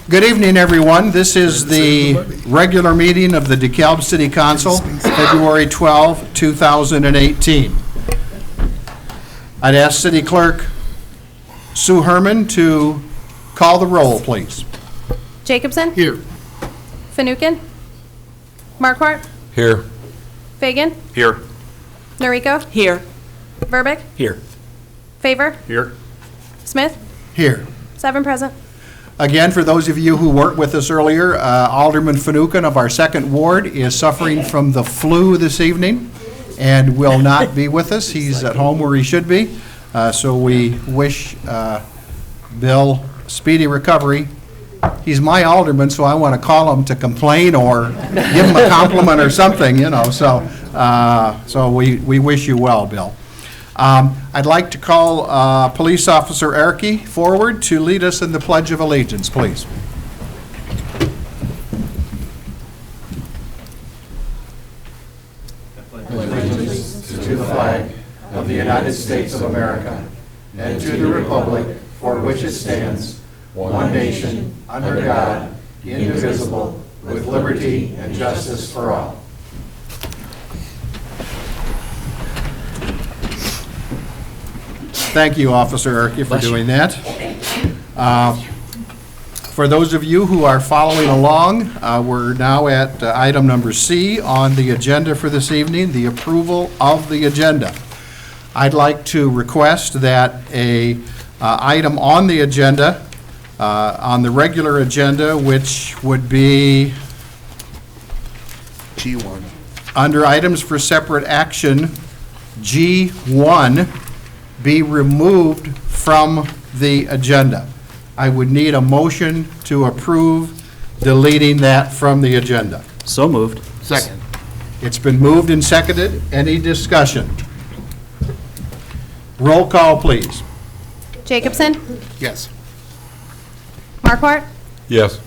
Good evening, everyone. This is the regular meeting of the DeKalb City Council, February 12, 2018. I'd ask City Clerk Sue Herman to call the roll, please. Jacobson? Here. Fanouken? Marquardt? Here. Fagan? Here. Noriko? Here. Verbeck? Here. Favor? Here. Smith? Here. 7 present. Again, for those of you who weren't with us earlier, Alderman Fanouken of our 2nd Ward is suffering from the flu this evening and will not be with us. He's at home where he should be. So we wish Bill speedy recovery. He's my alderman, so I want to call him to complain or give him a compliment or something, you know. So we wish you well, Bill. I'd like to call Police Officer Erke forward to lead us in the Pledge of Allegiance, please. Allegiance to the flag of the United States of America and to the republic for which it stands, one nation, under God, indivisible, with liberty and justice for all. Thank you, Officer Erke, for doing that. For those of you who are following along, we're now at item number C on the agenda for this evening, the approval of the agenda. I'd like to request that a item on the agenda, on the regular agenda, which would be G1. under items for separate action, G1, be removed from the agenda. I would need a motion to approve deleting that from the agenda. So moved. Second. It's been moved and seconded. Any discussion? Roll call, please. Jacobson? Yes. Marquardt? Yes.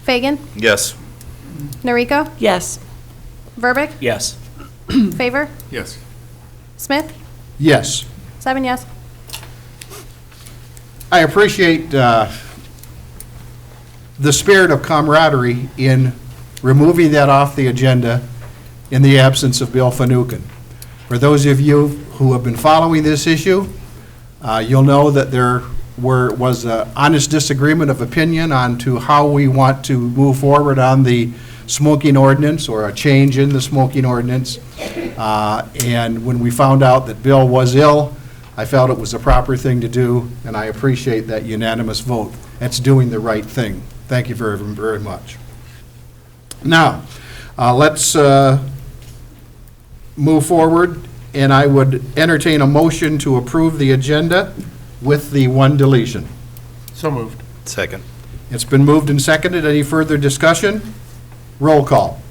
Fagan? Yes. Noriko? Yes. Verbeck? Yes. Favor? Yes. Smith? Yes. 7 yes. I appreciate the spirit of camaraderie in removing that off the agenda in the absence of Bill Fanouken. For those of you who have been following this issue, you'll know that there was an honest disagreement of opinion on to how we want to move forward on the smoking ordinance or a change in the smoking ordinance. And when we found out that Bill was ill, I felt it was the proper thing to do, and I appreciate that unanimous vote. That's doing the right thing. Thank you very, very much. Now, let's move forward, and I would entertain a motion to approve the agenda with the one deletion. So moved. Second. It's been moved and seconded. Any further discussion? Roll call.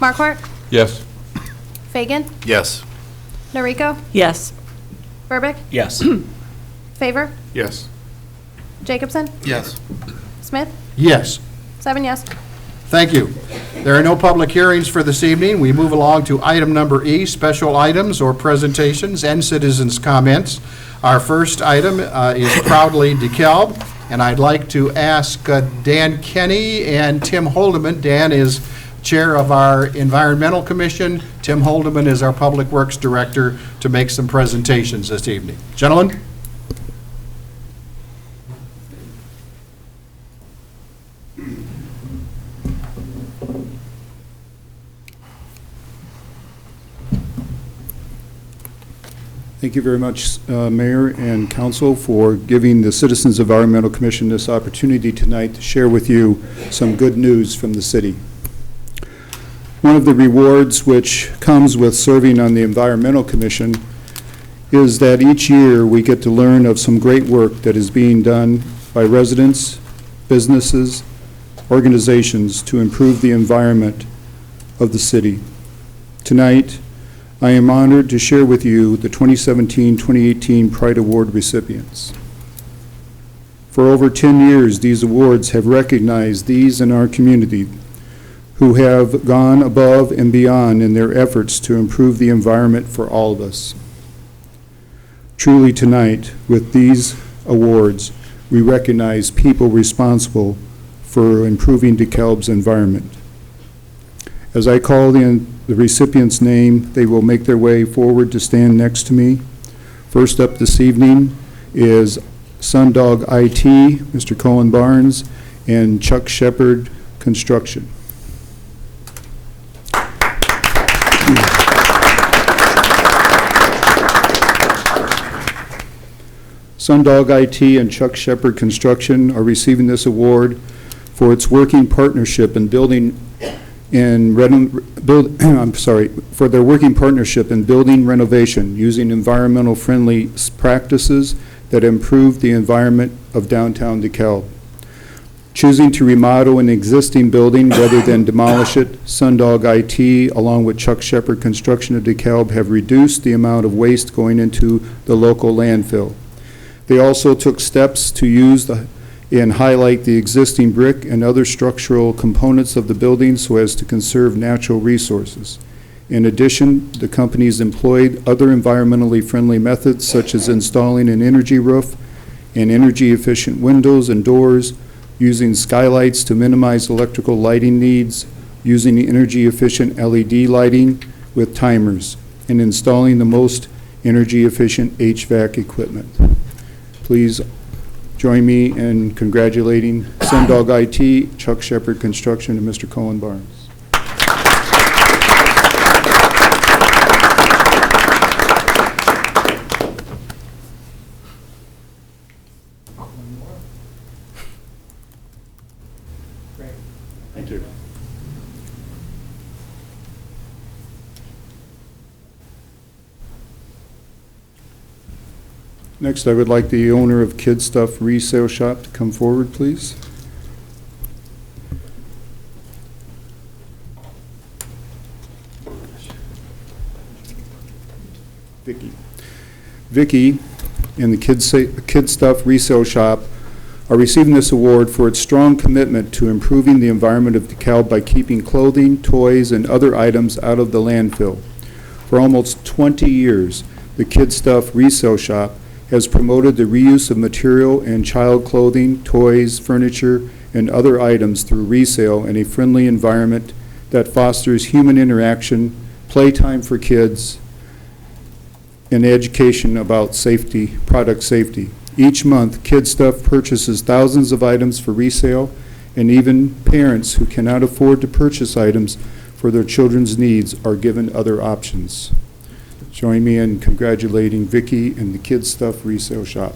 Marquardt? Yes. Fagan? Yes. Noriko? Yes. Verbeck? Yes. Favor? Yes. Jacobson? Yes. Smith? Yes. 7 yes. Thank you. There are no public hearings for this evening. We move along to item number E, special items or presentations and citizens' comments. Our first item is Proudly DeKalb, and I'd like to ask Dan Kenny and Tim Holdeman. Dan is Chair of our Environmental Commission. Tim Holdeman is our Public Works Director, to make some presentations this evening. Gentlemen? Thank you very much, Mayor and Council, for giving the Citizens Environmental Commission this opportunity tonight to share with you some good news from the city. One of the rewards which comes with serving on the Environmental Commission is that each year we get to learn of some great work that is being done by residents, businesses, organizations to improve the environment of the city. Tonight, I am honored to share with you the 2017-2018 Pride Award recipients. For over 10 years, these awards have recognized these in our community who have gone above and beyond in their efforts to improve the environment for all of us. Truly tonight, with these awards, we recognize people responsible for improving DeKalb's environment. As I call the recipient's name, they will make their way forward to stand next to me. First up this evening is Sundog IT, Mr. Cohen Barnes, and Chuck Shepard Construction. Sundog IT and Chuck Shepard Construction are receiving this award for its working partnership in for their working partnership in building renovation using environmental friendly practices that improve the environment of downtown DeKalb. Choosing to remodel an existing building rather than demolish it, Sundog IT, along with Chuck Shepard Construction of DeKalb, have reduced the amount of waste going into the local landfill. They also took steps to use and highlight the existing brick and other structural components of the building so as to conserve natural resources. In addition, the companies employed other environmentally friendly methods such as installing an energy roof and energy efficient windows and doors, using skylights to minimize electrical lighting needs, using energy efficient LED lighting with timers, and installing the most energy efficient HVAC equipment. Please join me in congratulating Sundog IT, Chuck Shepard Construction, and Mr. Cohen Barnes. Thank you. Next, I would like the owner of Kid Stuff Resale Shop to come forward, please. Vicky. Vicky and the Kid Stuff Resale Shop are receiving this award for its strong commitment to improving the environment of DeKalb by keeping clothing, toys, and other items out of the landfill. For almost 20 years, the Kid Stuff Resale Shop has promoted the reuse of material and child clothing, toys, furniture, and other items through resale in a friendly environment that fosters human interaction, playtime for kids, and education about safety, product safety. Each month, Kid Stuff purchases thousands of items for resale, and even parents who cannot afford to purchase items for their children's needs are given other options. Join me in congratulating Vicky and the Kid Stuff Resale Shop.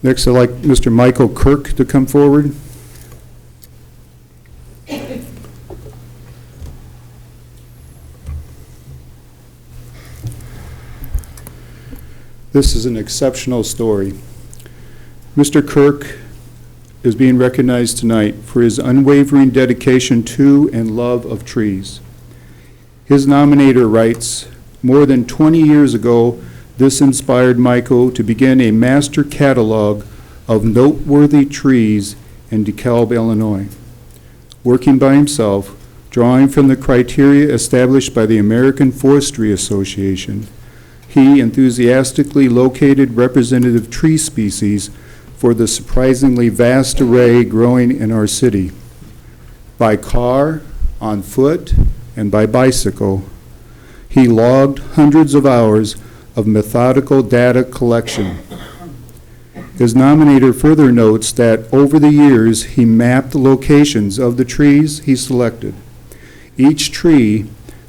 Next, I'd like Mr. Michael Kirk to come forward. This is an exceptional story. Mr. Kirk is being recognized tonight for his unwavering dedication to and love of trees. His nominator writes, "More than 20 years ago, this inspired Michael to begin a master catalog of noteworthy trees in DeKalb, Illinois. Working by himself, drawing from the criteria established by the American Forestry Association, he enthusiastically located representative tree species for the surprisingly vast array growing in our city. By car, on foot, and by bicycle, he logged hundreds of hours of methodical data collection. His nominator further notes that over the years he mapped the locations of the trees he selected. Each tree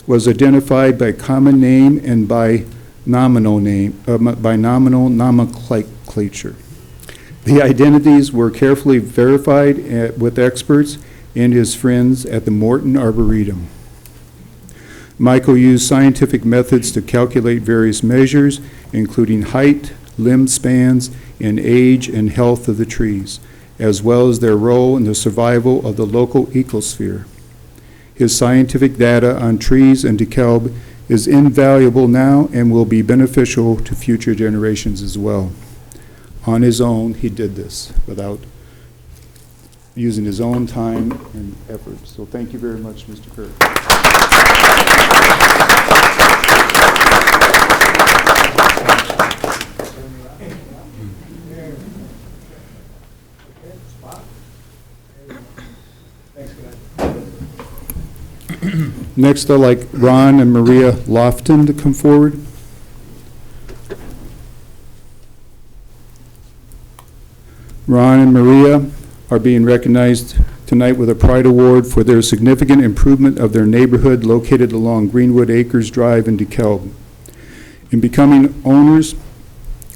was identified by common name and by nominal nomenclature. The identities were carefully verified with experts and his friends at the Morton Arboretum. Michael used scientific methods to calculate various measures, including height, limb spans, and age and health of the trees, as well as their role in the survival of the local ecosphere. His scientific data on trees in DeKalb is invaluable now and will be beneficial to future generations as well. On his own, he did this without using his own time and effort. So thank you very much, Mr. Kirk. Next, I'd like Ron and Maria Lofton to come forward. Ron and Maria are being recognized tonight with a Pride Award for their significant improvement of their neighborhood located along Greenwood Acres Drive in DeKalb. In becoming owners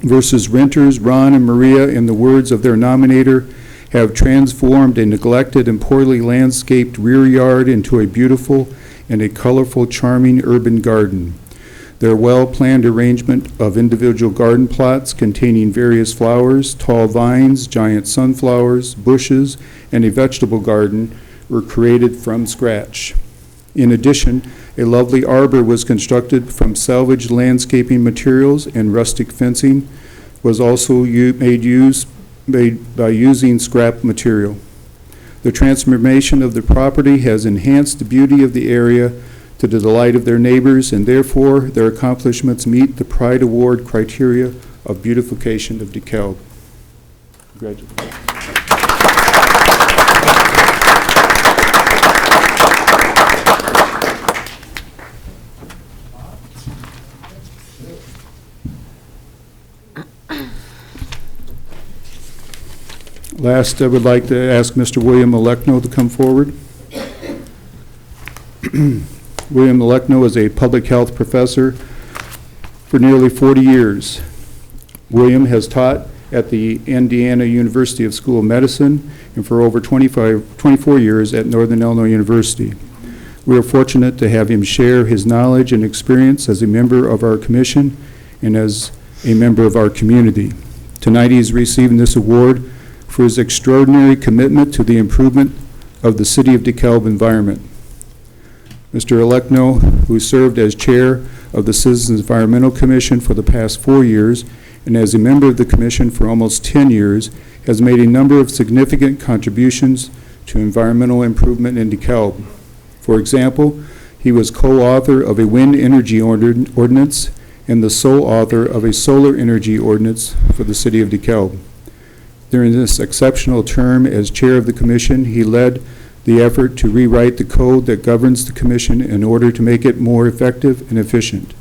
versus renters, Ron and Maria, in the words of their nominator, have transformed a neglected and poorly landscaped rear yard into a beautiful and a colorful, charming urban garden. Their well-planned arrangement of individual garden plots containing various flowers, tall vines, giant sunflowers, bushes, and a vegetable garden were created from scratch. In addition, a lovely arbor was constructed from salvaged landscaping materials, and rustic fencing was also made by using scrap material. The transformation of the property has enhanced the beauty of the area to the delight of their neighbors, and therefore their accomplishments meet the Pride Award criteria of beautification of DeKalb. Congratulations. Last, I would like to ask Mr. William Alekno to come forward. William Alekno is a public health professor for nearly 40 years. William has taught at the Indiana University School of Medicine and for over 24 years at Northern Illinois University. We are fortunate to have him share his knowledge and experience as a member of our commission and as a member of our community. Tonight he is receiving this award for his extraordinary commitment to the improvement of the City of DeKalb environment. Mr. Alekno, who served as chair of the Citizens Environmental Commission for the past 4 years and as a member of the commission for almost 10 years, has made a number of significant contributions to environmental improvement in DeKalb. For example, he was co-author of a wind energy ordinance and the sole author of a solar energy ordinance for the City of DeKalb. During this exceptional term as chair of the commission, he led the effort to rewrite the code that governs the commission in order to make it more effective and efficient.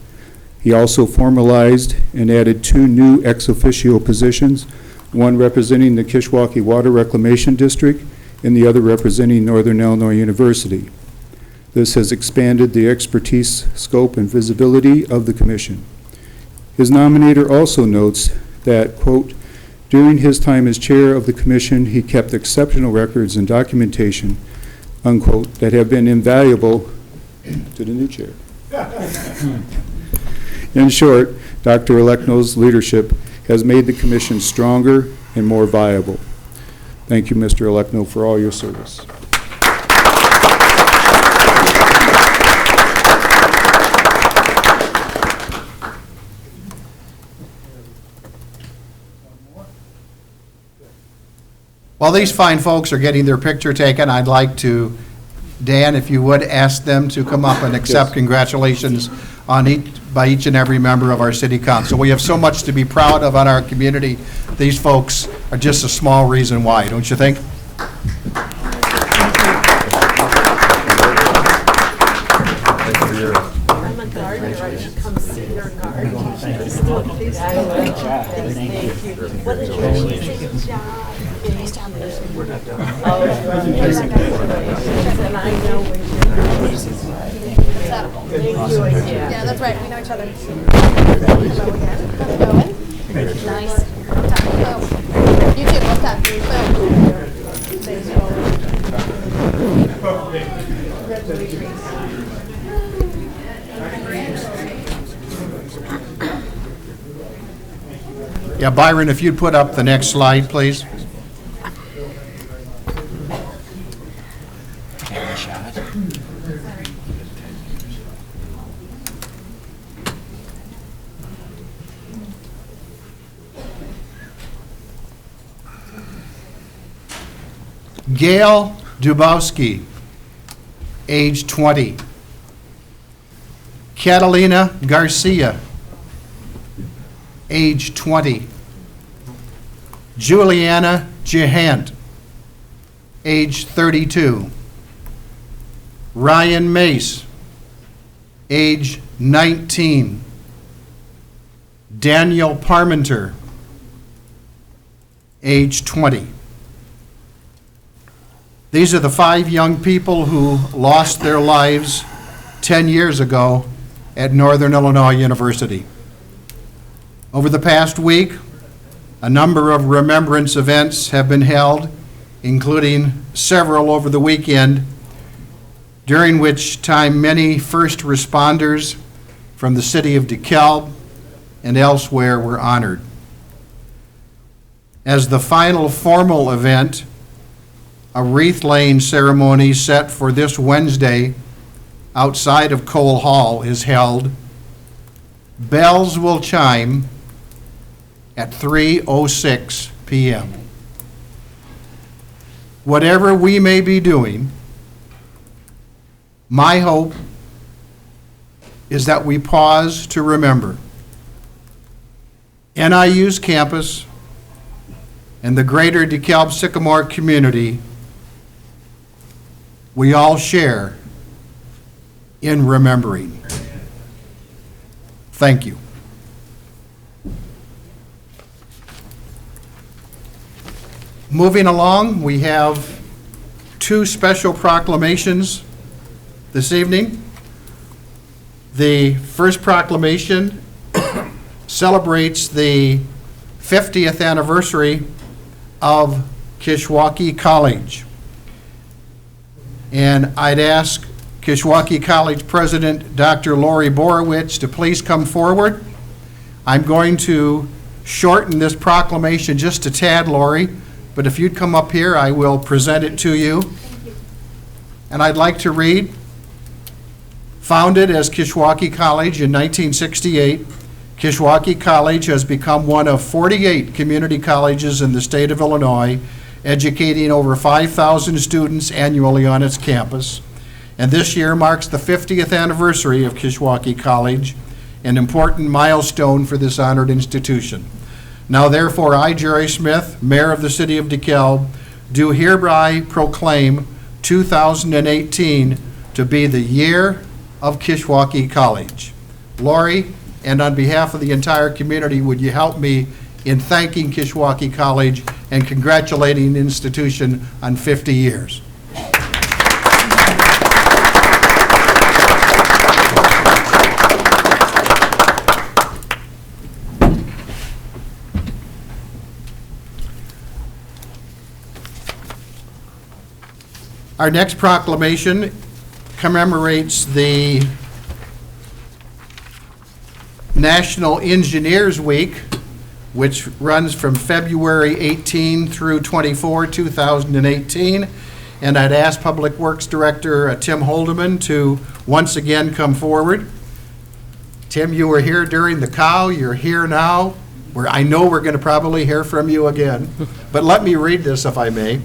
He also formalized and added 2 new ex officio positions, one representing the Kishwaukee Water Reclamation District and the other representing Northern Illinois University. This has expanded the expertise, scope, and visibility of the commission. His nominator also notes that, quote, during his time as chair of the commission, he kept exceptional records and documentation, unquote, that have been invaluable to the new chair. In short, Dr. Alekno's leadership has made the commission stronger and more viable. Thank you, Mr. Alekno, for all your service. While these fine folks are getting their picture taken, I'd like to, Dan, if you would, ask them to come up and accept Yes. congratulations by each and every member of our city council. We have so much to be proud of on our community. These folks are just a small reason why, don't you think? I'm a gardener, I should come see your garden. Thank you. What an amazing job. Nice job. And I know when you're Yeah, that's right, we know each other. Nice. You too, well done. Yeah, Byron, if you'd put up the next slide, please. Gail Dubowski, age 20. Catalina Garcia, age 20. Juliana Jehant, age 32. Ryan Mace, age 19. Daniel Parmenter, age 20. These are the 5 young people who lost their lives 10 years ago at Northern Illinois University. Over the past week, a number of remembrance events have been held, including several over the weekend, during which time many first responders from the city of DeKalb and elsewhere were honored. As the final formal event, a wreath-laying ceremony set for this Wednesday outside of Cole Hall is held. Bells will chime at 3:06 p.m. Whatever we may be doing, my hope is that we pause to remember NIU's campus and the greater DeKalb Sycamore community we all share in remembering. Thank you. Moving along, we have 2 special proclamations this evening. The first proclamation celebrates the 50th anniversary of Kishwaukee College. And I'd ask Kishwaukee College President Dr. Lori Borowicz to please come forward. I'm going to shorten this proclamation just a tad, Lori, but if you'd come up here, I will present it to you. Thank you. And I'd like to read, founded as Kishwaukee College in 1968, Kishwaukee College has become one of 48 community colleges in the state of Illinois, educating over 5,000 students annually on its campus. And this year marks the 50th anniversary of Kishwaukee College, an important milestone for this honored institution. Now therefore, I, Jerry Smith, Mayor of the City of DeKalb, do hereby proclaim 2018 to be the year of Kishwaukee College. Lori, and on behalf of the entire community, would you help me in thanking Kishwaukee College and congratulating the institution on 50 years? Our next proclamation commemorates the National Engineers Week, which runs from February 18 through 24, 2018. And I'd ask Public Works Director Tim Holdeman to once again come forward. Tim, you were here during the cow, you're here now. I know we're going to probably hear from you again, but let me read this if I may.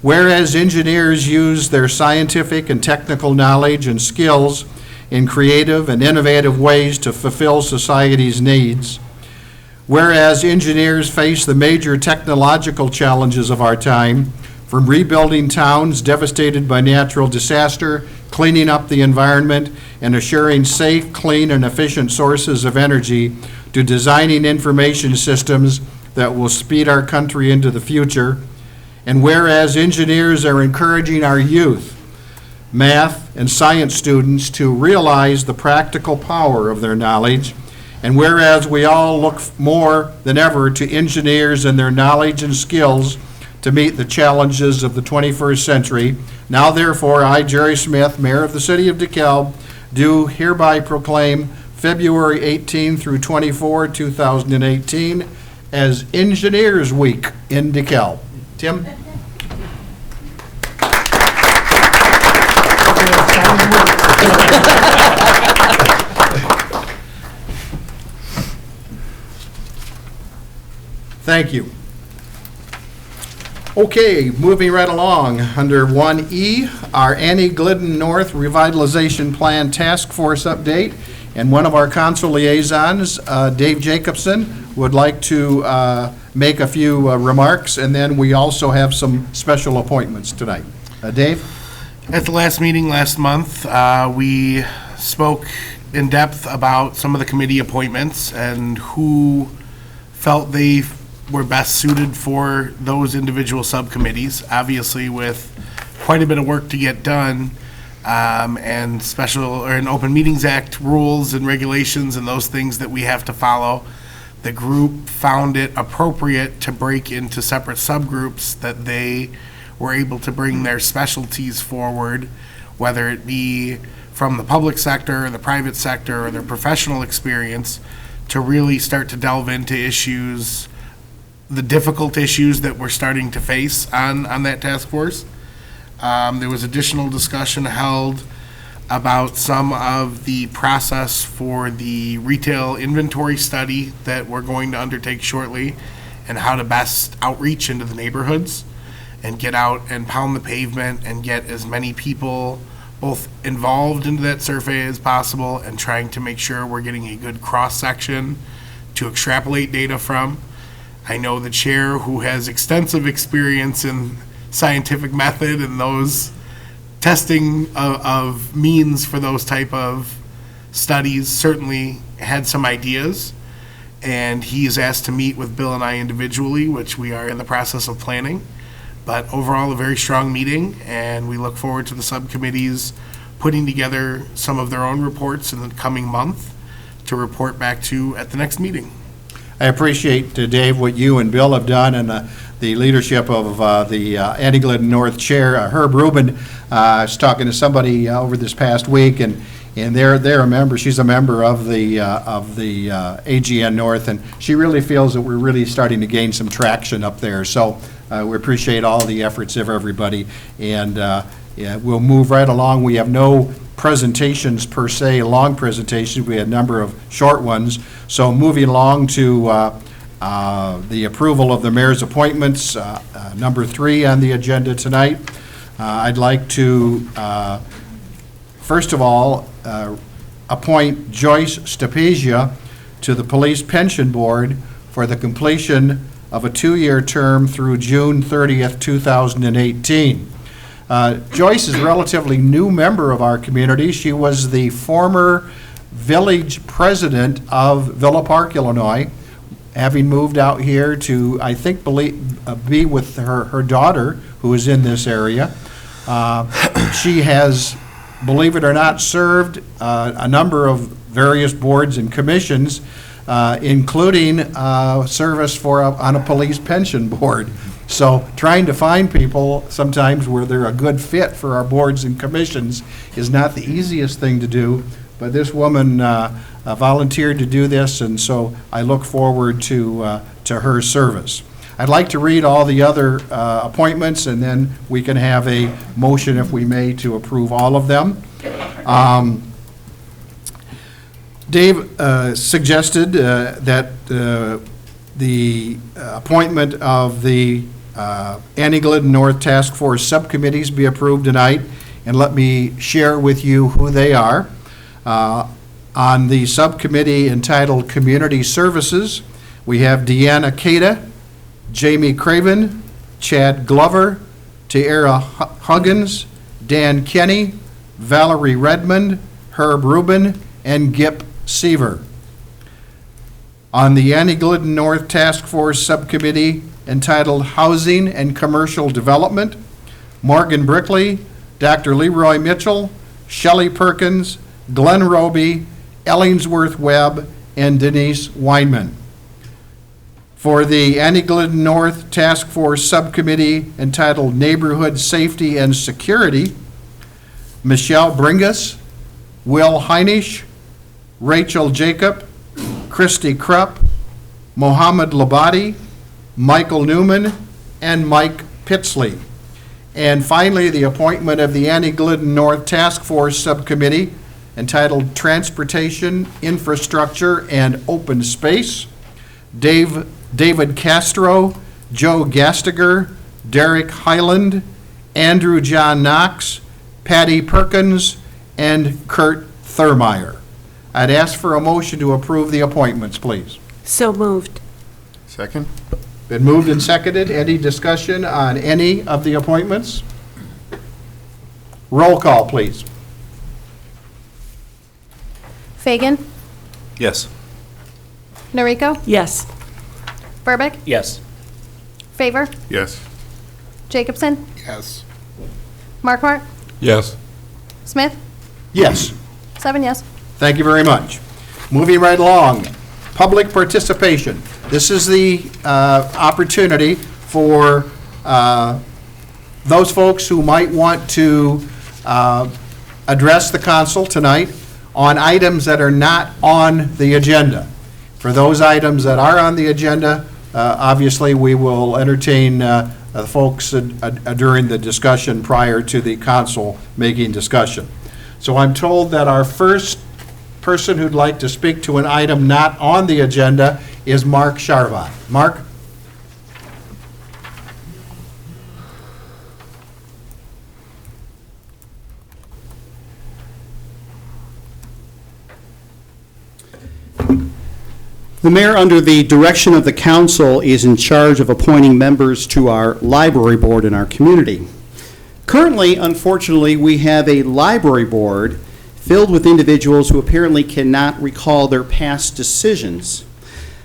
Whereas engineers use their scientific and technical knowledge and skills in creative and innovative ways to fulfill society's needs. Whereas engineers face the major technological challenges of our time, from rebuilding towns devastated by natural disaster, cleaning up the environment, and assuring safe, clean, and efficient sources of energy, to designing information systems that will speed our country into the future. And whereas engineers are encouraging our youth, math and science students to realize the practical power of their knowledge, and whereas we all look more than ever to engineers and their knowledge and skills to meet the challenges of the 21st century, now therefore I, Jerry Smith, Mayor of the City of DeKalb, do hereby proclaim February 18 through 24, 2018 as Engineers Week in DeKalb. Tim? Thank you. Okay, moving right along, under 1E, our Annie Glidden North Revitalization Plan Task Force update, and one of our council liaisons, Dave Jacobson, would like to make a few remarks, and then we also have some special appointments tonight. Dave? At the last meeting last month, we spoke in depth about some of the committee appointments and who felt they were best suited for those individual subcommittees. Obviously, with quite a bit of work to get done, and Open Meetings Act rules and regulations and those things that we have to follow, the group found it appropriate to break into separate subgroups that they were able to bring their specialties forward, whether it be from the public sector or the private sector or their professional experience, to really start to delve into issues, the difficult issues that we're starting to face on that task force. There was additional discussion held about some of the process for the retail inventory study that we're going to undertake shortly, and how to best outreach into the neighborhoods and get out and pound the pavement and get as many people both involved into that survey as possible, and trying to make sure we're getting a good cross-section to extrapolate data from. I know the chair, who has extensive experience in scientific method and those testing of means for those type of studies, certainly had some ideas, and he is asked to meet with Bill and I individually, which we are in the process of planning. But overall, a very strong meeting, and we look forward to the subcommittees putting together some of their own reports in the coming month to report back to at the next meeting. I appreciate, Dave, what you and Bill have done, and the leadership of the Annie Glidden North Chair, Herb Rubin. I was talking to somebody over this past week, and they're a member. She's a member of the AGN North, and she really feels that we're really starting to gain some traction up there. So we appreciate all the efforts of everybody, and we'll move right along. We have no presentations per se, long presentations. We had a number of short ones. So moving along to the approval of the mayor's appointments, number 3 on the agenda tonight. I'd like to, first of all, appoint Joyce Stapezia to the Police Pension Board for the completion of a 2-year term through June 30th, 2018. Joyce is a relatively new member of our community. She was the former village president of Villa Park, Illinois, having moved out here to, I think, be with her daughter, who is in this area. She has, believe it or not, served a number of various boards and commissions, including service on a police pension board. So trying to find people sometimes where they're a good fit for our boards and commissions is not the easiest thing to do, but this woman volunteered to do this, and so I look forward to her service. I'd like to read all the other appointments, and then we can have a motion, if we may, to approve all of them. Dave suggested that the appointment of the Annie Glidden North Task Force subcommittees be approved tonight, and let me share with you who they are. On the subcommittee entitled Community Services, we have Deanna Cada, Jamie Craven, Chad Glover, Tiara Huggins, Dan Kenny, Valerie Redmond, Herb Rubin, and Gip Seaver. On the Annie Glidden North Task Force Subcommittee entitled Housing and Commercial Development, Morgan Brickley, Dr. Leroy Mitchell, Shelley Perkins, Glenn Roby, Ellingsworth Webb, and Denise Weinman. For the Annie Glidden North Task Force Subcommittee entitled Neighborhood Safety and Security, Michelle Bringus, Will Heinisch, Rachel Jacob, Christy Krupp, Mohammed Labadi, Michael Newman, and Mike Pitsley. And finally, the appointment of the Annie Glidden North Task Force Subcommittee entitled Transportation, Infrastructure, and Open Space, David Castro, Joe Gastiger, Derek Highland, Andrew John Knox, Patty Perkins, and Kurt Thurmeyer. I'd ask for a motion to approve the appointments, please. So moved. Second? Been moved and seconded. Any discussion on any of the appointments? Roll call, please. Fagan, Yes. Noriko, Yes. Verbeck, Yes. Favor, Yes. Jacobson, Yes. Markwart, Yes. Smith, Yes. 7 yes. Thank you very much. Moving right along, public participation. This is the opportunity for those folks who might want to address the council tonight on items that are not on the agenda. For those items that are on the agenda, obviously, we will entertain the folks during the discussion prior to the council making discussion. So I'm told that our first person who'd like to speak to an item not on the agenda is Mark Charvat. Mark? The mayor, under the direction of the council, is in charge of appointing members to our library board in our community. Currently, unfortunately, we have a library board filled with individuals who apparently cannot recall their past decisions.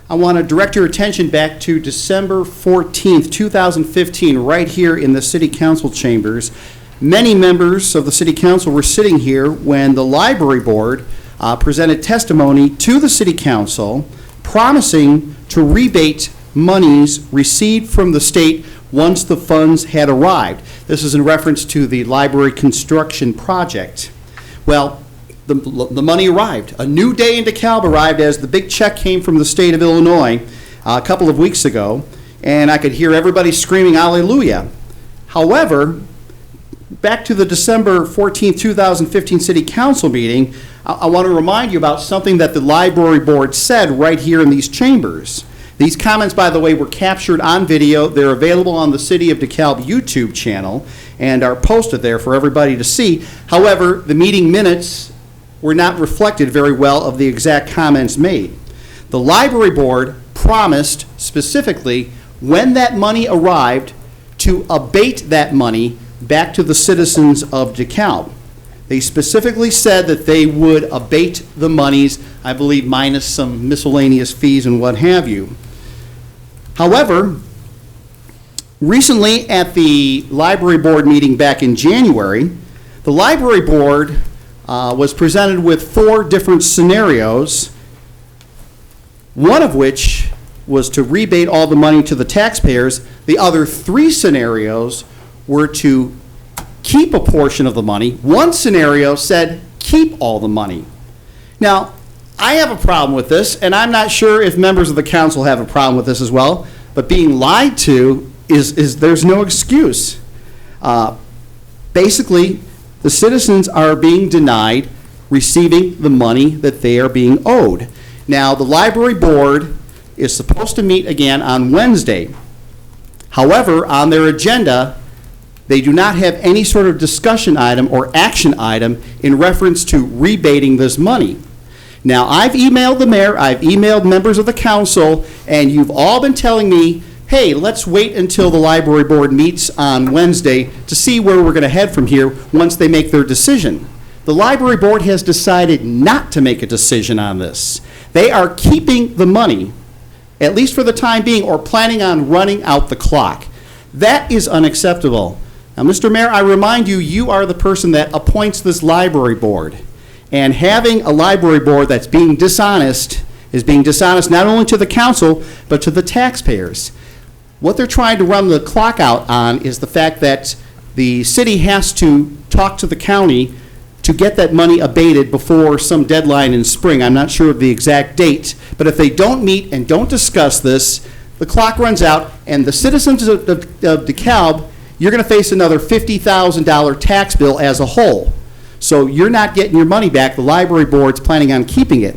I want to direct your attention back to December 14th, 2015, right here in the city council chambers. Many members of the city council were sitting here when the library board presented testimony to the city council promising to rebate monies received from the state once the funds had arrived. This is in reference to the library construction project. Well, the money arrived. A new day in DeKalb arrived as the big check came from the state of Illinois a couple of weeks ago, and I could hear everybody screaming hallelujah. However, back to the December 14, 2015 City Council meeting, I want to remind you about something that the library board said right here in these chambers. These comments, by the way, were captured on video. They're available on the City of DeKalb YouTube channel and are posted there for everybody to see. However, the meeting minutes were not reflected very well of the exact comments made. The library board promised specifically when that money arrived to abate that money back to the citizens of DeKalb. They specifically said that they would abate the monies, I believe minus some miscellaneous fees and what have you. However, recently at the library board meeting back in January, the library board was presented with 4 different scenarios, one of which was to rebate all the money to the taxpayers. The other 3 scenarios were to keep a portion of the money. One scenario said keep all the money. Now, I have a problem with this, and I'm not sure if members of the council have a problem with this as well, but being lied to is there's no excuse. Basically, the citizens are being denied receiving the money that they are being owed. Now, the library board is supposed to meet again on Wednesday. However, on their agenda, they do not have any sort of discussion item or action item in reference to rebating this money. Now, I've emailed the mayor, I've emailed members of the council, and you've all been telling me, hey, let's wait until the library board meets on Wednesday to see where we're going to head from here once they make their decision. The library board has decided not to make a decision on this. They are keeping the money, at least for the time being, or planning on running out the clock. That is unacceptable. Now, Mr. Mayor, I remind you, you are the person that appoints this library board. And having a library board that's being dishonest is being dishonest not only to the council, but to the taxpayers. What they're trying to run the clock out on is the fact that the city has to talk to the county to get that money abated before some deadline in spring. I'm not sure of the exact date, but if they don't meet and don't discuss this, the clock runs out, and the citizens of DeKalb, you're going to face another $50,000 tax bill as a whole. So you're not getting your money back. The library board's planning on keeping it.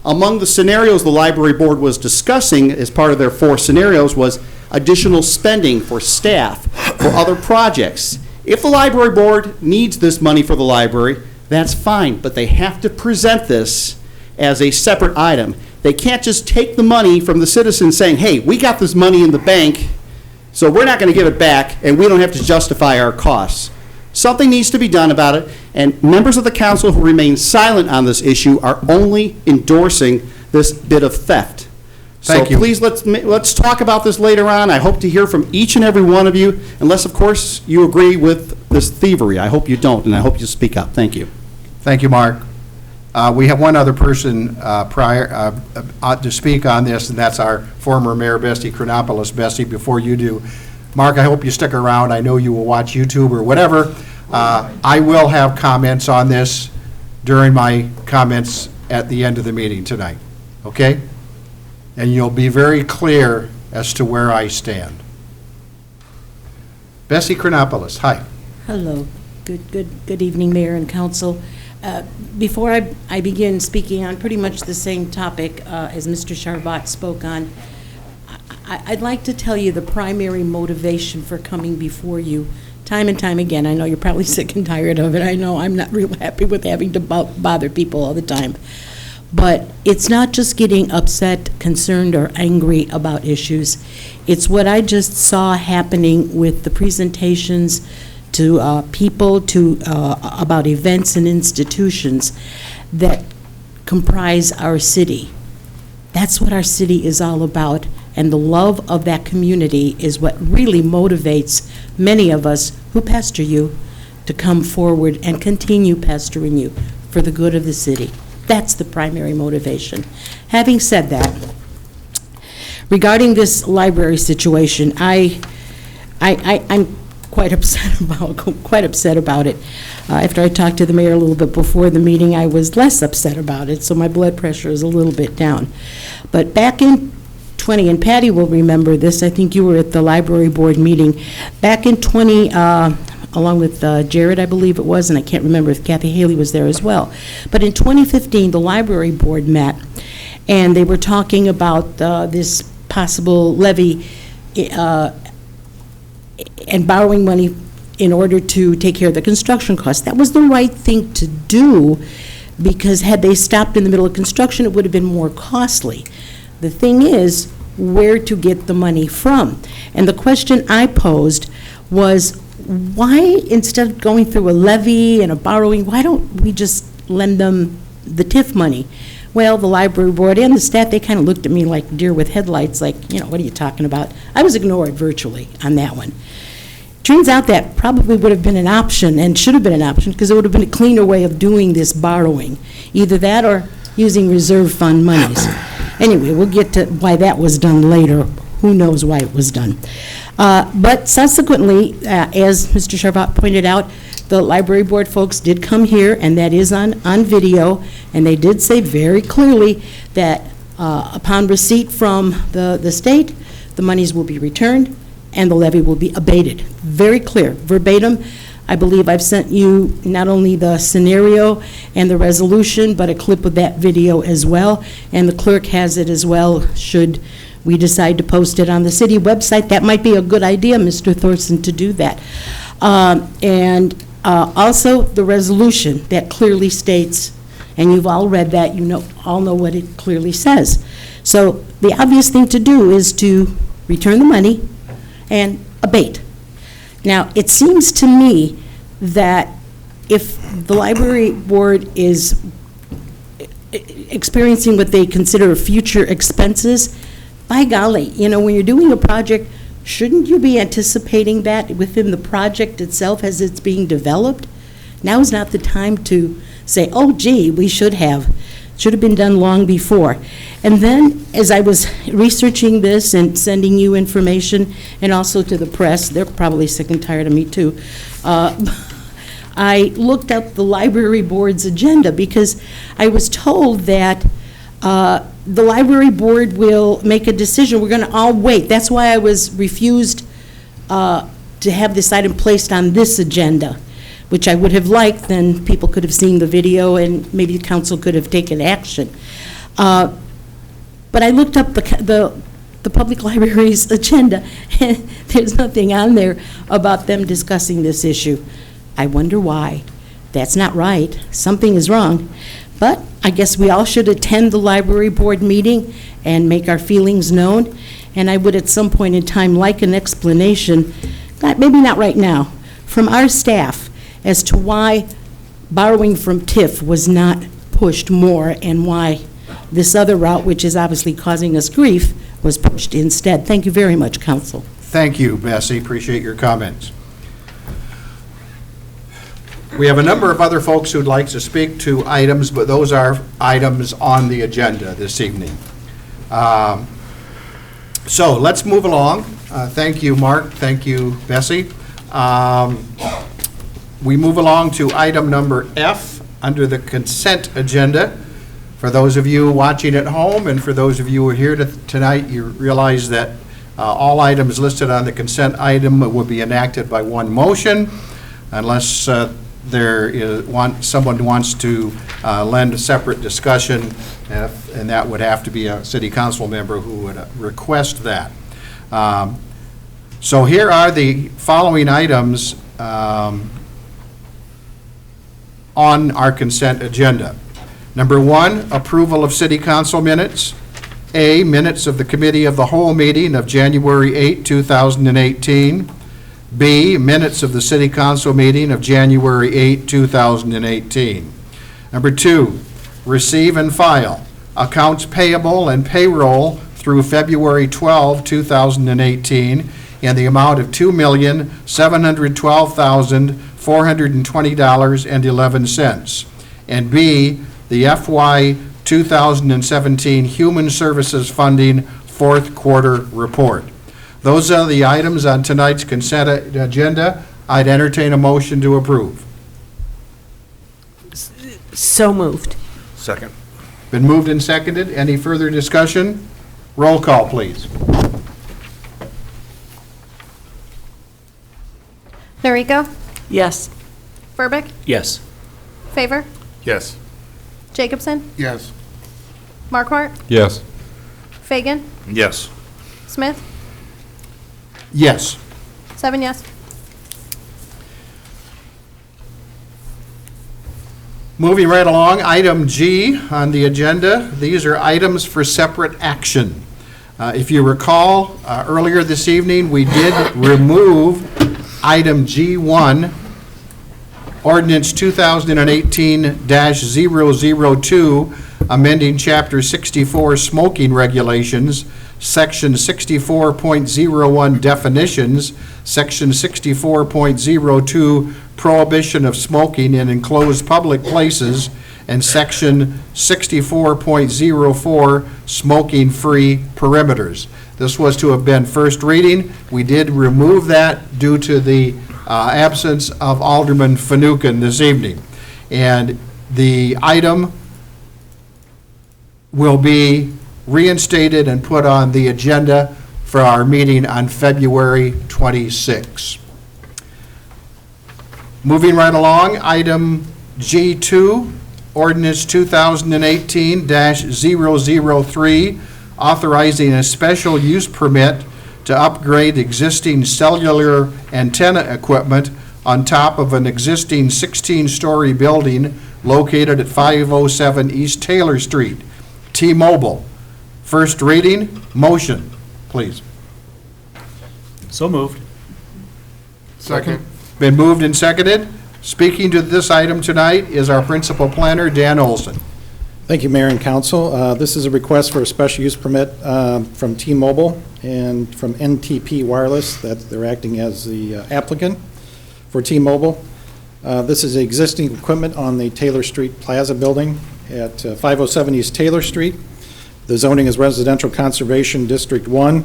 Among the scenarios the library board was discussing as part of their 4 scenarios was additional spending for staff, for other projects. If the library board needs this money for the library, that's fine, but they have to present this as a separate item. They can't just take the money from the citizens saying, hey, we got this money in the bank, so we're not going to give it back, and we don't have to justify our costs. Something needs to be done about it, and members of the council who remain silent on this issue are only endorsing this bit of theft. Thank you. So please, let's talk about this later on. I hope to hear from each and every one of you, unless, of course, you agree with this thievery. I hope you don't, and I hope you speak up. Thank you. Thank you, Mark. We have one other person to speak on this, and that's our former Mayor, Bessie Chronopoulos. Bessie, before you do, Mark, I hope you stick around. I know you will watch YouTube or whatever. I will have comments on this during my comments at the end of the meeting tonight, okay? And you'll be very clear as to where I stand. Bessie Chronopoulos, hi. Hello. Good evening, Mayor and Council. Before I begin speaking on pretty much the same topic as Mr. Charvat spoke on, I'd like to tell you the primary motivation for coming before you time and time again. I know you're probably sick and tired of it. I know I'm not real happy with having to bother people all the time. But it's not just getting upset, concerned, or angry about issues. It's what I just saw happening with the presentations to people, about events and institutions that comprise our city. That's what our city is all about, and the love of that community is what really motivates many of us who pester you to come forward and continue pestering you for the good of the city. That's the primary motivation. Having said that, regarding this library situation, I'm quite upset about it. After I talked to the mayor a little bit before the meeting, I was less upset about it, so my blood pressure is a little bit down. But back in 20, and Patty will remember this, I think you were at the library board meeting, back in 20, along with Jared, I believe it was, and I can't remember if Kathy Haley was there as well. But in 2015, the library board met, and they were talking about this possible levy and borrowing money in order to take care of the construction costs. That was the right thing to do, because had they stopped in the middle of construction, it would have been more costly. The thing is, where to get the money from. And the question I posed was, why, instead of going through a levy and a borrowing, why don't we just lend them the TIF money? Well, the library board and the staff, they kind of looked at me like deer with headlights, like, what are you talking about? I was ignored virtually on that one. Turns out that probably would have been an option, and should have been an option, because it would have been a cleaner way of doing this borrowing. Either that or using reserve fund monies. Anyway, we'll get to why that was done later. Who knows why it was done. But subsequently, as Mr. Charvat pointed out, the library board folks did come here, and that is on video, and they did say very clearly that upon receipt from the state, the monies will be returned and the levy will be abated. Very clear, verbatim. I believe I've sent you not only the scenario and the resolution, but a clip of that video as well, and the clerk has it as well, should we decide to post it on the city website. That might be a good idea, Mr. Thorson, to do that. Also, the resolution that clearly states, and you've all read that, all know what it clearly says. So the obvious thing to do is to return the money and abate. Now, it seems to me that if the library board is experiencing what they consider future expenses, by golly, when you're doing a project, shouldn't you be anticipating that within the project itself as it's being developed? Now is not the time to say, oh, gee, we should have been done long before. And then, as I was researching this and sending you information, and also to the press, they're probably sick and tired of me too, I looked up the library board's agenda, because I was told that the library board will make a decision. We're going to all wait. That's why I was refused to have this item placed on this agenda, which I would have liked. Then people could have seen the video and maybe the council could have taken action. But I looked up the the public library's agenda, and there's nothing on there about them discussing this issue. I wonder why. That's not right. Something is wrong. But I guess we all should attend the library board meeting and make our feelings known. And I would at some point in time like an explanation, maybe not right now, from our staff as to why borrowing from TIF was not pushed more and why this other route, which is obviously causing us grief, was pushed instead. Thank you very much, Council. Thank you, Bessie. Appreciate your comments. We have a number of other folks who'd like to speak to items, but those are items on the agenda this evening. So let's move along. Thank you, Mark. Thank you, Bessie. We move along to item number F under the consent agenda. For those of you watching at home and for those of you who are here tonight, you realize that all items listed on the consent item will be enacted by one motion unless someone wants to lend a separate discussion, and that would have to be a city council member who would request that. So here are the following items on our consent agenda. Number 1, approval of city council minutes. A, minutes of the committee of the whole meeting of January 8, 2018. B, minutes of the city council meeting of January 8, 2018. Number 2, receive and file accounts payable and payroll through February 12, 2018 in the amount of $2,712,420.11. And B, the FY 2017 Human Services Funding Fourth Quarter Report. Those are the items on tonight's consent agenda. I'd entertain a motion to approve. So moved. Second. Been moved and seconded. Any further discussion? Roll call, please. Noriko? Yes. Verbeck? Yes. Favor? Yes. Jacobson? Yes. Markwart? Yes. Fagan? Yes. Smith? Yes. 7 yes. Moving right along, item G on the agenda. These are items for separate action. If you recall, earlier this evening, we did remove item G1, ordinance 2018-002, amending Chapter 64 smoking regulations, Section 64.01 definitions, Section 64.02 prohibition of smoking in enclosed public places, and Section 64.04 smoking-free perimeters. This was to have been first reading. We did remove that due to the absence of Alderman Fanouken this evening. And the item will be reinstated and put on the agenda for our meeting on February 26. Moving right along, item G2, ordinance 2018-003, authorizing a special use permit to upgrade existing cellular antenna equipment on top of an existing 16-story building located at 507 East Taylor Street, T-Mobile. First reading, motion, please. So moved. Second. Been moved and seconded. Speaking to this item tonight is our principal planner, Dan Olson. Thank you, Mayor and Council. This is a request for a special use permit from T-Mobile and from NTP Wireless, that they're acting as the applicant for T-Mobile. This is existing equipment on the Taylor Street Plaza building at 507 East Taylor Street. The zoning is Residential Conservation District 1,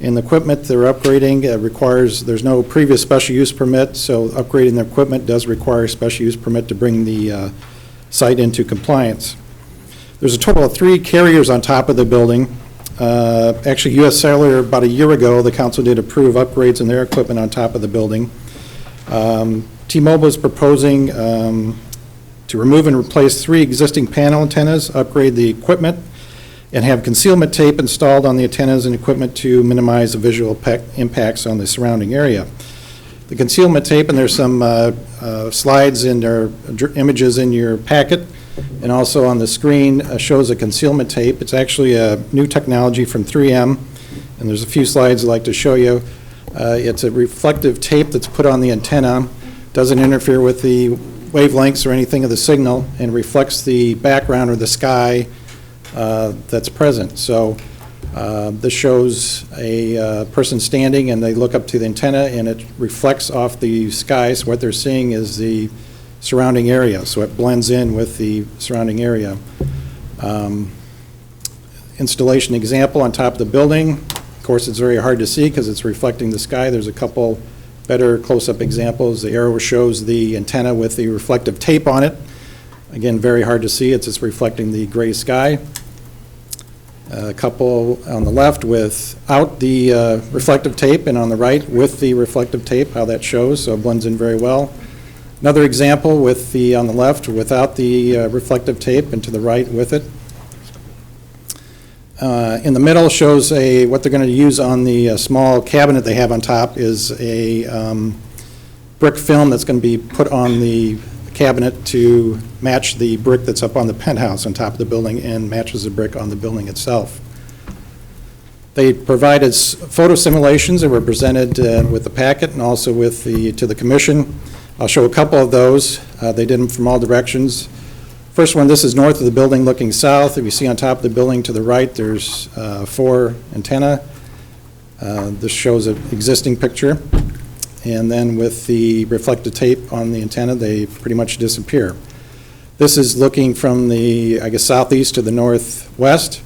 and the equipment they're upgrading requires, there's no previous special use permit, so upgrading the equipment does require a special use permit to bring the site into compliance. There's a total of 3 carriers on top of the building. Actually, U.S. Cellular, about a year ago, the council did approve upgrades in their equipment on top of the building. T-Mobile is proposing to remove and replace 3 existing panel antennas, upgrade the equipment, and have concealment tape installed on the antennas and equipment to minimize the visual impacts on the surrounding area. The concealment tape, and there's some slides and images in your packet, and also on the screen shows a concealment tape. It's actually a new technology from 3M, and there's a few slides I'd like to show you. It's a reflective tape that's put on the antenna, doesn't interfere with the wavelengths or anything of the signal, and reflects the background or the sky that's present. So this shows a person standing, and they look up to the antenna, and it reflects off the sky. So what they're seeing is the surrounding area, so it blends in with the surrounding area. Installation example on top of the building. Of course, it's very hard to see because it's reflecting the sky. There's a couple better close-up examples. The arrow shows the antenna with the reflective tape on it. Again, very hard to see. It's just reflecting the gray sky. A couple on the left without the reflective tape, and on the right with the reflective tape, how that shows, so it blends in very well. Another example with the, on the left, without the reflective tape, and to the right with it. In the middle shows what they're going to use on the small cabinet they have on top is a brick film that's going to be put on the cabinet to match the brick that's up on the penthouse on top of the building and matches the brick on the building itself. They provided photo simulations that were presented with the packet and also with to the commission. I'll show a couple of those. They did them from all directions. First one, this is north of the building looking south. If you see on top of the building to the right, there's 4 antenna. This shows an existing picture. And then with the reflective tape on the antenna, they pretty much disappear. This is looking from the, I guess, southeast to the northwest.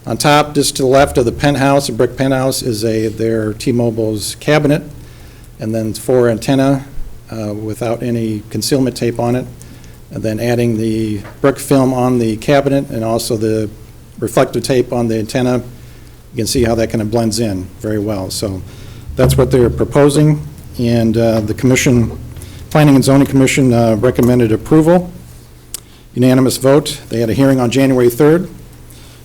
On top, just to the left of the penthouse, a brick penthouse, is their T-Mobile's cabinet, and then 4 antenna without any concealment tape on it, and then adding the brick film on the cabinet and also the reflective tape on the antenna. You can see how that kind of blends in very well. So that's what they're proposing, and the commission, Planning and Zoning Commission recommended approval. Unanimous vote. They had a hearing on January 3rd,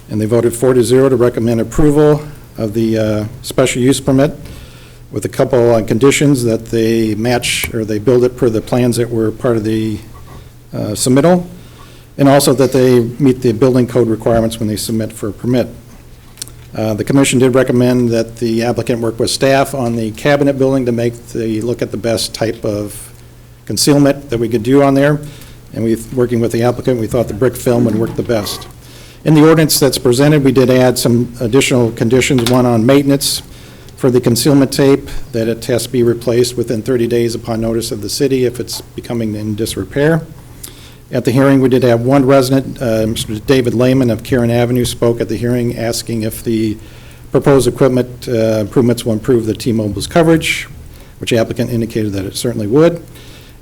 and they voted 4-0 to recommend approval of the special use permit with a couple conditions that they match or they build it per the plans that were part of the submittal, and also that they meet the building code requirements when they submit for a permit. The commission did recommend that the applicant work with staff on the cabinet building to look at the best type of concealment that we could do on there. And working with the applicant, we thought the brick film would work the best. In the ordinance that's presented, we did add some additional conditions, one on maintenance for the concealment tape, that it has to be replaced within 30 days upon notice of the city if it's becoming in disrepair. At the hearing, we did have one resident, Mr. David Lehman of Karen Avenue, spoke at the hearing asking if the proposed equipment improvements will improve the T-Mobile's coverage, which the applicant indicated that it certainly would.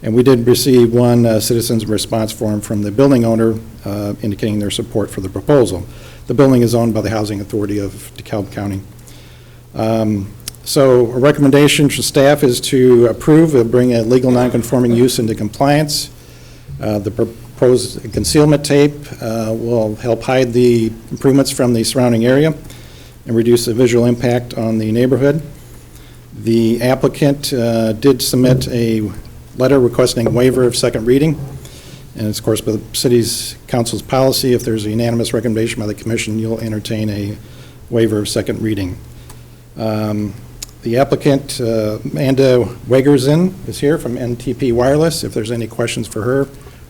And we did receive one citizen's response form from the building owner indicating their support for the proposal. The building is owned by the Housing Authority of DeKalb County. So a recommendation for staff is to approve and bring a legal nonconforming use into compliance. The proposed concealment tape will help hide the improvements from the surrounding area and reduce the visual impact on the neighborhood. The applicant did submit a letter requesting a waiver of second reading, and it's, of course, by the city's council's policy, if there's a unanimous recommendation by the commission, you'll entertain a waiver of second reading. The applicant, Amanda Wegersen, is here from NTP Wireless. If there's any questions for her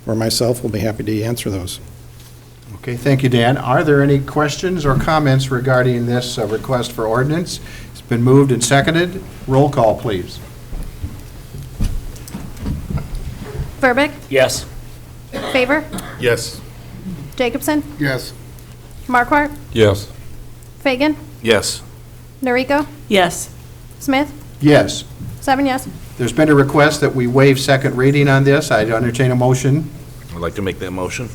or myself, we'll be happy to answer those. Okay, thank you, Dan. Are there any questions or comments regarding this request for ordinance? It's been moved and seconded. Roll call, please. Verbeck? Yes. Favor? Yes. Jacobson? Yes. Markwart? Yes. Fagan? Yes. Noriko? Yes. Smith? Yes. 7 yes. There's been a request that we waive second reading on this. I entertain a motion. I'd like to make that motion.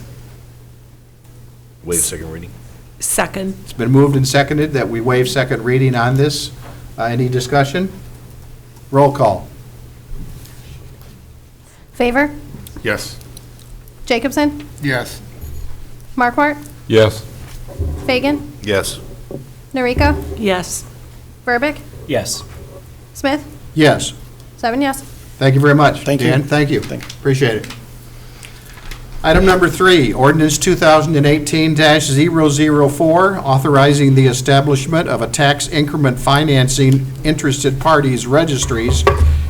Waive second reading. Second. It's been moved and seconded that we waive second reading on this. Any discussion? Roll call. Favor? Yes. Jacobson? Yes. Markwart? Yes. Fagan, Yes. Noriko, Yes. Verbic, Yes. Smith, Yes. 7 yes. Thank you very much. Thank you. Dan, thank you. Thank you. Appreciate it. Item number 3, ordinance 2018-004, authorizing the establishment of a tax increment financing interested parties registries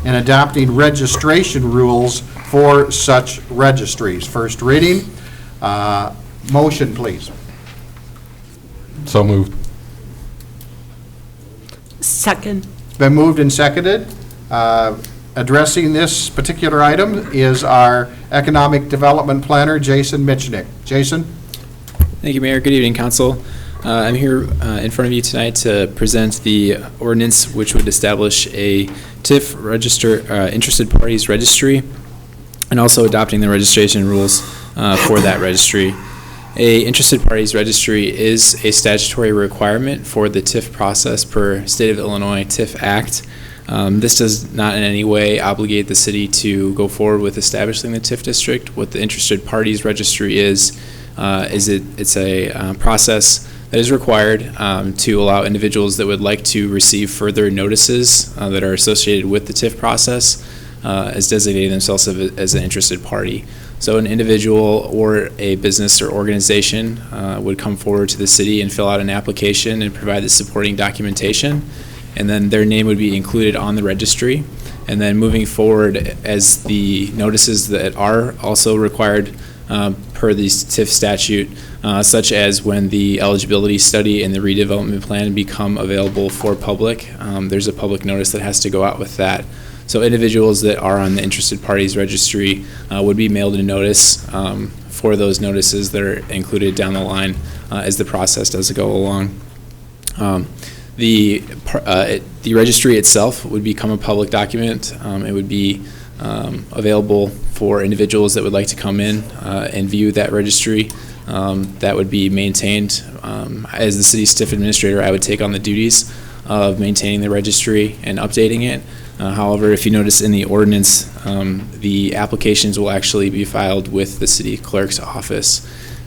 and adopting registration rules for such registries. First reading. Motion, please. So moved. Second. It's been moved and seconded. Addressing this particular item is our Economic Development Planner, Jason Michnick. Jason? Thank you, Mayor. Good evening, Council. I'm here in front of you tonight to present the ordinance which would establish a TIF interested parties registry and also adopting the registration rules for that registry. A interested parties registry is a statutory requirement for the TIF process per State of Illinois TIF Act. This does not in any way obligate the city to go forward with establishing the TIF district. What the interested parties registry is it's a process that is required to allow individuals that would like to receive further notices that are associated with the TIF process as designating themselves as an interested party. So an individual or a business or organization would come forward to the city and fill out an application and provide the supporting documentation, and then their name would be included on the registry. And then moving forward, as the notices that are also required per the TIF statute, such as when the eligibility study and the redevelopment plan become available for public, there's a public notice that has to go out with that. So individuals that are on the interested parties registry would be mailed a notice for those notices that are included down the line as the process does go along. The registry itself would become a public document. It would be available for individuals that would like to come in and view that registry. That would be maintained. As the city's TIF administrator, I would take on the duties of maintaining the registry and updating it. However, if you notice in the ordinance, the applications will actually be filed with the city clerk's office.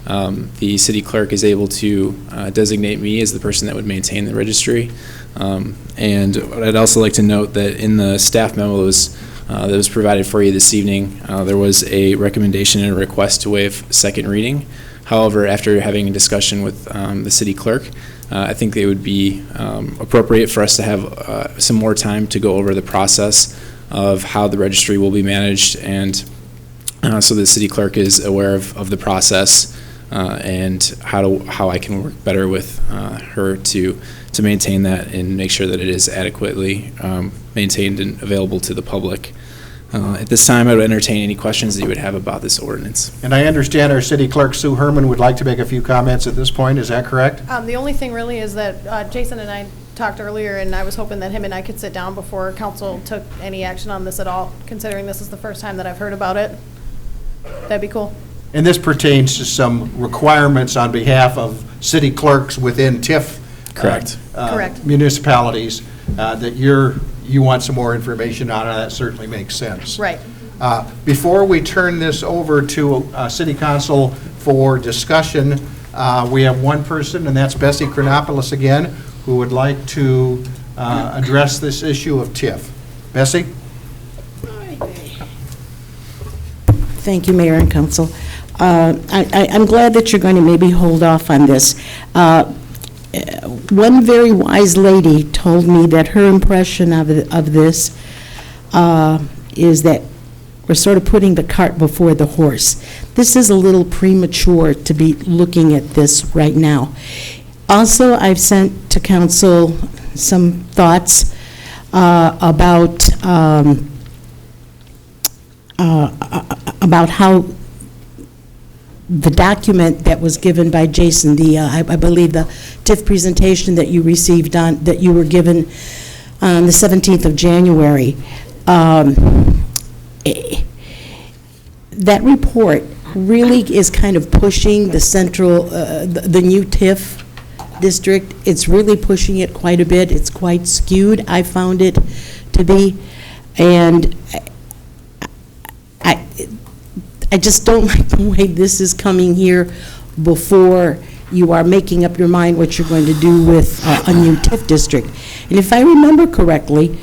The city clerk is able to designate me as the person that would maintain the registry. And I'd also like to note that in the staff memos that was provided for you this evening, there was a recommendation and a request to waive second reading. However, after having a discussion with the city clerk, I think it would be appropriate for us to have some more time to go over the process of how the registry will be managed, and so the city clerk is aware of the process and how I can work better with her to maintain that and make sure that it is adequately maintained and available to the public. At this time, I would entertain any questions that you would have about this ordinance. And I understand our city clerk, Sue Herman, would like to make a few comments at this point. Is that correct? The only thing really is that Jason and I talked earlier, and I was hoping that him and I could sit down before council took any action on this at all, considering this is the first time that I've heard about it. That'd be cool. And this pertains to some requirements on behalf of city clerks within TIF. Correct. Correct. Municipalities that you want some more information on, and that certainly makes sense. Right. Before we turn this over to City Council for discussion, we have one person, and that's Bessie Chronopoulos again, who would like to address this issue of TIF. Bessie? Thank you, Mayor and Council. I'm glad that you're going to maybe hold off on this. One very wise lady told me that her impression of this is that we're sort of putting the cart before the horse. This is a little premature to be looking at this right now. Also, I've sent to council some thoughts about how the document that was given by Jason, I believe the TIF presentation that you received that you were given on the 17th of January, that report really is kind of pushing the central, the new TIF district. It's really pushing it quite a bit. It's quite skewed, I found it to be. And I just don't like the way this is coming here before you are making up your mind what you're going to do with a new TIF district. And if I remember correctly,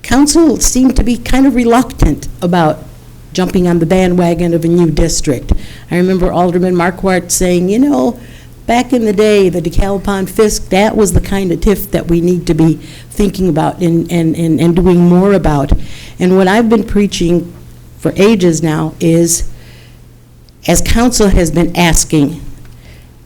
council seemed to be kind of reluctant about jumping on the bandwagon of a new district. I remember Alderman Marquardt saying, you know, back in the day, the DeKalb Pond Fisk, that was the kind of TIF that we need to be thinking about and doing more about. And what I've been preaching for ages now is, as council has been asking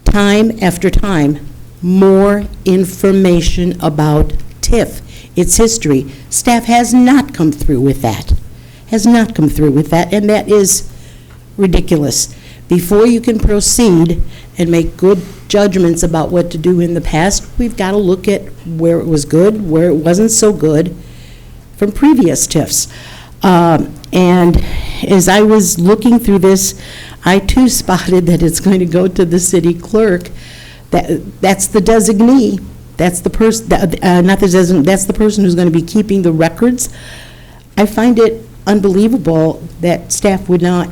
time after time, more information about TIF, its history. Staff has not come through with that, and that is ridiculous. Before you can proceed and make good judgments about what to do in the past, we've got to look at where it was good, where it wasn't so good from previous TIFs. And as I was looking through this, I too spotted that it's going to go to the city clerk. That's the designee. That's the person, that's the person who's going to be keeping the records. I find it unbelievable that staff would not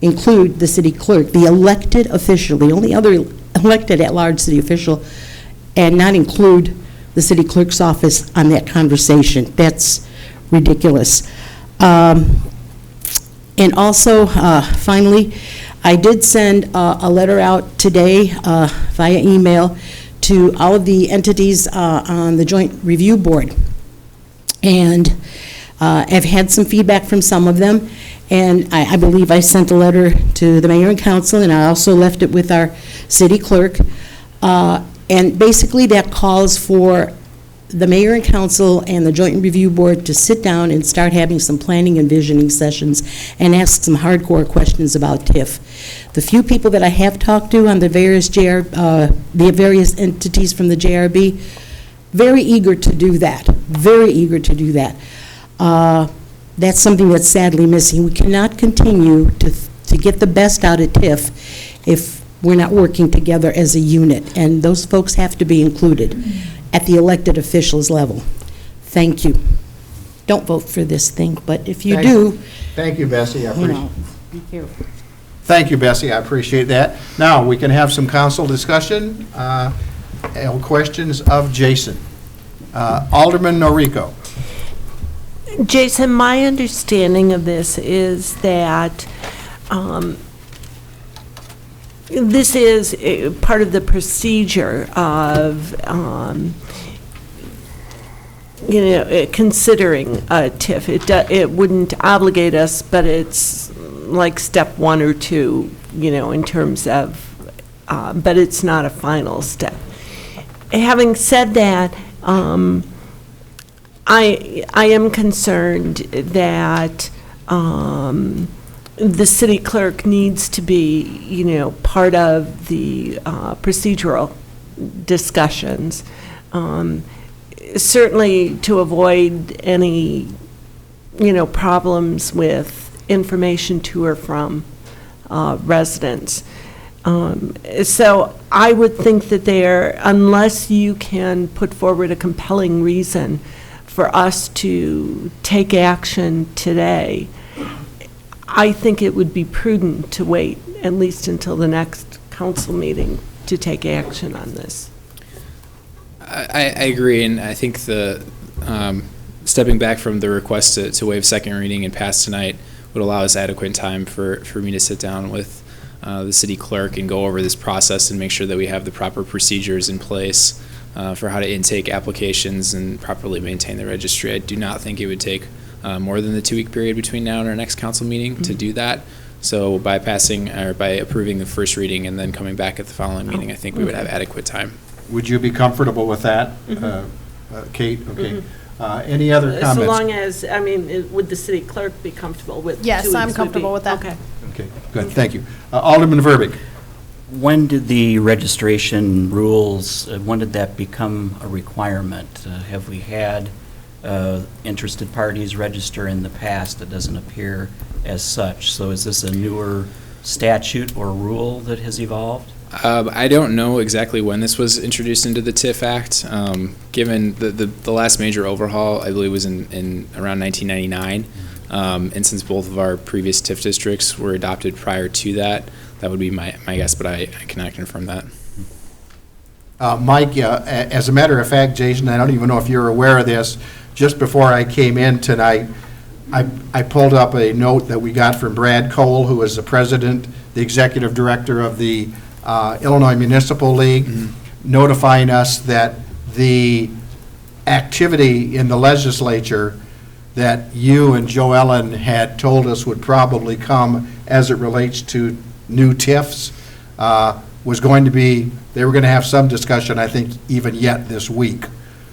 include the city clerk, the elected official, the only other elected at-large city official, and not include the city clerk's office on that conversation. That's ridiculous. And also, finally, I did send a letter out today via email to all of the entities on the Joint Review Board. And I've had some feedback from some of them, and I believe I sent a letter to the mayor and council, and I also left it with our city clerk. And basically that calls for the mayor and council and the Joint Review Board to sit down and start having some planning and visioning sessions and ask some hardcore questions about TIF. The few people that I have talked to on the various entities from the JRB, very eager to do that, That's something that's sadly missing. We cannot continue to get the best out of TIF if we're not working together as a unit, and those folks have to be included at the elected officials level. Thank you. Don't vote for this thing, but if you do, Thank you, Bessie. I appreciate. be careful. Thank you, Bessie. I appreciate that. Now, we can have some council discussion and questions of Jason. Alderman Noriko. Jason, my understanding of this is that this is part of the procedure of, considering a TIF. It wouldn't obligate us, but it's like step 1 or 2, in terms of, but it's not a final step. Having said that, I am concerned that the city clerk needs to be, part of the procedural discussions, certainly to avoid any, problems with information to or from residents. So I would think that unless you can put forward a compelling reason for us to take action today, I think it would be prudent to wait at least until the next council meeting to take action on this. I agree, and I think the stepping back from the request to waive second reading and pass tonight would allow us adequate time for me to sit down with the city clerk and go over this process and make sure that we have the proper procedures in place for how to intake applications and properly maintain the registry. I do not think it would take more than the 2-week period between now and our next council meeting to do that. So by approving the first reading and then coming back at the following meeting, I think we would have adequate time. Would you be comfortable with that, Kate? Okay. Any other comments? So long as, would the city clerk be comfortable with 2 weeks? Yes, I'm comfortable with that. Okay. Okay, good, thank you. Alderman Verbeek. When did the registration rules, when did that become a requirement? Have we had interested parties register in the past? It doesn't appear as such. So is this a newer statute or rule that has evolved? I don't know exactly when this was introduced into the TIF Act. Given the last major overhaul, I believe was in around 1999. And since both of our previous TIF districts were adopted prior to that, that would be my guess, but I cannot confirm that. Mike, as a matter of fact, Jason, I don't even know if you're aware of this, just before I came in tonight, I pulled up a note that we got from Brad Cole, who is the president, the executive director of the Illinois Municipal League, notifying us that the activity in the legislature that you and Joe Ellen had told us would probably come as it relates to new TIFs was going to be, they were going to have some discussion, I think, even yet this week.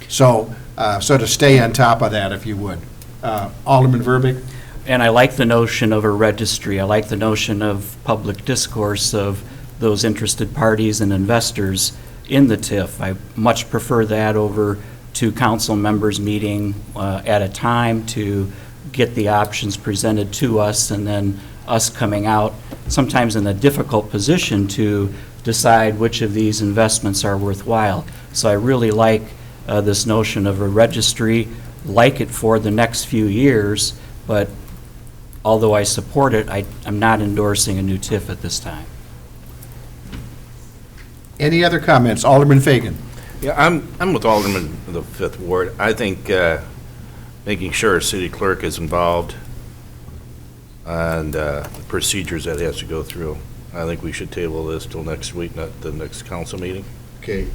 So to stay on top of that, if you would. Alderman Verbeek? And I like the notion of a registry. I like the notion of public discourse of those interested parties and investors in the TIF. I much prefer that over to council members meeting at a time to get the options presented to us, and then us coming out sometimes in a difficult position to decide which of these investments are worthwhile. So I really like this notion of a registry, like it for the next few years, but although I support it, I'm not endorsing a new TIF at this time. Any other comments? Alderman Fagan? Yeah, I'm with Alderman of the 5th Ward. I think making sure our city clerk is involved and the procedures that he has to go through. I think we should table this till next week, not the next council meeting. Okay.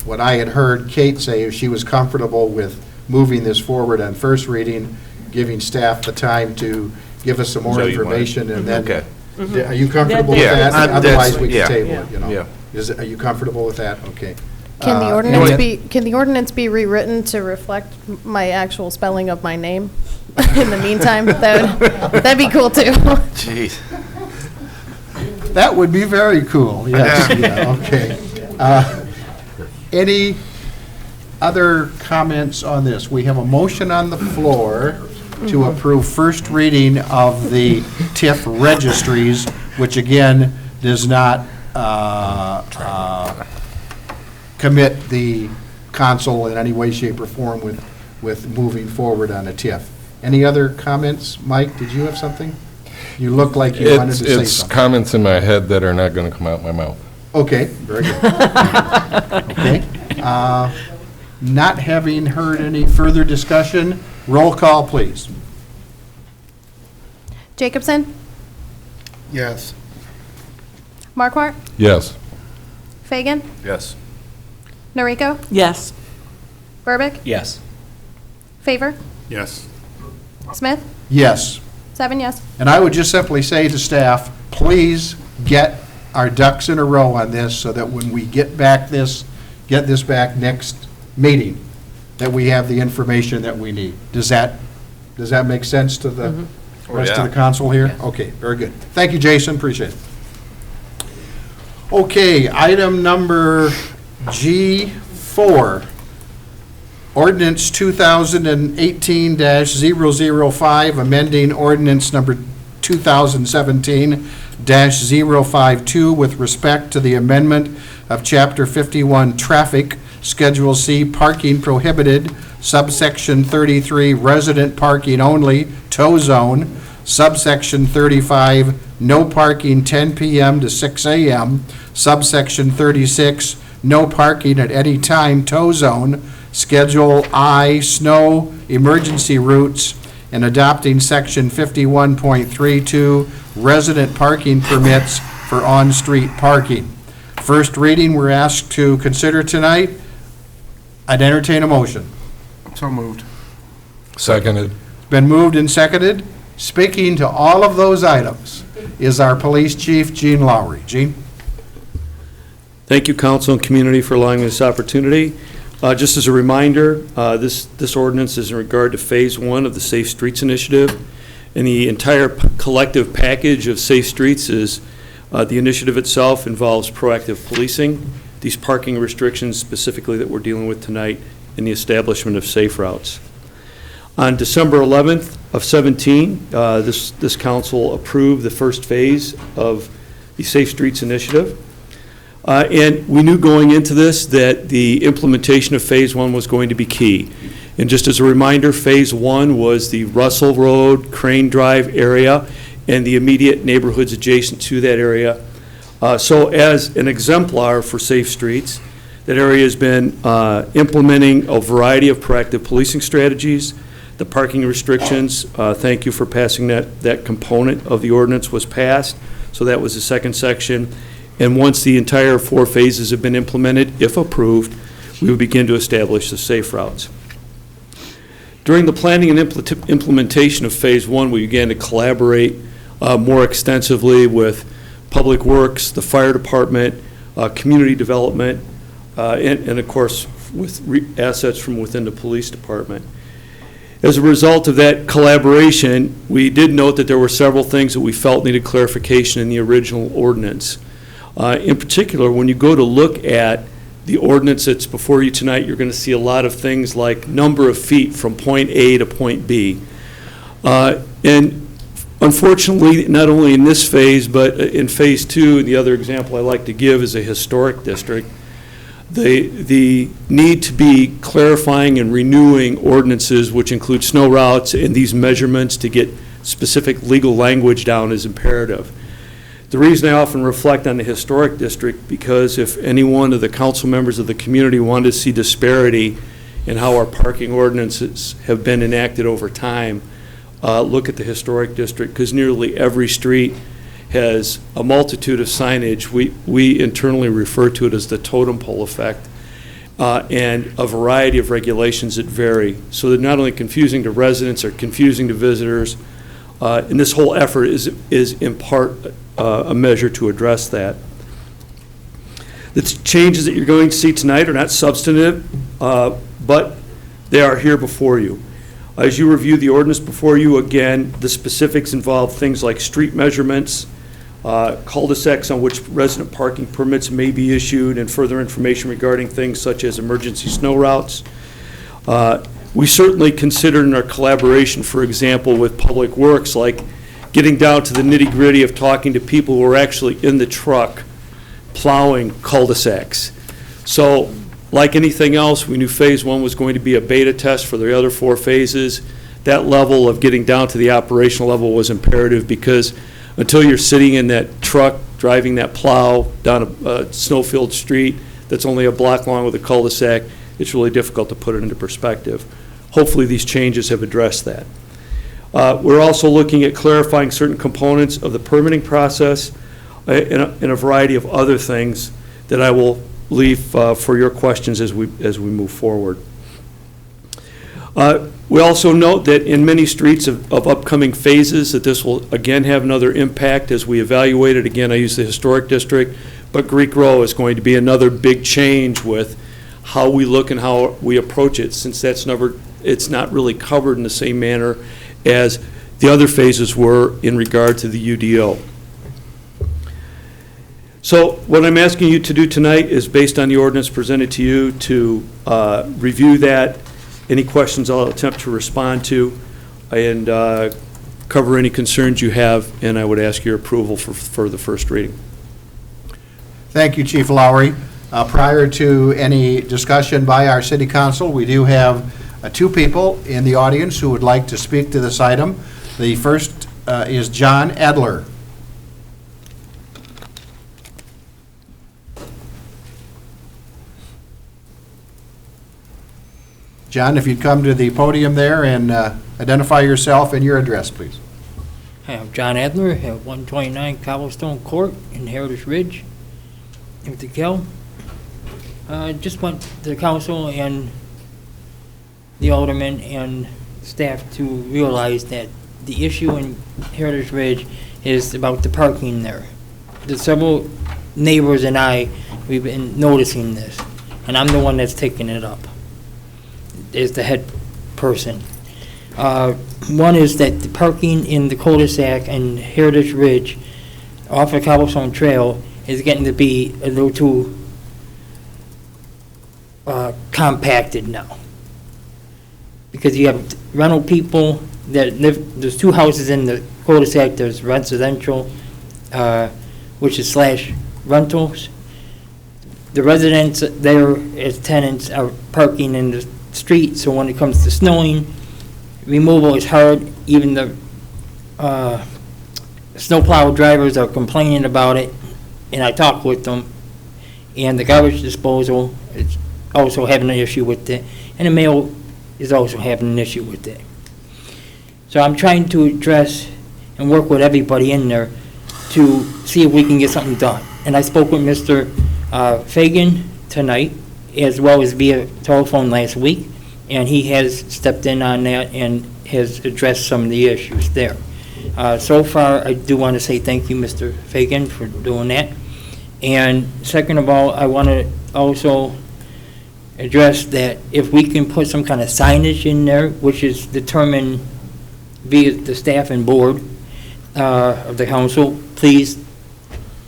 What I had heard Kate say is she was comfortable with moving this forward on first reading, giving staff the time to give us some more So you want- information, and then. Okay. Are you comfortable with Yeah, that? that's- Otherwise, we yeah. can table it, you know? Yeah. Are you comfortable with that? Okay. Can the Any- can the ordinance be rewritten to reflect my actual spelling of my name in the meantime? That'd be cool too. Jeez. That would be very cool, yes, yeah, okay. Any other comments on this? We have a motion on the floor to approve first reading of the TIF registries, which again does not commit the council in any way, shape, or form with moving forward on a TIF. Any other comments? Mike, did you have something? You look like you wanted to say It's something. comments in my head that are not going to come out my mouth. Okay, very good. Okay. Not having heard any further discussion, roll call, please. Jacobson? Yes. Markwart? Yes. Fagan? Yes. Noriko? Yes. Verbic? Yes. Favor? Yes. Smith? Yes. 7 yes. And I would just simply say to staff, please get our ducks in a row on this so that when we get this back next meeting, that we have the information that we need. Does that make sense to the rest of the council here? Okay, very good. Thank you, Jason, appreciate it. Okay, item number G4, ordinance 2018-005, amending ordinance number 2017-052 with respect to the amendment of Chapter 51 Traffic, Schedule C, Parking Prohibited, subsection 33, Resident Parking Only, Tow Zone, subsection 35, No Parking 10 p.m. to 6 a.m., subsection 36, No Parking at any time, Tow Zone, Schedule I, Snow Emergency Routes, and adopting Section 51.32, Resident Parking Permits for on-street parking. First reading we're asked to consider tonight. I'd entertain a motion. So moved. Seconded. Been moved and seconded. Speaking to all of those items is our Police Chief, Gene Lowry. Gene? Thank you, council and community, for allowing me this opportunity. Just as a reminder, this ordinance is in regard to Phase 1 of the Safe Streets Initiative, and the entire collective package of safe streets is, the initiative itself involves proactive policing, these parking restrictions specifically that we're dealing with tonight, and the establishment of safe routes. On December 11th of 17, this council approved the first phase of the Safe Streets Initiative. And we knew going into this that the implementation of Phase 1 was going to be key. And just as a reminder, Phase 1 was the Russell Road, Crane Drive area, and the immediate neighborhoods adjacent to that area. So as an exemplar for Safe Streets, that area has been implementing a variety of proactive policing strategies. The parking restrictions, thank you for passing that component of the ordinance was passed. So that was the second section. And once the entire 4 phases have been implemented, if approved, we would begin to establish the safe routes. During the planning and implementation of Phase 1, we began to collaborate more extensively with Public Works, the Fire Department, Community Development, and of course, with assets from within the Police Department. As a result of that collaboration, we did note that there were several things that we felt needed clarification in the original ordinance. In particular, when you go to look at the ordinance that's before you tonight, you're going to see a lot of things like number of feet from point A to point B. And unfortunately, not only in this phase, but in Phase 2, the other example I like to give is a historic district. The need to be clarifying and renewing ordinances, which include snow routes and these measurements to get specific legal language down, is imperative. The reason I often reflect on the historic district, because if any one of the council members of the community wanted to see disparity in how our parking ordinances have been enacted over time, look at the historic district, because nearly every street has a multitude of signage. We internally refer to it as the totem pole effect, and a variety of regulations that vary. So they're not only confusing to residents, or confusing to visitors, and this whole effort is in part a measure to address that. The changes that you're going to see tonight are not substantive, but they are here before you. As you review the ordinance before you, again, the specifics involve things like street measurements, cul-de-sacs on which resident parking permits may be issued, and further information regarding things such as emergency snow routes. We certainly considered in our collaboration, for example, with Public Works, like getting down to the nitty-gritty of talking to people who are actually in the truck plowing cul-de-sacs. So, like anything else, we knew Phase 1 was going to be a beta test for the other 4 phases. That level of getting down to the operational level was imperative, because until you're sitting in that truck driving that plow down a snow-filled street that's only a block long with a cul-de-sac, it's really difficult to put it into perspective. Hopefully these changes have addressed that. We're also looking at clarifying certain components of the permitting process and a variety of other things that I will leave for your questions as we move forward. We also note that in many streets of upcoming phases that this will again have another impact as we evaluate it. Again, I use the historic district, but Greek Row is going to be another big change with how we look and how we approach it, since it's not really covered in the same manner as the other phases were in regard to the UDO. So what I'm asking you to do tonight is, based on the ordinance presented to you, to review that. Any questions I'll attempt to respond to, and cover any concerns you have, and I would ask your approval for the first reading. Thank you, Chief Lowry. Prior to any discussion by our city council, we do have 2 people in the audience who would like to speak to this item. The first is John Adler. John, if you'd come to the podium there and identify yourself and your address, please. Hi, I'm John Adler at 129 Cobblestone Court in Heritage Ridge, in DeKalb. Just want the council and the aldermen and staff to realize that the issue in Heritage Ridge is about the parking there. The several neighbors and we've been noticing this, and I'm the one that's taking it up. Is the head person. One is that the parking in the cul-de-sac and Heritage Ridge off of Cobblestone Trail is getting to be a little too compacted now. Because you have rental people that live, there's 2 houses in the cul-de-sac, there's residential, which is / rentals. The residents there as tenants are parking in the street, so when it comes to snowing, removal is hard. Even the snowplow drivers are complaining about it, and I talked with them. And the garbage disposal is also having an issue with it, and the mail is also having an issue with it. So I'm trying to address and work with everybody in there to see if we can get something done. And I spoke with Mr. Fagan tonight, as well as via telephone last week, and he has stepped in on that and has addressed some of the issues there. So far, I do want to say thank you, Mr. Fagan, for doing that. And second of all, I want to also address that if we can put some kind of signage in there, which is determined via the staff and board of the council, please,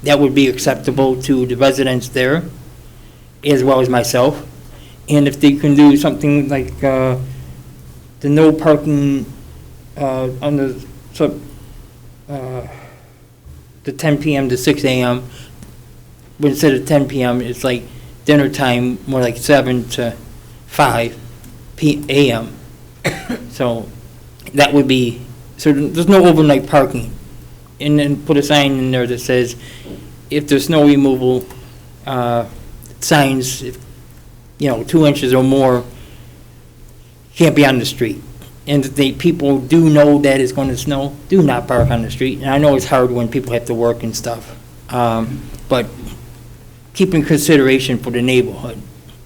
that would be acceptable to the residents there, as well as myself. And if they can do something like the no parking on the 10 p.m. to 6 a.m., but instead of 10 p.m., it's like dinner time, more like 7 to 5 a.m. So that would be, so there's no overnight parking. And then put a sign in there that says, if there's snow removal, signs, 2 inches or more, can't be on the street. And if people do know that it's going to snow, do not park on the street. And I know it's hard when people have to work and stuff, but keep in consideration for the neighborhood.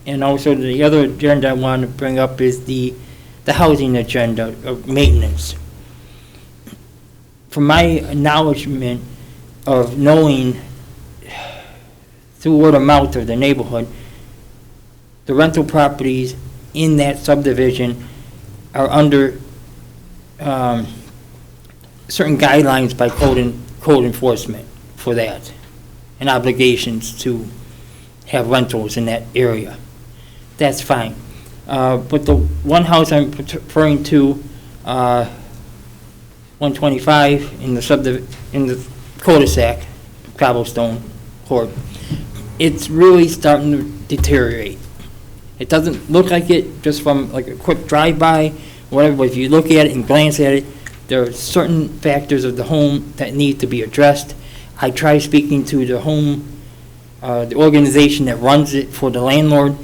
And also the other agenda I want to bring up is the housing agenda of maintenance. From my acknowledgement of knowing through word of mouth of the neighborhood, the rental properties in that subdivision are under certain guidelines by code enforcement for that, and obligations to have rentals in that area. That's fine. But the one house I'm referring to, 125 in the cul-de-sac, Cobblestone Court, it's really starting to deteriorate. It doesn't look like it just from like a quick drive-by, whatever, but if you look at it and glance at it, there are certain factors of the home that need to be addressed. I tried speaking to the home, the organization that runs it for the landlord.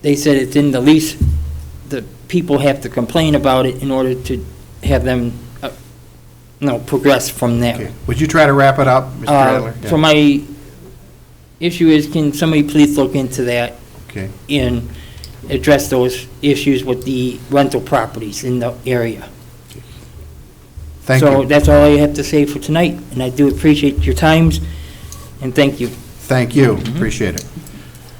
They said it's in the lease. The people have to complain about it in order to have them, progress from there. Okay. Would you try to wrap it up, Mr. Adler? So my issue is, can somebody please look into that? Okay. And address those issues with the rental properties in the area. Thank So you. that's all I have to say for tonight, and I do appreciate your times, and thank you. Thank you. Appreciate it.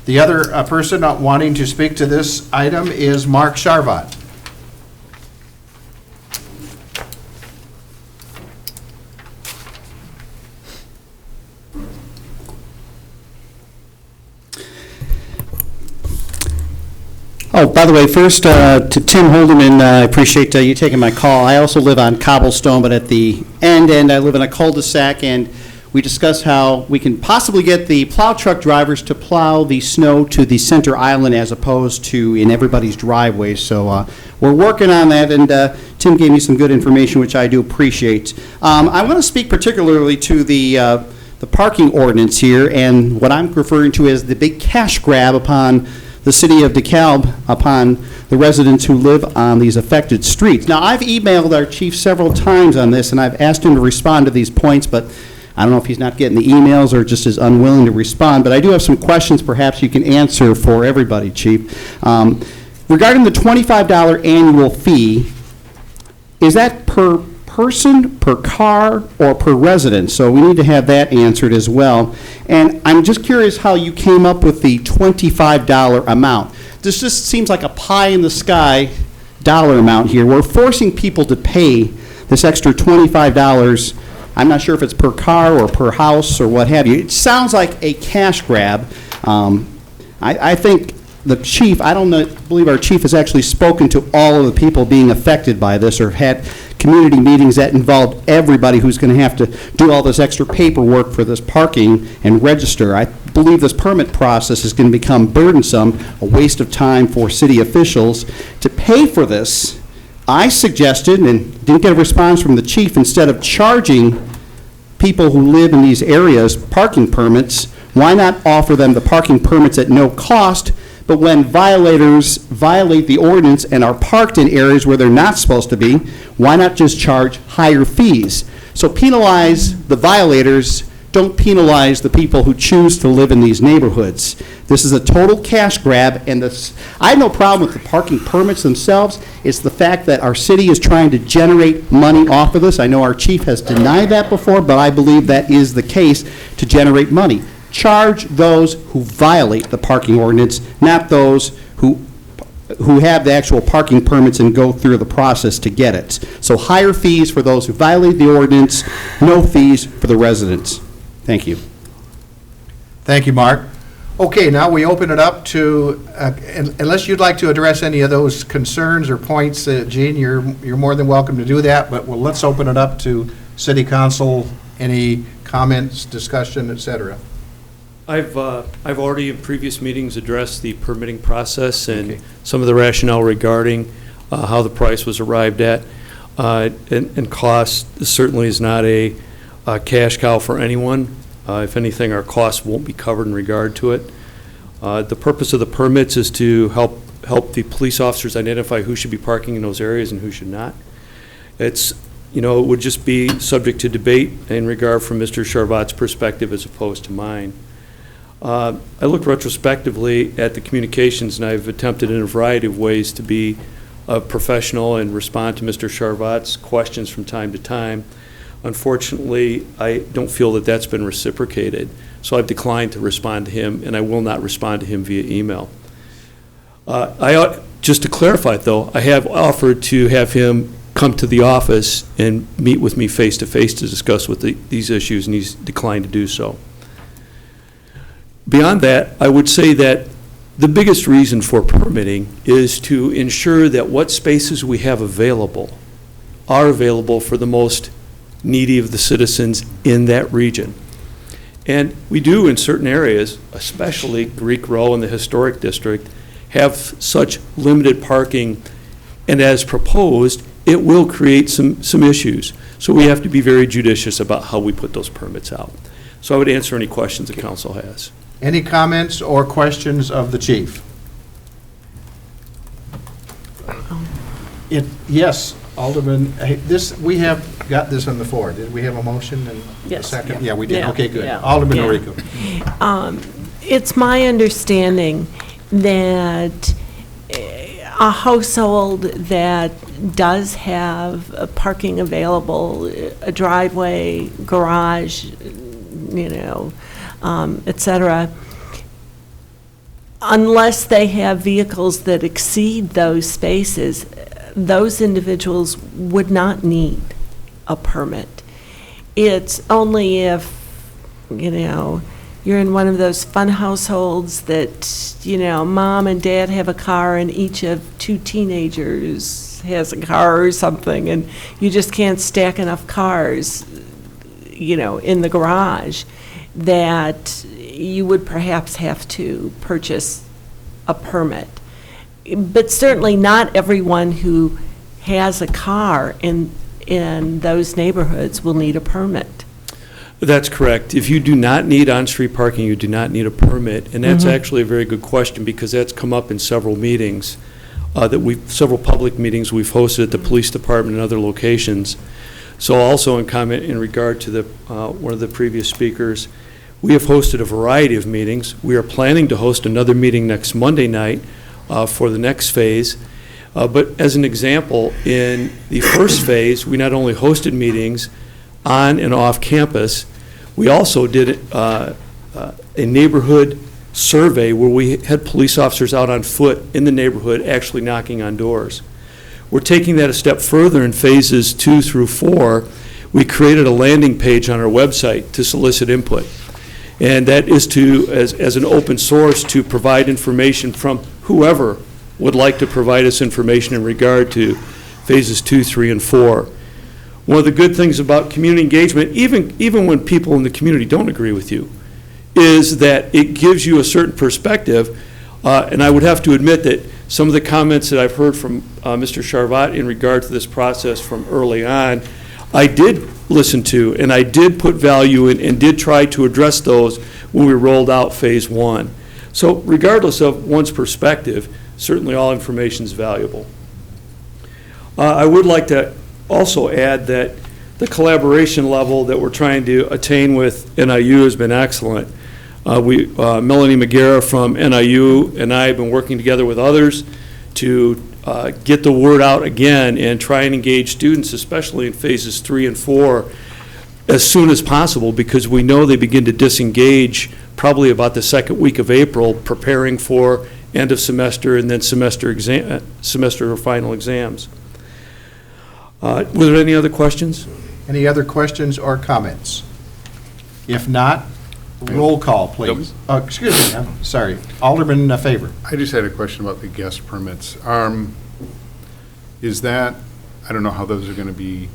The other person not wanting to speak to this item is Mark Charvat. Oh, by the way, first, to Tim Holdeman, I appreciate you taking my call. I also live on Cobblestone, but at the end, I live in a cul-de-sac, and we discussed how we can possibly get the plow truck drivers to plow the snow to the center island as opposed to in everybody's driveway. So we're working on that, and Tim gave me some good information, which I do appreciate. I want to speak particularly to the parking ordinance here, and what I'm referring to as the big cash grab upon the city of DeKalb, upon the residents who live on these affected streets. Now, I've emailed our chief several times on this, and I've asked him to respond to these points, but I don't know if he's not getting the emails or just is unwilling to respond, but I do have some questions perhaps you can answer for everybody, Chief. Regarding the $25 annual fee, is that per person, per car, or per resident? So we need to have that answered as well. And I'm just curious how you came up with the $25 amount. This just seems like a pie-in-the-sky dollar amount here. We're forcing people to pay this extra $25. I'm not sure if it's per car or per house or what have you. It sounds like a cash grab. I think the chief, I don't believe our chief has actually spoken to all of the people being affected by this or had community meetings that involved everybody who's going to have to do all this extra paperwork for this parking and register. believe this permit process is going to become burdensome, a waste of time for city officials. To pay for this, I suggested, and didn't get a response from the chief, instead of charging people who live in these areas parking permits, why not offer them the parking permits at no cost, but when violators violate the ordinance and are parked in areas where they're not supposed to be, why not just charge higher fees? So penalize the violators, don't penalize the people who choose to live in these neighborhoods. This is a total cash grab, and I have no problem with the parking permits themselves. It's the fact that our city is trying to generate money off of this. I know our chief has denied that before, but I believe that is the case, to generate money. Charge those who violate the parking ordinance, not those who have the actual parking permits and go through the process to get it. So higher fees for those who violate the ordinance, no fees for the residents. Thank you. Thank you, Mark. Okay, now we open it up to, unless you'd like to address any of those concerns or points, Gene, you're more than welcome to do that, but let's open it up to City Council, any comments, discussion, et cetera. I've already in previous meetings addressed the permitting process and some of the rationale regarding how the price was arrived at. And cost certainly is not a cash cow for anyone. If anything, our costs won't be covered in regard to it. The purpose of the permits is to help the police officers identify who should be parking in those areas and who should not. It would just be subject to debate in regard from Mr. Charvat's perspective as opposed to mine. I look retrospectively at the communications, and I've attempted in a variety of ways to be professional and respond to Mr. Charvat's questions from time to time. Unfortunately, I don't feel that that's been reciprocated, so I've declined to respond to him, and I will not respond to him via email. Just to clarify, though, I have offered to have him come to the office and meet with me face-to-face to discuss these issues, and he's declined to do so. Beyond that, I would say that the biggest reason for permitting is to ensure that what spaces we have available are available for the most needy of the citizens in that region. And we do in certain areas, especially Greek Row and the Historic District, have such limited parking, and as proposed, it will create some issues. So we have to be very judicious about how we put those permits out. So I would answer any questions the council has. Any comments or questions of the chief? Yes, Alderman, we have got this on the floor. Did we have a motion and a second? Yeah, we did. Okay, good. Alderman Noriko. It's my understanding that a household that does have parking available, a driveway, garage, et cetera, unless they have vehicles that exceed those spaces, those individuals would not need a permit. It's only if, you're in one of those fun households that, mom and dad have a car and each of two teenagers has a car or something, and you just can't stack enough cars, in the garage, that you would perhaps have to purchase a permit. But certainly not everyone who has a car in those neighborhoods will need a permit. That's correct. If you do not need on-street parking, you do not need a permit. And that's actually a very good question, because that's come up in several meetings, several public meetings we've hosted at the police department and other locations. So also in comment in regard to one of the previous speakers, we have hosted a variety of meetings. We are planning to host another meeting next Monday night for the next phase. But as an example, in the first phase, we not only hosted meetings on and off campus, we also did a neighborhood survey where we had police officers out on foot in the neighborhood actually knocking on doors. We're taking that a step further in phases 2 through 4. We created a landing page on our website to solicit input. And that is as an open source to provide information from whoever would like to provide us information in regard to phases 2, 3, and 4. One of the good things about community engagement, even when people in the community don't agree with you, is that it gives you a certain perspective. And I would have to admit that some of the comments that I've heard from Mr. Charvat in regard to this process from early on, I did listen to, and I did put value in, and did try to address those when we rolled out Phase 1. So regardless of one's perspective, certainly all information is valuable. I would like to also add that the collaboration level that we're trying to attain with NIU has been excellent. Melanie McGarrah from NIU and I have been working together with others to get the word out again and try and engage students, especially in phases 3 and 4, as soon as possible, because we know they begin to disengage probably about the second week of April, preparing for end of semester and then semester or final exams. Were there any other questions? Any other questions or comments? If not, roll call, please. Excuse me, I'm sorry. Alderman Favor. I just had a question about the guest permits. Is that, I don't know how those are going to be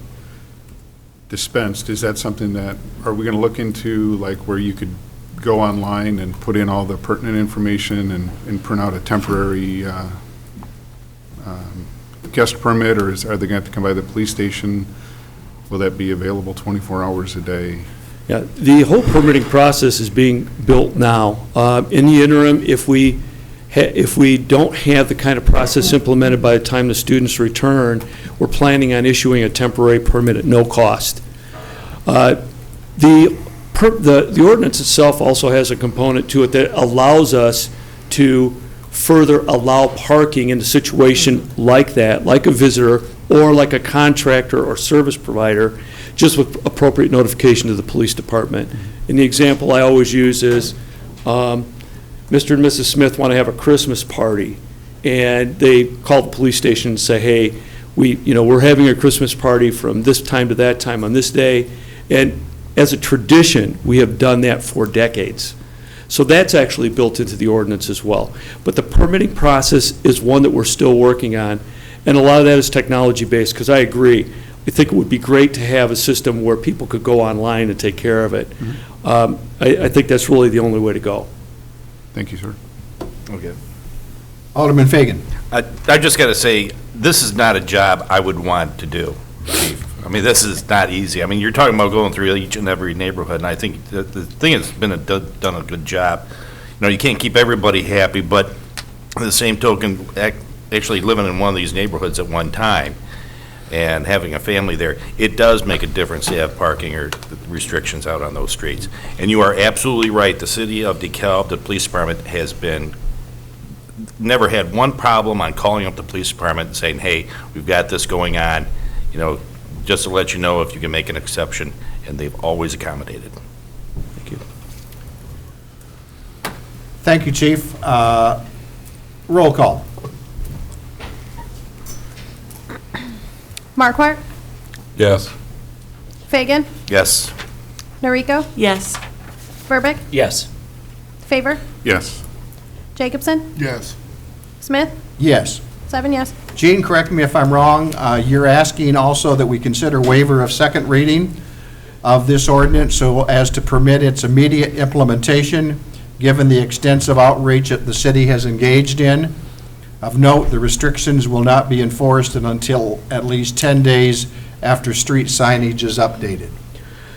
dispensed. Is that something that, are we going to look into, like where you could go online and put in all the pertinent information and print out a temporary guest permit, or are they going to have to come by the police station? Will that be available 24 hours a day? Yeah, the whole permitting process is being built now. In the interim, if we don't have the kind of process implemented by the time the students return, we're planning on issuing a temporary permit at no cost. The ordinance itself also has a component to it that allows us to further allow parking in a situation like that, like a visitor or like a contractor or service provider, just with appropriate notification to the police department. And the example I always use is Mr. and Mrs. Smith want to have a Christmas party, and they call the police station and say, hey, we're having a Christmas party from this time to that time on this day. And as a tradition, we have done that for decades. So that's actually built into the ordinance as well. But the permitting process is one that we're still working on, and a lot of that is technology-based, because I agree. I think it would be great to have a system where people could go online and take care of it. Mm-hmm. I think that's really the only way to go. Thank you, sir. Okay. Alderman Fagan. I just got to say, this is not a job I would want to do, Chief. I mean, this is not easy. I mean, you're talking about going through each and every neighborhood, and I think the thing has been done a good job. You can't keep everybody happy, but on the same token, actually living in one of these neighborhoods at one time and having a family there, it does make a difference to have parking or restrictions out on those streets. And you are absolutely right. The city of DeKalb, the police department, has never had one problem on calling up the police department and saying, hey, we've got this going on, just to let you know if you can make an exception, and they've always accommodated. Thank you. Thank you, Chief. Roll call. Marquardt? Yes. Fagan? Yes. Noriko? Yes. Verbeck? Yes. Favor? Yes. Jacobson? Yes. Smith? Yes. 7 yes. Gene, correct me if I'm wrong, you're asking also that we consider waiver of second reading of this ordinance so as to permit its immediate implementation, given the extensive outreach that the city has engaged in. Of note, the restrictions will not be enforced until at least 10 days after street signage is updated.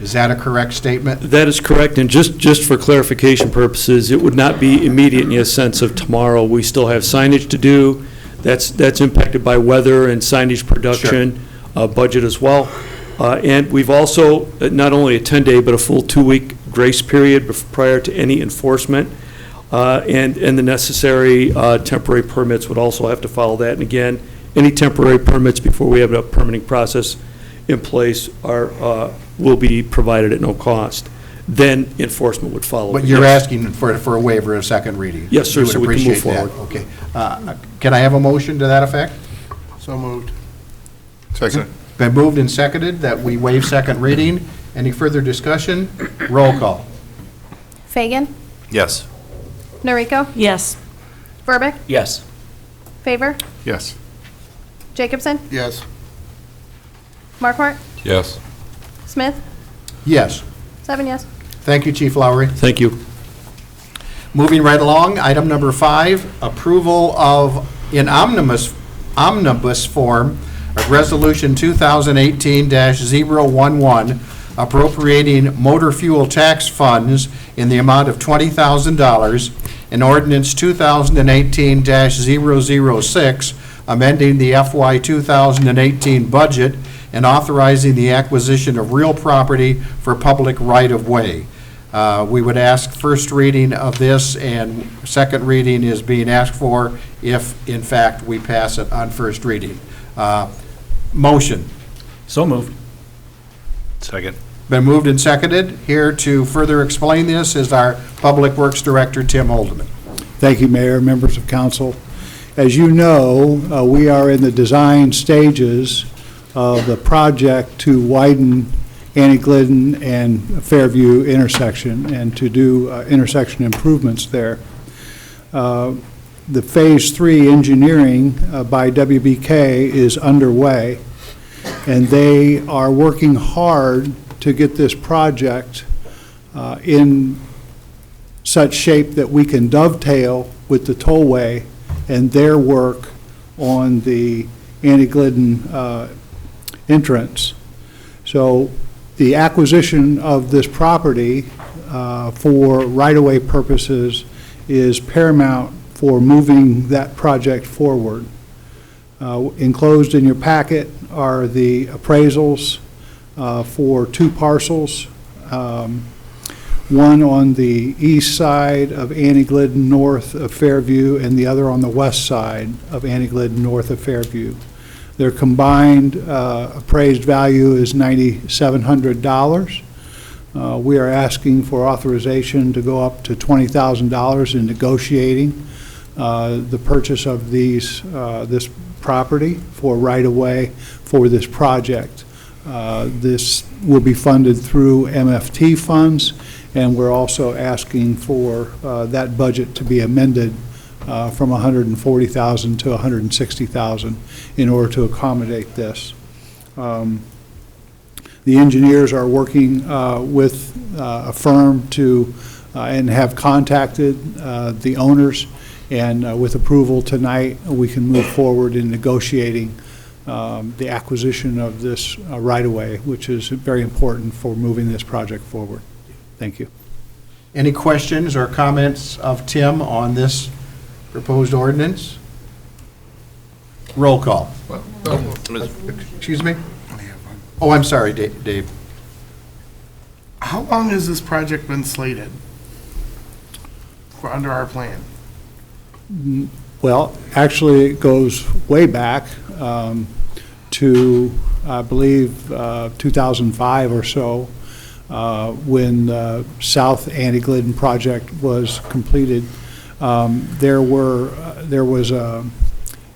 Is that a correct statement? That is correct, and just for clarification purposes, it would not be immediate in the sense of tomorrow. We still have signage to do. That's impacted by weather and signage production, budget as well. And we've also, not only a 10-day, but a full 2-week grace period prior to any enforcement. And the necessary temporary permits would also have to follow that. And again, any temporary permits before we have a permitting process in place will be provided at no cost. Then enforcement would follow. But you're asking for a waiver of second reading? Yes, sir, You would so we can move appreciate that. forward. Okay. Can I have a motion to that effect? So moved. Second. Been moved and seconded that we waive second reading. Any further discussion? Roll call. Fagan? Yes. Noriko? Yes. Verbeck? Yes. Favor? Yes. Jacobson? Yes. Marquardt? Yes. Smith? Yes. 7 yes. Thank you, Chief Lowry. Thank you. Moving right along, item number 5, approval of, in omnibus form, of Resolution 2018-011, appropriating motor fuel tax funds in the amount of $20,000, and ordinance 2018-006, amending the FY 2018 budget and authorizing the acquisition of real property for public right-of-way. We would ask first reading of this, and second reading is being asked for if, in fact, we pass it on first reading. Motion. So moved. Second. Been moved and seconded. Here to further explain this is our Public Works Director, Tim Holdeman. Thank you, Mayor, members of council. As you know, we are in the design stages of the project to widen Annie Glidden and Fairview intersection and to do intersection improvements there. The Phase 3 engineering by WBK is underway, and they are working hard to get this project in such shape that we can dovetail with the tollway and their work on the Annie Glidden entrance. So the acquisition of this property for right-of-way purposes is paramount for moving that project forward. Enclosed in your packet are the appraisals for 2 parcels, one on the east side of Annie Glidden north of Fairview and the other on the west side of Annie Glidden north of Fairview. Their combined appraised value is $9,700. We are asking for authorization to go up to $20,000 in negotiating the purchase of this property for right-of-way for this project. This will be funded through MFT funds, and we're also asking for that budget to be amended from $140,000 to $160,000 in order to accommodate this. The engineers are working with a firm to and have contacted the owners, and with approval tonight, we can move forward in negotiating the acquisition of this right-of-way, which is very important for moving this project forward. Thank you. Any questions or comments of Tim on this proposed ordinance? Roll call. Excuse me? Oh, I'm sorry, Dave. How long has this project been slated for under our plan? Well, actually, it goes way back to, I believe, 2005 or so, when the South Annie Glidden project was completed. There was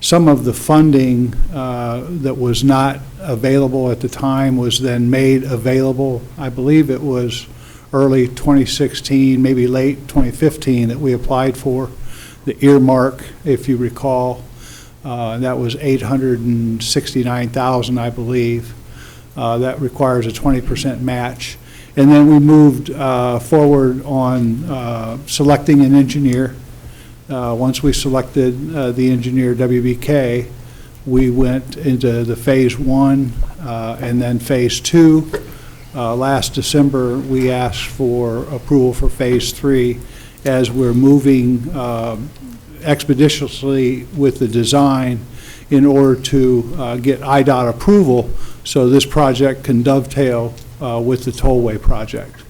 some of the funding that was not available at the time was then made available. I believe it was early 2016, maybe late 2015 that we applied for the earmark, if you recall. That was $869,000, I believe. That requires a 20% match. And then we moved forward on selecting an engineer. Once we selected the engineer, WBK, we went into the Phase 1 and then Phase 2. Last December, we asked for approval for Phase 3 as we're moving expeditiously with the design in order to get IDOT approval so this project can dovetail with the tollway project.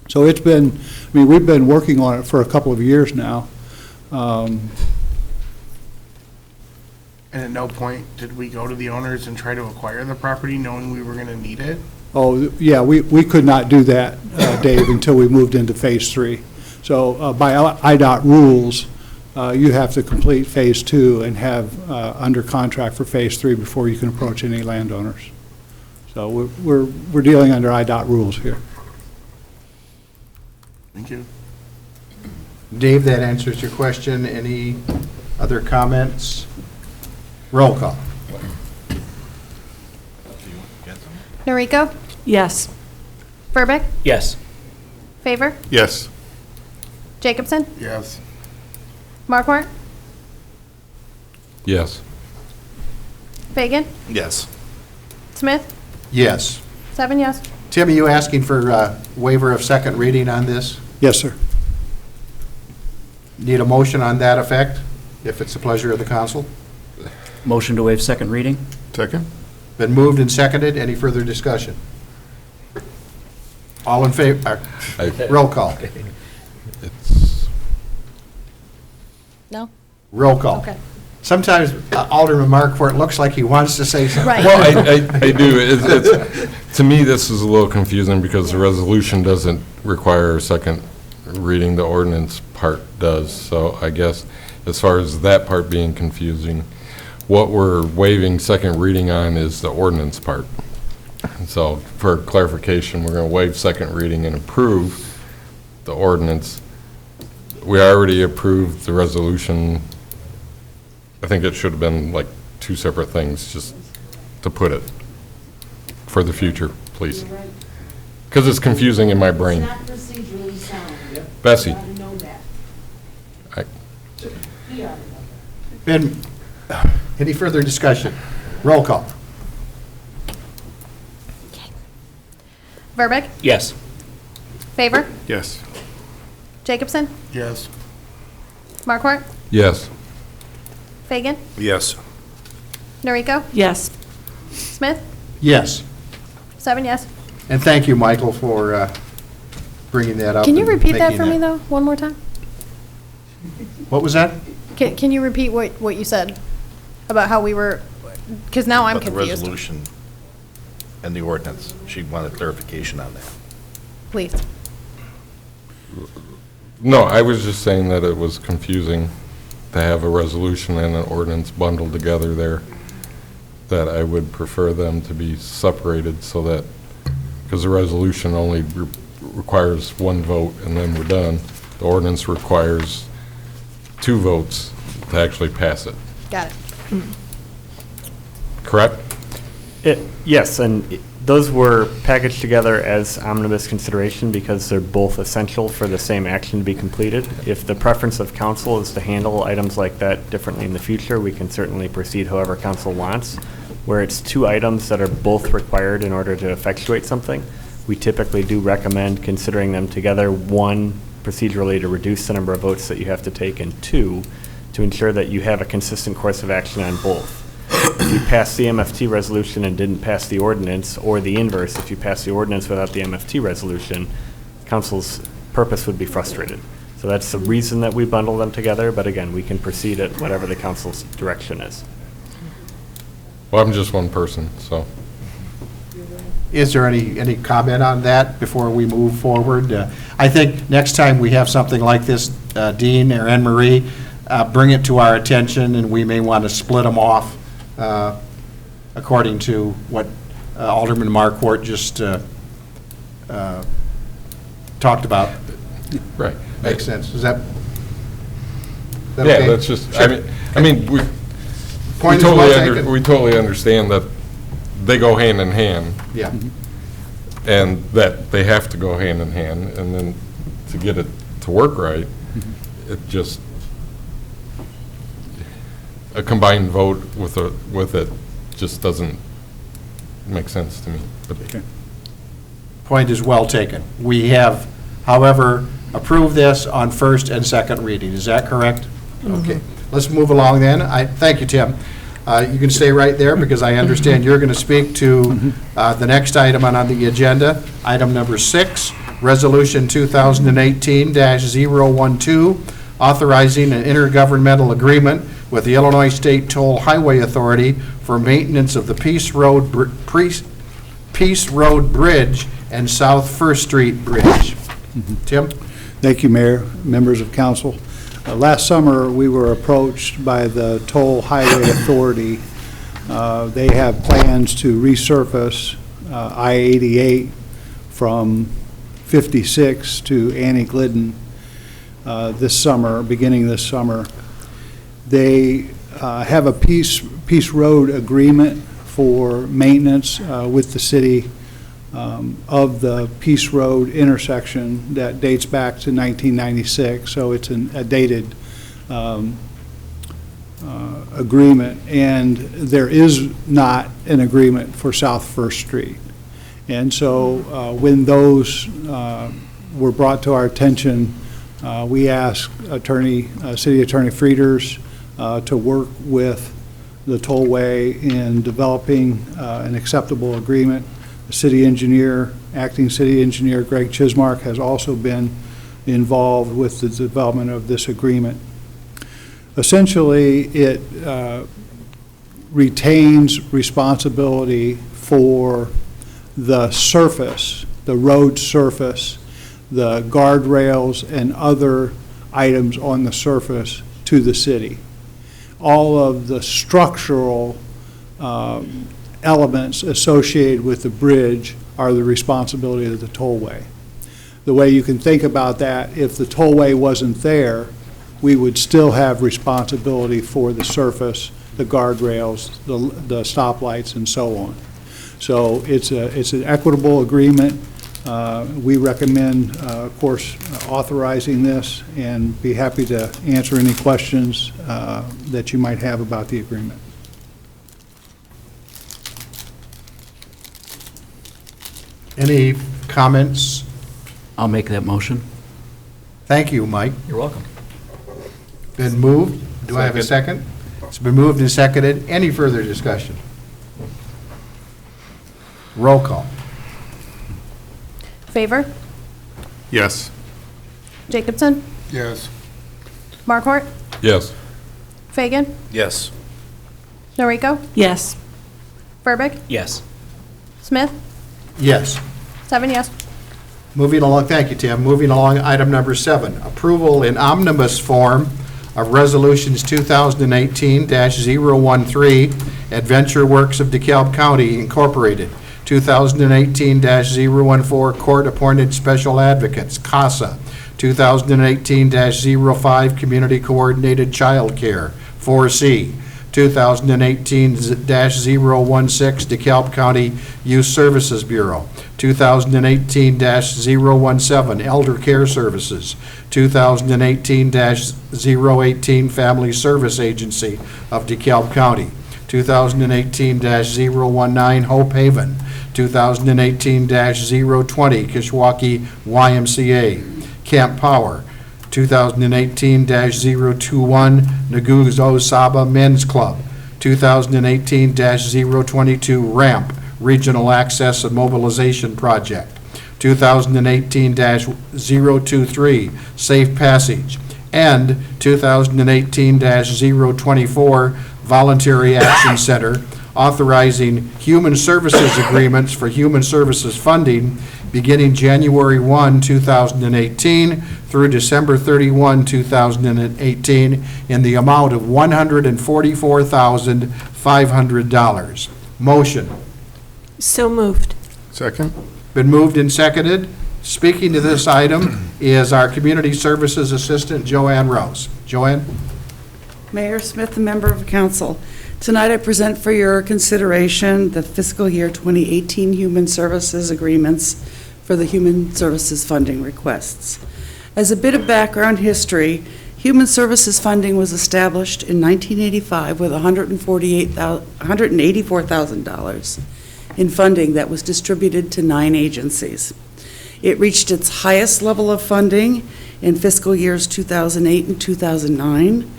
So it's been, I mean, we've been working on it for a couple of years now. And at no point did we go to the owners and try to acquire the property knowing we were going to need it? Oh, yeah, we could not do that, Dave, until we moved into Phase 3. So by IDOT rules, you have to complete Phase 2 and have under contract for Phase 3 before you can approach any landowners. So we're dealing under IDOT rules here. Thank you. Dave, that answers your question. Any other comments? Roll call. Noriko? Yes. Verbeck? Yes. Favor? Yes. Jacobson? Yes. Markwart? Yes. Fagan? Yes. Smith? Yes. 7 yes. Tim, are you asking for waiver of second reading on this? Yes, sir. Need a motion on that effect, if it's the pleasure of the council? Motion to waive second reading? Second? Been moved and seconded. Any further discussion? All in favor? Roll call. It's, No? Roll call. Okay. Sometimes Alderman Markwart looks like he wants to say something. Right. well, I do. To me, this is a little confusing because the resolution doesn't require a second reading. The ordinance part does. So I guess as far as that part being confusing, what we're waiving second reading on is the ordinance part. So for clarification, we're going to waive second reading and approve the ordinance. We already approved the resolution. I think it should have been like two separate things, just to put it for the future, please. Because it's confusing in my brain. It's not procedurally sound. Bessie. You ought to know that. I- He ought to know that. Been, any further discussion? Roll call. Verbeck? Yes. Favor? Yes. Jacobson? Yes. Markwart? Yes. Fagan? Yes. Noriko? Yes. Smith? Yes. 7 yes. And thank you, Michael, for bringing that up. Can you and repeat that making for me, though, one more time? What was that? Can you repeat what you said about how we were, because now I'm About the confused. resolution and the ordinance. She wanted clarification on that. Please. No, I was just saying that it was confusing to have a resolution and an ordinance bundled together there, that I would prefer them to be separated so that, because the resolution only requires one vote and then we're done. The ordinance requires 2 votes to actually pass it. Got it. Correct? Yes, and those were packaged together as omnibus consideration because they're both essential for the same action to be completed. If the preference of council is to handle items like that differently in the future, we can certainly proceed however council wants. Where it's 2 items that are both required in order to effectuate something, we typically do recommend considering them together, 1, procedurally to reduce the number of votes that you have to take, and 2, to ensure that you have a consistent course of action on both. If you pass the MFT resolution and didn't pass the ordinance, or the inverse, if you pass the ordinance without the MFT resolution, council's purpose would be frustrated. So that's the reason that we bundle them together, but again, we can proceed at whatever the council's direction is. Well, I'm just one person, so. Is there any comment on that before we move forward? I think next time we have something like this, Dean or Anne Marie, bring it to our attention, and we may want to split them off according to what Alderman Markwart just talked about. Right. Makes sense. Is that Yeah, okay? that's just, Sure. I mean, we Point is well taken. we totally understand that they go hand in hand. Yeah. And that they have to go hand in hand, and then to get it to work right, it just, a combined vote with it just doesn't make sense to me. But Point is well taken. We have, however, approved this on first and second reading. Is that correct? Okay. Let's move along then. Thank you, Tim. You can stay right there because I understand you're going to speak to the next item on the agenda, item number 6, Resolution 2018-012, authorizing an intergovernmental agreement with the Illinois State Toll Highway Authority for maintenance of the Peace Road Bridge and South First Street Bridge. Tim? Thank you, Mayor, members of council. Last summer, we were approached by the Toll Highway Authority. They have plans to resurface I-88 from 56 to Annie Glidden this summer, beginning this summer. They have a Peace Road agreement for maintenance with the city of the Peace Road intersection that dates back to 1996, so it's a dated agreement, and there is not an agreement for South First Street. And so when those were brought to our attention, we asked City Attorney Frieders to work with the tollway in developing an acceptable agreement. The city engineer, acting city engineer Greg Chismark, has also been involved with the development of this agreement. Essentially, it retains responsibility for the surface, the road surface, the guardrails and other items on the surface to the city. All of the structural elements associated with the bridge are the responsibility of the tollway. The way you can think about that, if the tollway wasn't there, we would still have responsibility for the surface, the guardrails, the stoplights, and so on. So it's an equitable agreement. We recommend, of course, authorizing this, and be happy to answer any questions that you might have about the agreement. Any comments? I'll make that motion. Thank you, Mike. You're welcome. Been moved. Do I have a second? It's been moved and seconded. Any further discussion? Roll call. Favor? Yes. Jacobson? Yes. Markwart? Yes. Fagan? Yes. Noriko? Yes. Verbeck? Yes. Smith? Yes. 7 yes. Moving along, thank you, Tim. Moving along, item number 7, approval in omnibus form of resolutions 2018-013, Adventure Works of DeKalb County Incorporated, 2018-014, Court-Appointed Special Advocates, CASA, 2018-05, Community Coordinated Child Care, 4C, 2018-016, DeKalb County Youth Services Bureau, 2018-017, Elder Care Services, 2018-018, Family Service Agency of DeKalb County, 2018-019, Hope Haven, 2018-020, Kishwaukee YMCA, Camp Power, 2018-021, Naguzo Saba Men's Club, 2018-022, RAMP, Regional Access and Mobilization Project, 2018-023, Safe Passage, and 2018-024, Voluntary Action Center, authorizing human services agreements for human services funding beginning January 1, 2018 through December 31, 2018 in the amount of $144,500. Motion. So moved. Second? Been moved and seconded. Speaking to this item is our Community Services Assistant, Joanne Rose. Joanne? Mayor Smith, a member of council. Tonight I present for your consideration the fiscal year 2018 Human Services Agreements for the Human Services Funding requests. As a bit of background history, Human Services Funding was established in 1985 with $184,000 in funding that was distributed to 9 agencies. It reached its highest level of funding in fiscal years 2008 and 2009,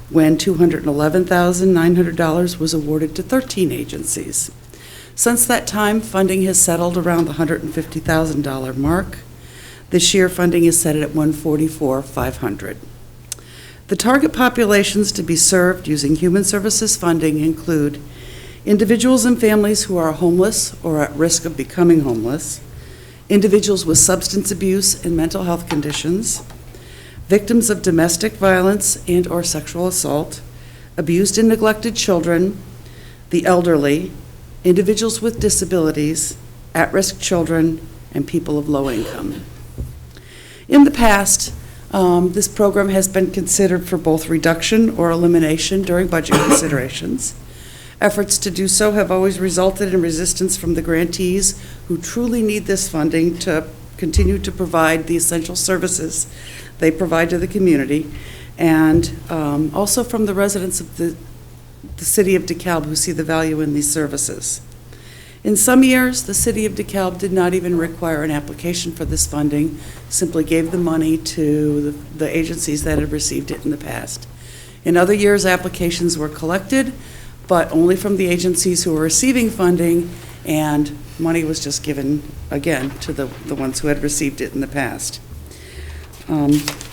when $211,900 was awarded to 13 agencies. Since that time, funding has settled around the $150,000 mark. This year, funding is set at $144,500. The target populations to be served using Human Services funding include individuals and families who are homeless or at risk of becoming homeless, individuals with substance abuse and mental health conditions, victims of domestic violence and/or sexual assault, abused and neglected children, the elderly, individuals with disabilities, at-risk children, and people of low income. In the past, this program has been considered for both reduction or elimination during budget considerations. Efforts to do so have always resulted in resistance from the grantees who truly need this funding to continue to provide the essential services they provide to the community, and also from the residents of the city of DeKalb who see the value in these services. In some years, the city of DeKalb did not even require an application for this funding, simply gave the money to the agencies that had received it in the past. In other years, applications were collected, but only from the agencies who were receiving funding, and money was just given, again, to the ones who had received it in the past.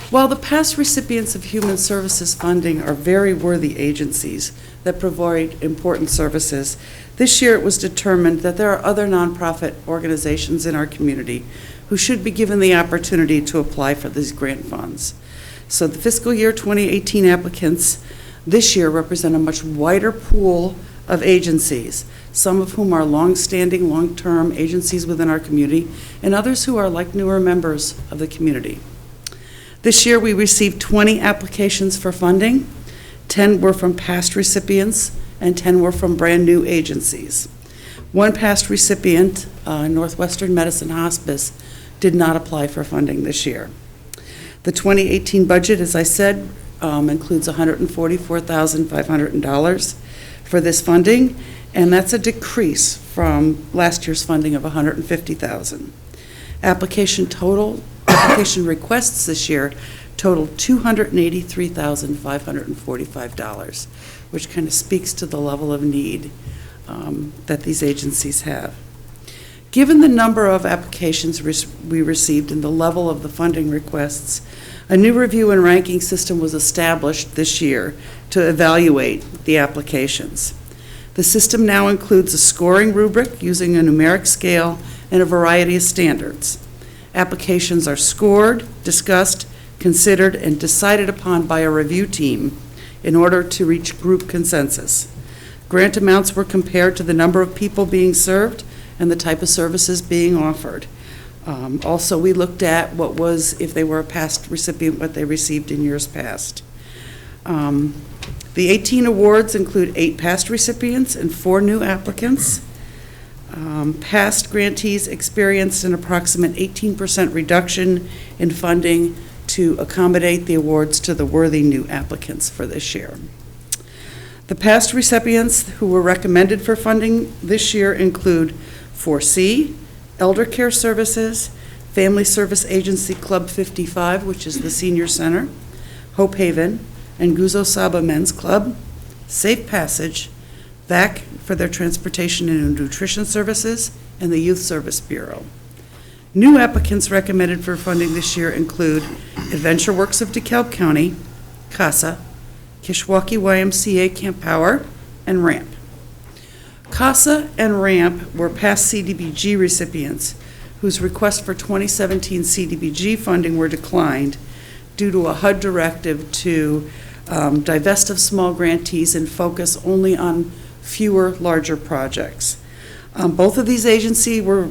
While the past recipients of Human Services funding are very worthy agencies that provide important services, this year it was determined that there are other nonprofit organizations in our community who should be given the opportunity to apply for these grant funds. So the fiscal year 2018 applicants this year represent a much wider pool of agencies, some of whom are long-standing, long-term agencies within our community, and others who are like newer members of the community. This year we received 20 applications for funding. 10 were from past recipients and 10 were from brand new agencies. One past recipient, Northwestern Medicine Hospice, did not apply for funding this year. The 2018 budget, as I said, includes $144,500 for this funding, and that's a decrease from last year's funding of $150,000. Application requests this year total $283,545, which kind of speaks to the level of need that these agencies have. Given the number of applications we received and the level of the funding requests, a new review and ranking system was established this year to evaluate the applications. The system now includes a scoring rubric using a numeric scale and a variety of standards. Applications are scored, discussed, considered, and decided upon by a review team in order to reach group consensus. Grant amounts were compared to the number of people being served and the type of services being offered. Also, we looked at what was, if they were a past recipient, what they received in years past. The 18 awards include 8 past recipients and 4 new applicants. Past grantees experienced an approximate 18% reduction in funding to accommodate the awards to the worthy new applicants for this year. The past recipients who were recommended for funding this year include 4C, Elder Care Services, Family Service Agency Club 55, which is the senior center, Hope Haven, and Guzo Saba Men's Club, Safe Passage, VAC for their transportation and nutrition services, and the Youth Service Bureau. New applicants recommended for funding this year include Adventure Works of DeKalb County, CASA, Kishwaukee YMCA Camp Power, and RAMP. CASA and RAMP were past CDBG recipients whose requests for 2017 CDBG funding were declined due to a HUD directive to divest of small grantees and focus only on fewer larger projects. Both of these agencies were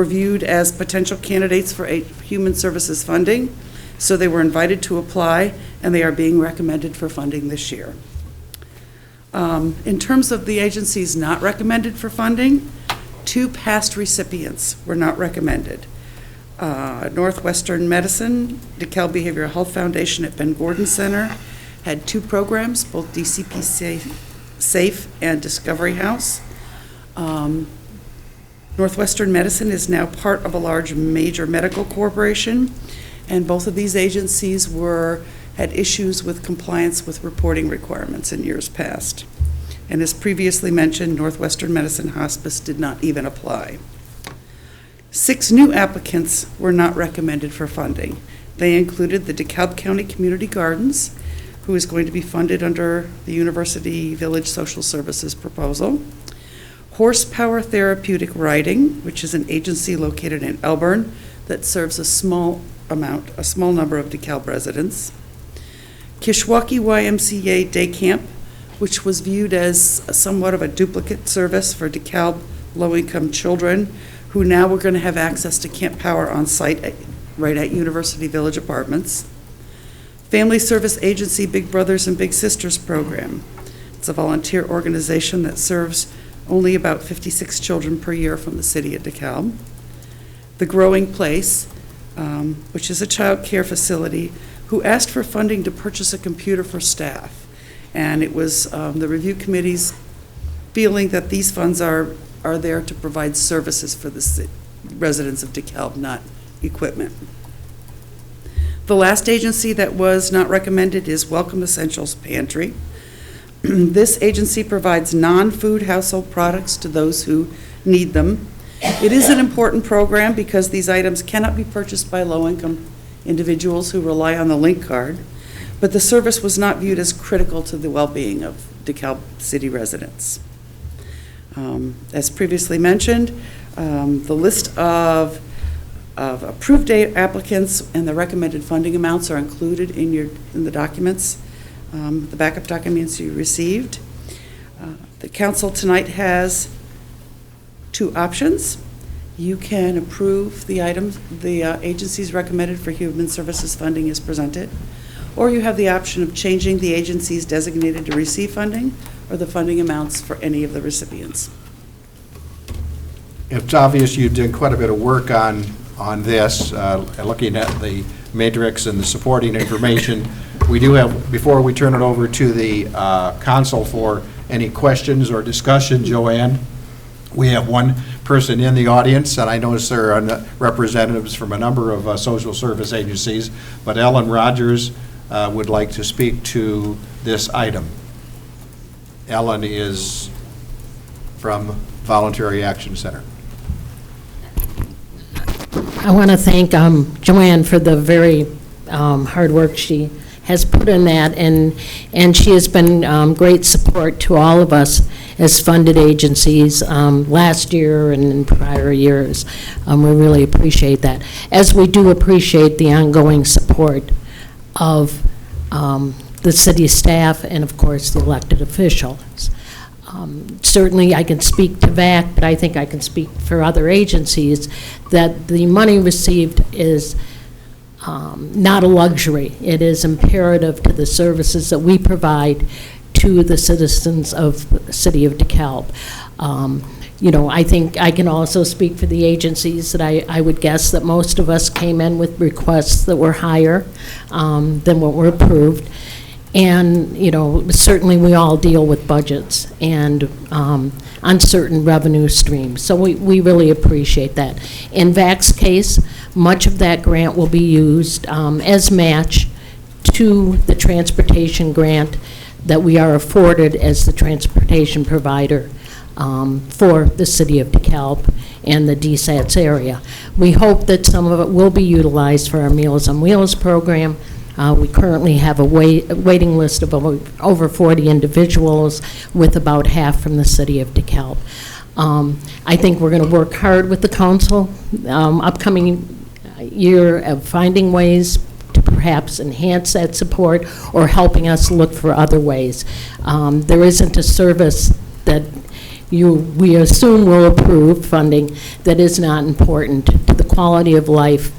viewed as potential candidates for Human Services funding, so they were invited to apply, and they are being recommended for funding this year. In terms of the agencies not recommended for funding, 2 past recipients were not recommended. Northwestern Medicine, DeKalb Behavioral Health Foundation at Ben Gordon Center had 2 programs, both DCP Safe and Discovery House. Northwestern Medicine is now part of a large major medical corporation, and both of these agencies had issues with compliance with reporting requirements in years past. And as previously mentioned, Northwestern Medicine Hospice did not even apply. 6 new applicants were not recommended for funding. They included the DeKalb County Community Gardens, who is going to be funded under the University Village Social Services proposal. Horsepower Therapeutic Riding, which is an agency located in Elburn that serves a small number of DeKalb residents. Kishwaukee YMCA Day Camp, which was viewed as somewhat of a duplicate service for DeKalb low-income children who now were going to have access to Camp Power on site right at University Village Apartments. Family Service Agency Big Brothers and Big Sisters program. It's a volunteer organization that serves only about 56 children per year from the city of DeKalb. The Growing Place, which is a child care facility, who asked for funding to purchase a computer for staff. And it was the review committee's feeling that these funds are there to provide services for the residents of DeKalb, not equipment. The last agency that was not recommended is Welcome Essentials Pantry. This agency provides non-food household products to those who need them. It is an important program because these items cannot be purchased by low-income individuals who rely on the link card, but the service was not viewed as critical to the well-being of DeKalb City residents. As previously mentioned, the list of approved applicants and the recommended funding amounts are included in the documents, the backup documents you received. The council tonight has two options. You can approve the items the agencies recommended for human services funding is presented, or you have the option of changing the agencies designated to receive funding or the funding amounts for any of the recipients. It's obvious you did quite a bit of work on this, looking at the matrix and the supporting information. We do have, before we turn it over to the council for any questions or discussion, Joanne, we have one person in the audience, and I notice there are representatives from a number of social service agencies, but Ellen Rogers would like to speak to this item. Ellen is from Voluntary Action Center. I want to thank Joanne for the very hard work she has put in that, and she has been great support to all of us as funded agencies last year and in prior years. We really appreciate that, as we do appreciate the ongoing support of the city staff and, of course, the elected officials. Certainly, I can speak to VAC, but I think I can speak for other agencies, that the money received is not a luxury. It is imperative to the services that we provide to the citizens of the city of DeKalb. You know, I think I can also speak for the agencies that I would guess that most of us came in with requests that were higher than what were approved. And, you know, certainly we all deal with budgets and uncertain revenue streams. So we really appreciate that. In VAC's case, much of that grant will be used as match to the transportation grant that we are afforded as the transportation provider for the city of DeKalb and the DSATS area. We hope that some of it will be utilized for our Meals on Wheels program. We currently have a waiting list of over 40 individuals, with about half from the city of DeKalb. I think we're going to work hard with the council upcoming year of finding ways to perhaps enhance that support or helping us look for other ways. There isn't a service that we assume will approve funding that is not important to the quality of life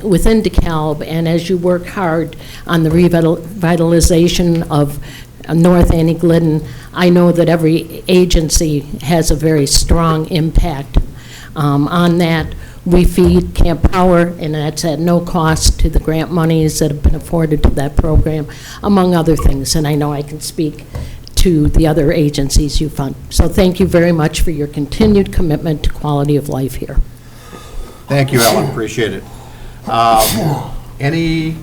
within DeKalb, and as you work hard on the revitalization of North Annie Glidden, I know that every agency has a very strong impact on that. We feed Camp Power, and that's at no cost to the grant monies that have been afforded to that program, among other things, and I know I can speak to the other agencies you fund. So thank you very much for your continued commitment to quality of life here. Thank you, Ellen, appreciate it. Any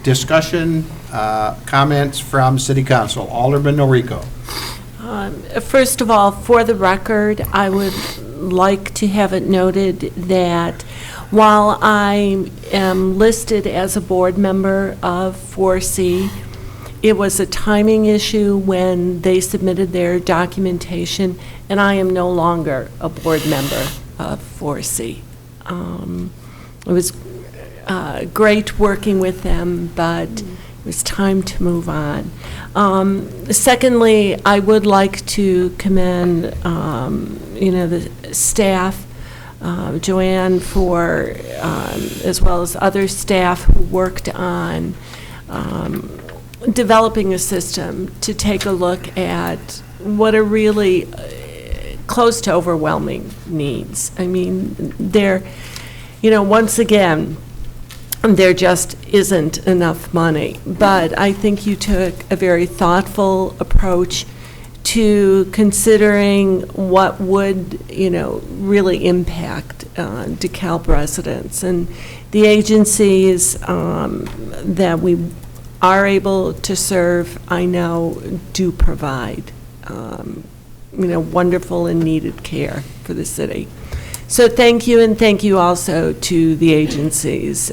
discussion, comments from City Council? Alderman Noriko. First of all, for the record, I would like to have it noted that while I am listed as a board member of 4C, it was a timing issue when they submitted their documentation, and I am no longer a board member of 4C. It was great working with them, but it was time to move on. Secondly, I would like to commend, the staff, Joanne, for, as well as other staff who worked on developing a system to take a look at what are really close to overwhelming needs. I mean, once again, there just isn't enough money. But I think you took a very thoughtful approach to considering what would, really impact DeKalb residents. And the agencies that we are able to serve, I know, do provide, wonderful and needed care for the city. So thank you, and thank you also to the agencies.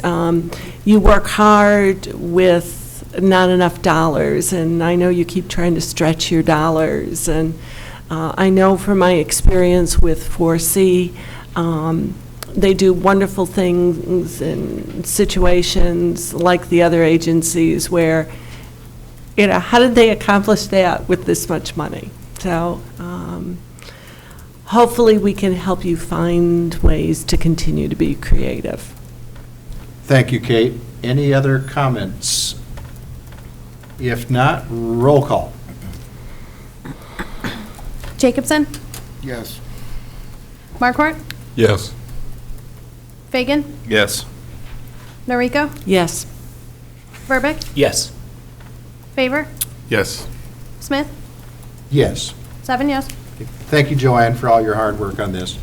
You work hard with not enough dollars, and I know you keep trying to stretch your dollars. And I know from my experience with 4C, they do wonderful things in situations like the other agencies where, how did they accomplish that with this much money? So hopefully we can help you find ways to continue to be creative. Thank you, Kate. Any other comments? If not, roll call. Jacobson? Yes. Markwart? Yes. Fagan? Yes. Noriko? Yes. Verbeck? Yes. Favor? Yes. Smith? Yes. 7 yes. Thank you, Joanne, for all your hard work on this.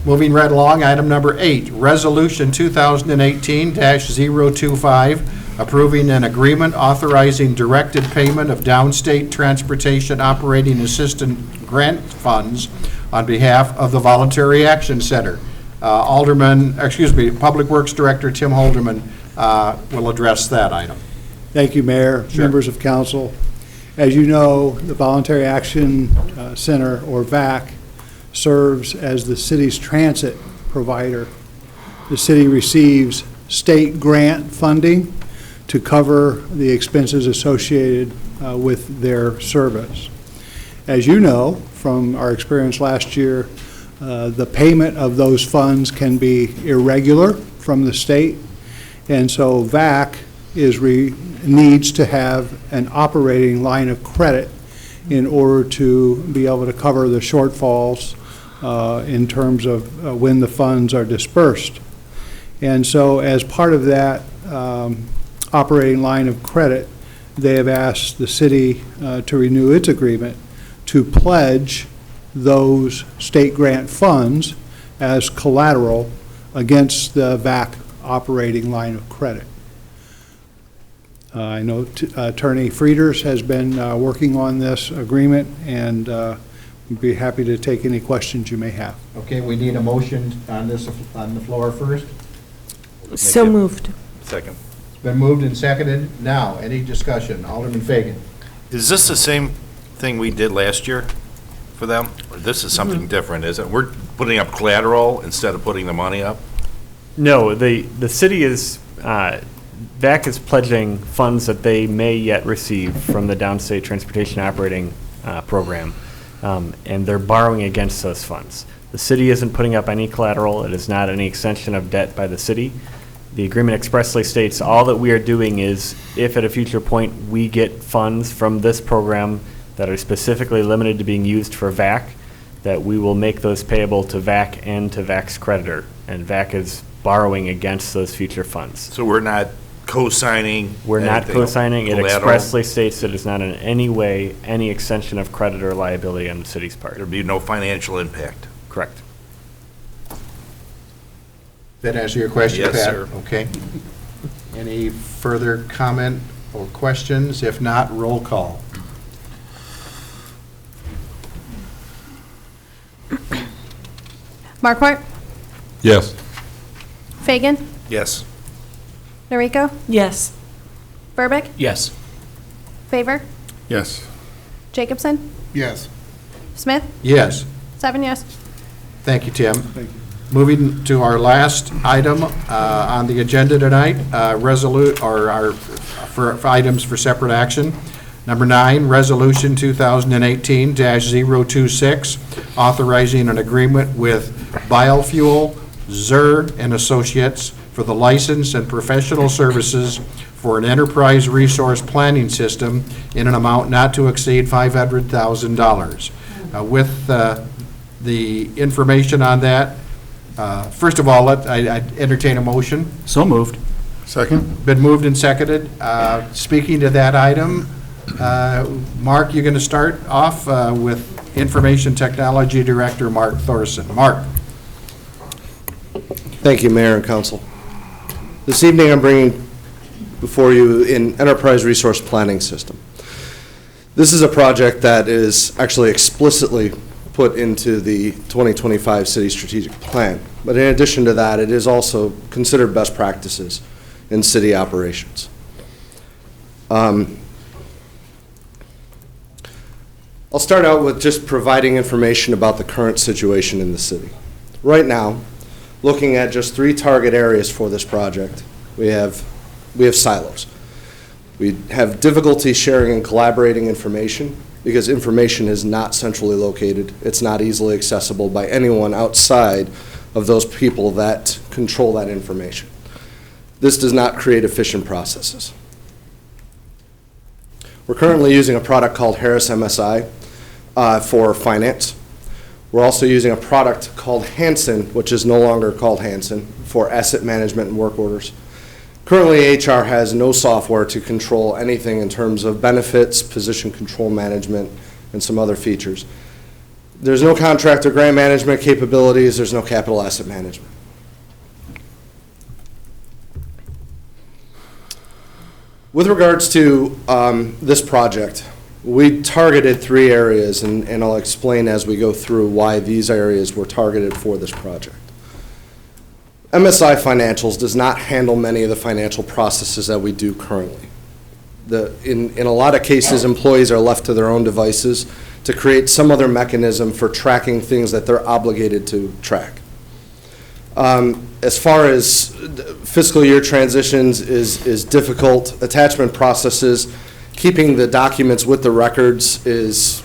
Moving right along, item number 8, Resolution 2018-025, approving an agreement authorizing directed payment of downstate transportation operating assistant grant funds on behalf of the Voluntary Action Center. Public Works Director Tim Holderman will address that item. Thank you, Mayor, members of council. As you know, the Voluntary Action Center, or VAC, serves as the city's transit provider. The city receives state grant funding to cover the expenses associated with their service. As you know, from our experience last year, the payment of those funds can be irregular from the state, and so VAC needs to have an operating line of credit in order to be able to cover the shortfalls in terms of when the funds are dispersed. And so as part of that operating line of credit, they have asked the city to renew its agreement to pledge those state grant funds as collateral against the VAC operating line of credit. I know Attorney Frieders has been working on this agreement, and we'd be happy to take any questions you may have. Okay, we need a motion on this on the floor first. So moved. Second. It's been moved and seconded. Now, any discussion? Alderman Fagan. Is this the same thing we did last year for them? Or this is something different, is it? We're putting up collateral instead of putting the money up? No, the city is, VAC is pledging funds that they may yet receive from the Downstate Transportation Operating Program, and they're borrowing against those funds. The city isn't putting up any collateral. It is not any extension of debt by the city. The agreement expressly states all that we are doing is, if at a future point we get funds from this program that are specifically limited to being used for VAC, that we will make those payable to VAC and to VAC's creditor. And VAC is borrowing against those future funds. So we're not co-signing? We're not anything, co-signing. It collateral? expressly states that it's not in any way any extension of credit or liability on the city's part. There'd be no financial impact? Correct. That answer your question, Pat? Yes, sir. Okay. Any further comment or questions? If not, roll call. Markwart? Yes. Fagan? Yes. Noriko? Yes. Verbeck? Yes. Favor? Yes. Jacobson? Yes. Smith? Yes. 7 yes. Thank you, Tim. Moving to our last item on the agenda tonight, for items for separate action. Number 9, Resolution 2018-026, authorizing an agreement with Biofuel, Zur and Associates for the license and professional services for an enterprise resource planning system in an amount not to exceed $500,000. With the information on that, first of all, I entertain a motion. So moved. Second? Been moved and seconded. Speaking to that item, Mark, you're going to start off with Information Technology Director Mark Thorson. Mark. Thank you, Mayor and Council. This evening, I'm bringing before you an enterprise resource planning system. This is a project that is actually explicitly put into the 2025 City Strategic Plan. But in addition to that, it is also considered best practices in city operations. I'll start out with just providing information about the current situation in the city. Right now, looking at just 3 target areas for this project, we have silos. We have difficulty sharing and collaborating information because information is not centrally located. It's not easily accessible by anyone outside of those people that control that information. This does not create efficient processes. We're currently using a product called Harris MSI for finance. We're also using a product called Hansen, which is no longer called Hansen, for asset management and work orders. Currently, HR has no software to control anything in terms of benefits, position control management, and some other features. There's no contractor grant management capabilities. There's no capital asset management. With regards to this project, we targeted 3 areas, and I'll explain as we go through why these areas were targeted for this project. MSI Financials does not handle many of the financial processes that we do currently. In a lot of cases, employees are left to their own devices to create some other mechanism for tracking things that they're obligated to track. As far as fiscal year transitions is difficult. Attachment processes, keeping the documents with the records is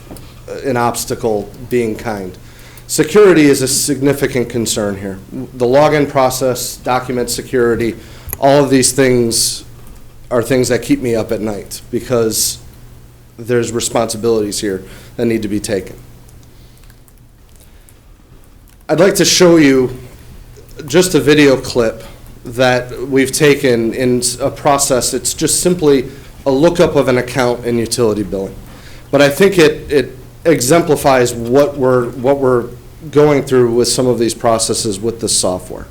an obstacle being kind. Security is a significant concern here. The login process, document security, all of these things are things that keep me up at night because there's responsibilities here that need to be taken. I'd like to show you just a video clip that we've taken in a process. It's just simply a lookup of an account in utility billing. But I think it exemplifies what we're going through with some of these processes with this software.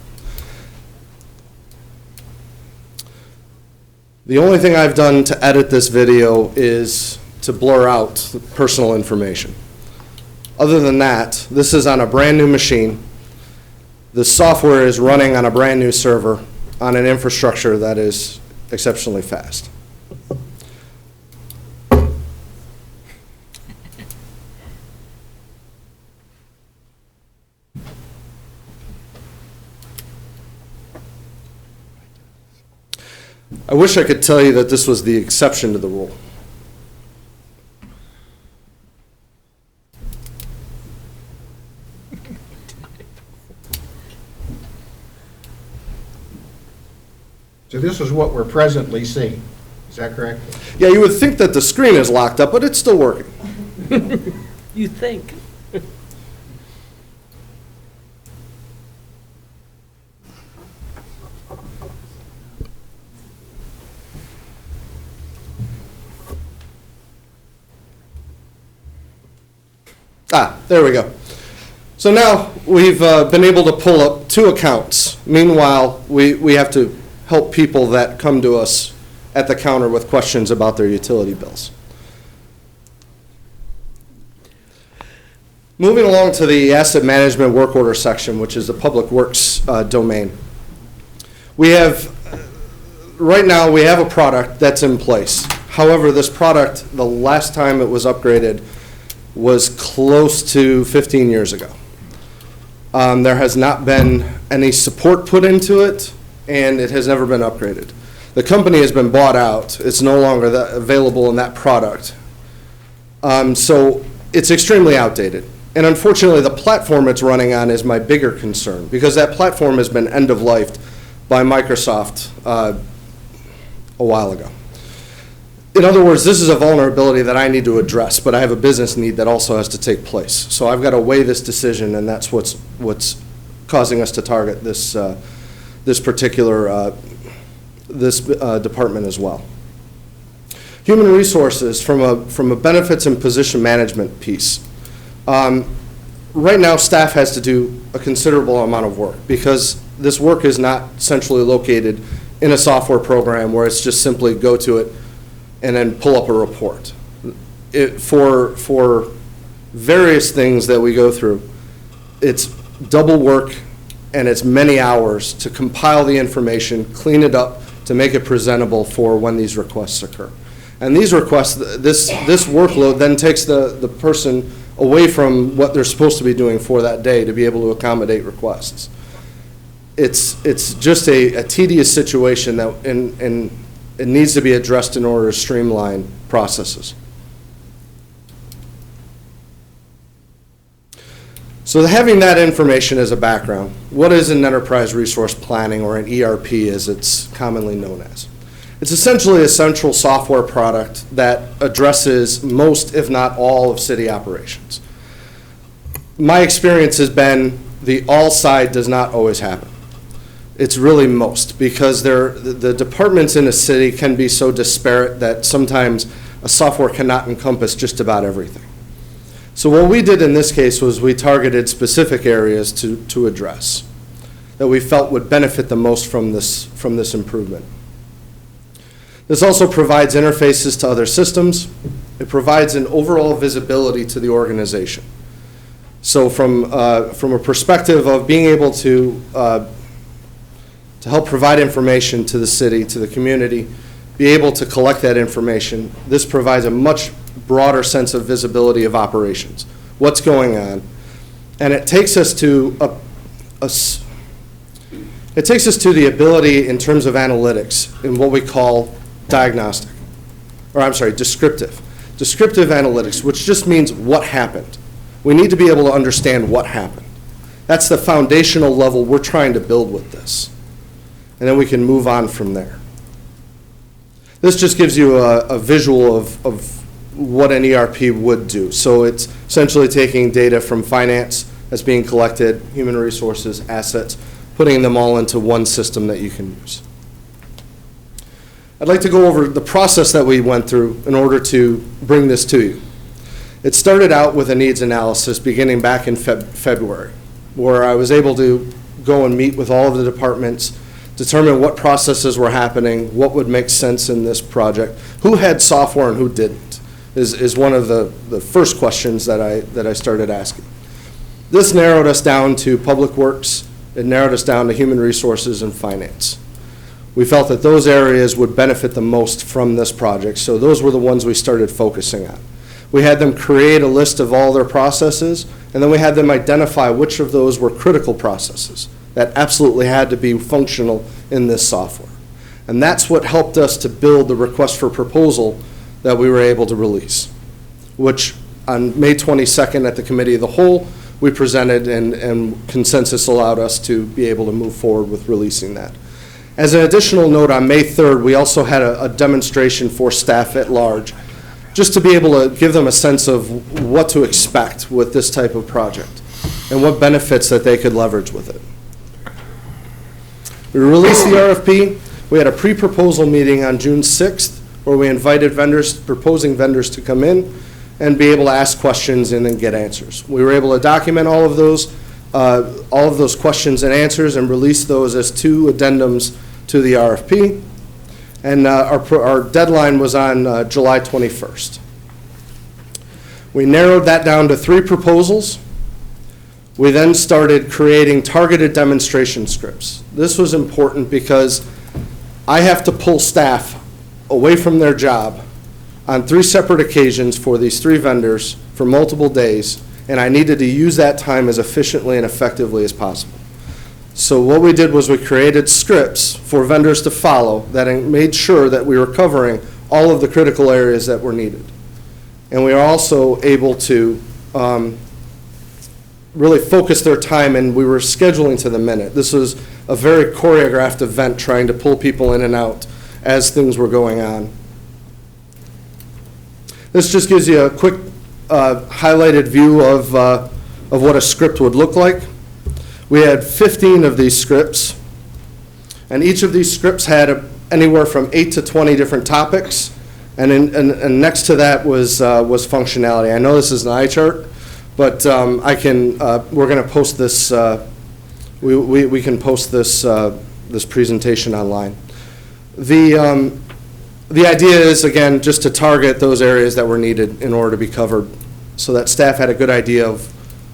The only thing I've done to edit this video is to blur out personal information. Other than that, this is on a brand new machine. The software is running on a brand new server on an infrastructure that is exceptionally fast. I wish I could tell you that this was the exception to the rule. So this is what we're presently seeing. Is that correct? Yeah, you would think that the screen is locked up, but it's still working. You think? There we go. So now we've been able to pull up 2 accounts. Meanwhile, we have to help people that come to us at the counter with questions about their utility bills. Moving along to the asset management work order section, which is the public works domain. Right now, we have a product that's in place. However, this product, the last time it was upgraded was close to 15 years ago. There has not been any support put into it, and it has never been upgraded. The company has been bought out. It's no longer available in that product. So it's extremely outdated. And unfortunately, the platform it's running on is my bigger concern, because that platform has been end-of-lifed by Microsoft a while ago. In other words, this is a vulnerability that I need to address, but I have a business need that also has to take place. So I've got to weigh this decision, and that's what's causing us to target this particular department as well. Human resources, from a benefits and position management piece. Right now, staff has to do a considerable amount of work because this work is not centrally located in a software program where it's just simply go to it and then pull up a report. For various things that we go through, it's double work and it's many hours to compile the information, clean it up, to make it presentable for when these requests occur. And these requests, this workload then takes the person away from what they're supposed to be doing for that day to be able to accommodate requests. It's just a tedious situation that, and it needs to be addressed in order to streamline processes. So having that information as a background, what is an enterprise resource planning, or an ERP as it's commonly known as? It's essentially a central software product that addresses most, if not all, of city operations. My experience has been the all side does not always happen. It's really most, because the departments in a city can be so disparate that sometimes a software cannot encompass just about everything. So what we did in this case was we targeted specific areas to address that we felt would benefit the most from this improvement. This also provides interfaces to other systems. It provides an overall visibility to the organization. So from a perspective of being able to help provide information to the city, to the community, be able to collect that information, this provides a much broader sense of visibility of operations, what's going on. And it takes us to the ability in terms of analytics in what we call descriptive analytics, which just means what happened. We need to be able to understand what happened. That's the foundational level we're trying to build with this. And then we can move on from there. This just gives you a visual of what an ERP would do. So it's essentially taking data from finance that's being collected, human resources, assets, putting them all into one system that you can use. I'd like to go over the process that we went through in order to bring this to you. It started out with a needs analysis beginning back in February, where I was able to go and meet with all of the departments, determine what processes were happening, what would make sense in this project, who had software and who didn't, is one of the first questions that I started asking. This narrowed us down to Public Works, it narrowed us down to Human Resources and Finance. We felt that those areas would benefit the most from this project, so those were the ones we started focusing on. We had them create a list of all their processes, and then we had them identify which of those were critical processes that absolutely had to be functional in this software. And that's what helped us to build the request for proposal that we were able to release, which on May 22nd at the Committee of the Whole, we presented, and consensus allowed us to be able to move forward with releasing that. As an additional note, on May 3rd, we also had a demonstration for staff at large, just to be able to give them a sense of what to expect with this type of project and what benefits that they could leverage with it. We released the RFP. We had a pre-proposal meeting on June 6th where we invited proposing vendors to come in and be able to ask questions and then get answers. We were able to document all of those questions and answers and release those as 2 addendums to the RFP. And our deadline was on July 21st. We narrowed that down to 3 proposals. We then started creating targeted demonstration scripts. This was important because I have to pull staff away from their job on 3 separate occasions for these 3 vendors for multiple days, and I needed to use that time as efficiently and effectively as possible. So what we did was we created scripts for vendors to follow that made sure that we were covering all of the critical areas that were needed. And we are also able to really focus their time, and we were scheduling to the minute. This was a very choreographed event, trying to pull people in and out as things were going on. This just gives you a quick highlighted view of what a script would look like. We had 15 of these scripts, and each of these scripts had anywhere from 8 to 20 different topics, and next to that was functionality. I know this is an eye chart, but we're going to post this, we can post this presentation online. The idea is, again, just to target those areas that were needed in order to be covered, so that staff had a good idea of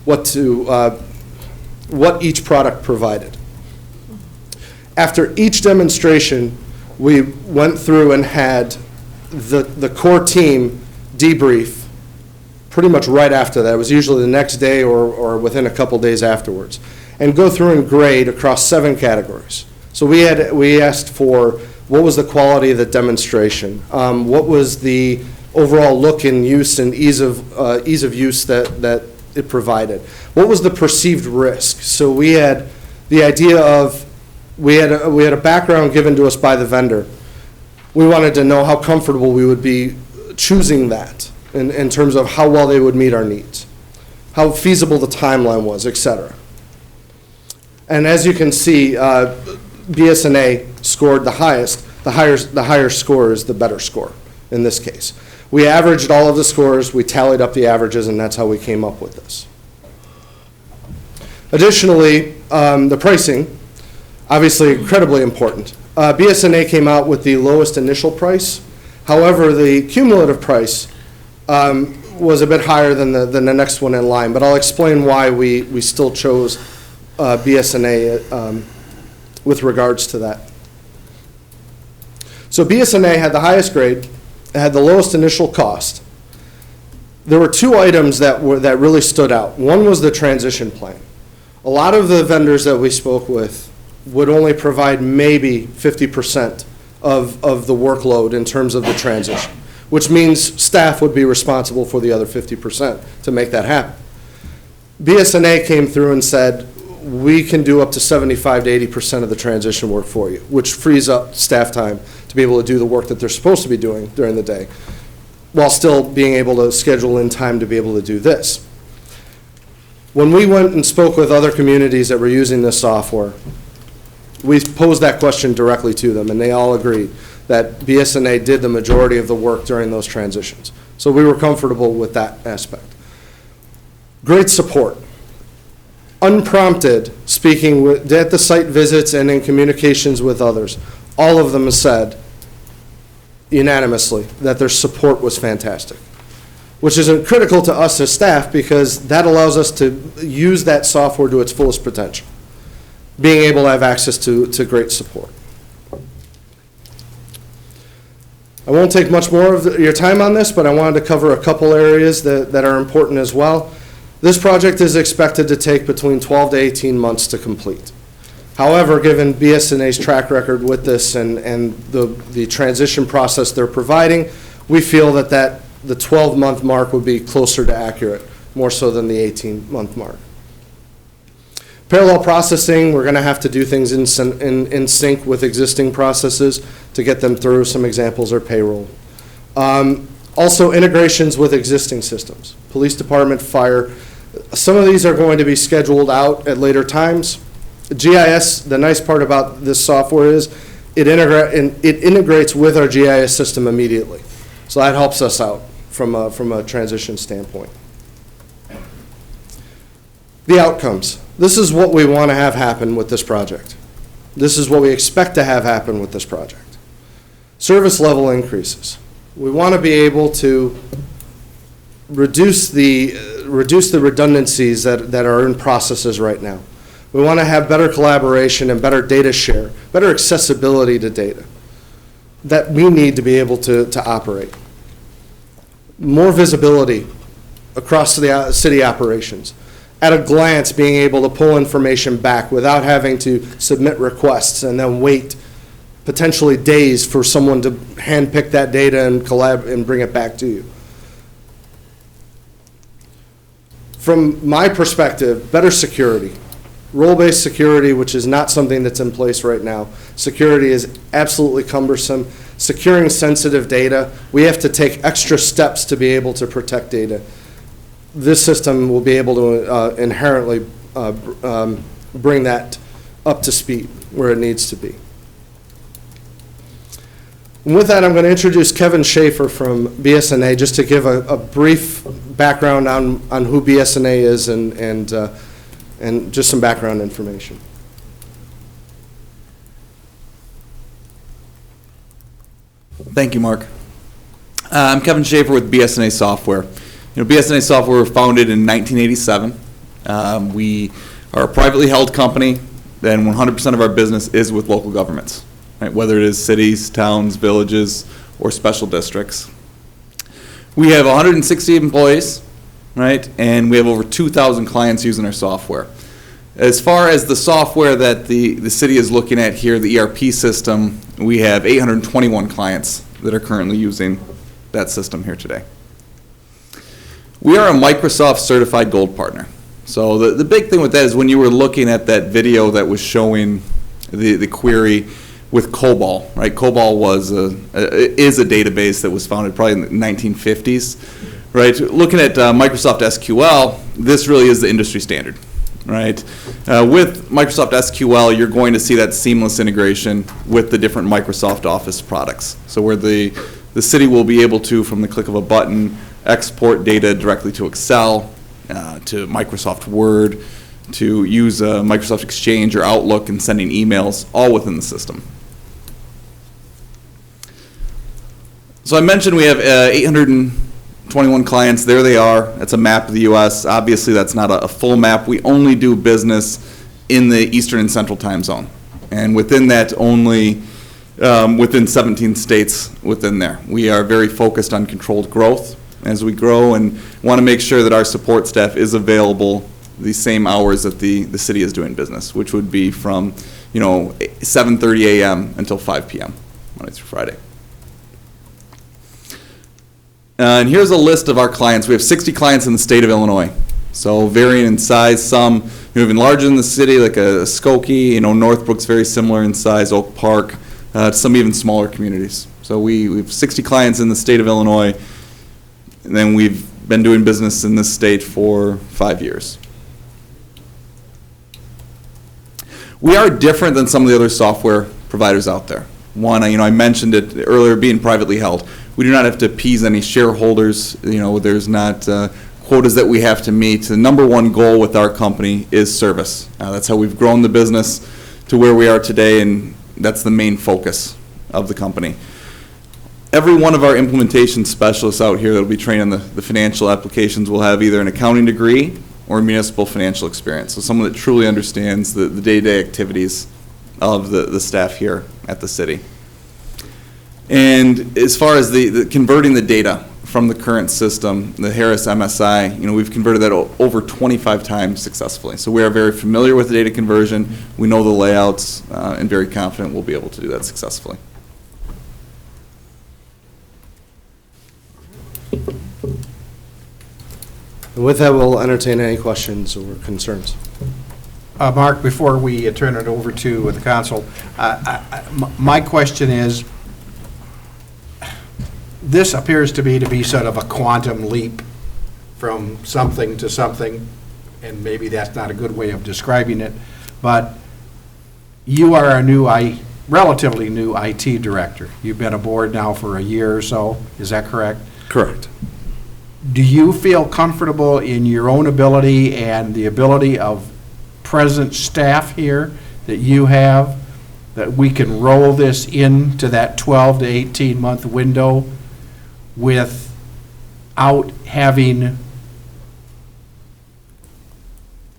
what each product provided. After each demonstration, we went through and had the core team debrief pretty much right after that. It was usually the next day or within a couple days afterwards, and go through and grade across 7 categories. So we asked for what was the quality of the demonstration, what was the overall look and use and ease of use that it provided, what was the perceived risk. So we had the idea of we had a background given to us by the vendor. We wanted to know how comfortable we would be choosing that in terms of how well they would meet our needs, how feasible the timeline was, et cetera. And as you can see, BSNA scored the highest. The higher score is the better score in this case. We averaged all of the scores, we tallied up the averages, and that's how we came up with this. Additionally, the pricing, obviously incredibly important. BSNA came out with the lowest initial price. However, the cumulative price was a bit higher than the next one in line, but I'll explain why we still chose BSNA with regards to that. So BSNA had the highest grade, it had the lowest initial cost. There were 2 items that really stood out. One was the transition plan. A lot of the vendors that we spoke with would only provide maybe 50% of the workload in terms of the transition, which means staff would be responsible for the other 50% to make that happen. BSNA came through and said, we can do up to 75 to 80% of the transition work for you, which frees up staff time to be able to do the work that they're supposed to be doing during the day, while still being able to schedule in time to be able to do this. When we went and spoke with other communities that were using this software, we posed that question directly to them, and they all agreed that BSNA did the majority of the work during those transitions. So we were comfortable with that aspect. Great support. Unprompted, speaking at the site visits and in communications with others, all of them said unanimously that their support was fantastic, which is critical to us as staff because that allows us to use that software to its fullest potential, being able to have access to great support. I won't take much more of your time on this, but I wanted to cover a couple areas that are important as well. This project is expected to take between 12 to 18 months to complete. However, given BSNA's track record with this and the transition process they're providing, we feel that the 12-month mark would be closer to accurate, more so than the 18-month mark. Parallel processing, we're going to have to do things in sync with existing processes to get them through. Some examples are payroll. Also, integrations with existing systems, police department, fire. Some of these are going to be scheduled out at later times. GIS, the nice part about this software is it integrates with our GIS system immediately. So that helps us out from a transition standpoint. The outcomes. This is what we want to have happen with this project. This is what we expect to have happen with this project. Service level increases. We want to be able to reduce the redundancies that are in processes right now. We want to have better collaboration and better data share, better accessibility to data that we need to be able to operate. More visibility across the city operations. At a glance, being able to pull information back without having to submit requests and then wait potentially days for someone to handpick that data and bring it back to you. From my perspective, better security. Role-based security, which is not something that's in place right now. Security is absolutely cumbersome. Securing sensitive data, we have to take extra steps to be able to protect data. This system will be able to inherently bring that up to speed where it needs to be. And with that, I'm going to introduce Kevin Schaefer from BSNA just to give a brief background on who BSNA is and just some background information. Thank you, Mark. I'm Kevin Schaefer with BSNA Software. BSNA Software was founded in 1987. We are a privately held company, and 100% of our business is with local governments, right? Whether it is cities, towns, villages, or special districts. We have 160 employees, right? And we have over 2,000 clients using our software. As far as the software that the city is looking at here, the ERP system, we have 821 clients that are currently using that system here today. We are a Microsoft certified gold partner. So the big thing with that is when you were looking at that video that was showing the query with COBOL, right? COBOL is a database that was founded probably in the 1950s, right? Looking at Microsoft SQL, this really is the industry standard, right? With Microsoft SQL, you're going to see that seamless integration with the different Microsoft Office products. So where the city will be able to, from the click of a button, export data directly to Excel, to Microsoft Word, to use Microsoft Exchange or Outlook and sending emails, all within the system. So I mentioned we have 821 clients. There they are. That's a map of the U.S. Obviously, that's not a full map. We only do business in the Eastern and Central time zone. And within that, only within 17 states within there. We are very focused on controlled growth as we grow and want to make sure that our support staff is available the same hours that the city is doing business, which would be from 7:30 a.m. until 5 p.m. Monday through Friday. And here's a list of our clients. We have 60 clients in the state of Illinois, so varying in size. Some even larger than the city, like a Skokie. Northbrook's very similar in size. Oak Park, some even smaller communities. So we have 60 clients in the state of Illinois, and then we've been doing business in this state for 5 years. We are different than some of the other software providers out there. One, I mentioned it earlier, being privately held. We do not have to appease any shareholders. There's not quotas that we have to meet. The number one goal with our company is service. That's how we've grown the business to where we are today, and that's the main focus of the company. Every one of our implementation specialists out here that will be trained on the financial applications will have either an accounting degree or municipal financial experience. So someone that truly understands the day-to-day activities of the staff here at the city. And as far as the converting the data from the current system, the Harris MSI, we've converted that over 25 times successfully. So we are very familiar with the data conversion. We know the layouts and very confident we'll be able to do that successfully. And with that, we'll entertain any questions or concerns. Mark, before we turn it over to the council, my question is, this appears to be sort of a quantum leap from something to something, and maybe that's not a good way of describing it, but you are a relatively new IT director. You've been aboard now for a year or so, is that correct? Correct. Do you feel comfortable in your own ability and the ability of present staff here that you have, that we can roll this into that 12 to 18 month window without having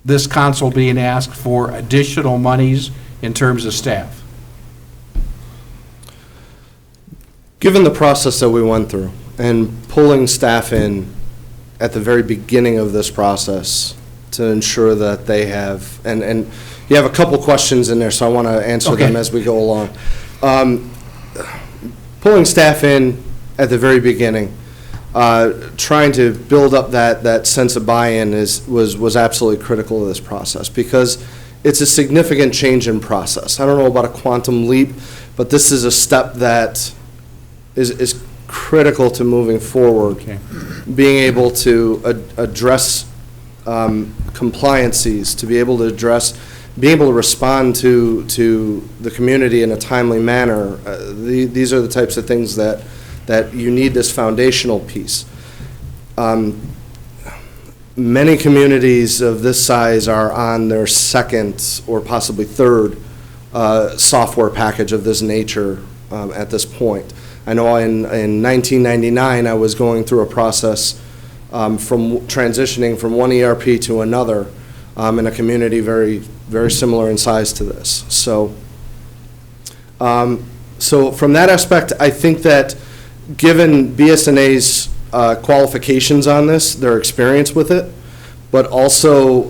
this council being asked for additional monies in terms of staff? Given the process that we went through and pulling staff in at the very beginning of this process to ensure that they have, and you have a couple questions in there, so I want to answer them as we go along. Pulling staff in at the very beginning, trying to build up that sense of buy-in was absolutely critical to this process, because it's a significant change in process. I don't know about a quantum leap, but this is a step that is critical to moving forward. Okay. Being able to address compliances, to be able to respond to the community in a timely manner. These are the types of things that you need, this foundational piece. Many communities of this size are on their second or possibly third software package of this nature at this point. I know in 1999, I was going through a process from transitioning from one ERP to another in a community very, very similar in size to this. So from that aspect, I think that given BSNA's qualifications on this, their experience with it, but also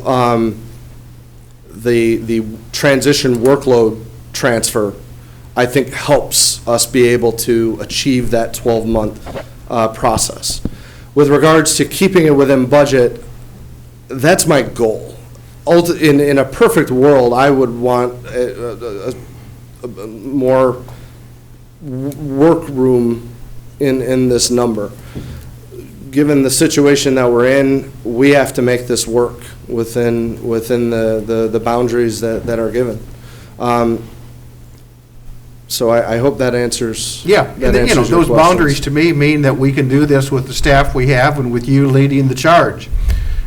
the transition workload transfer, I think helps us be able to achieve that 12-month process. With regards to keeping it within budget, that's my goal. In a perfect world, I would want a more work room in this number. Given the situation that we're in, we have to make this work within the boundaries that are given. So I hope that answers. Yeah, and then, those boundaries to me mean that we can do this with the staff we have and with you leading the charge.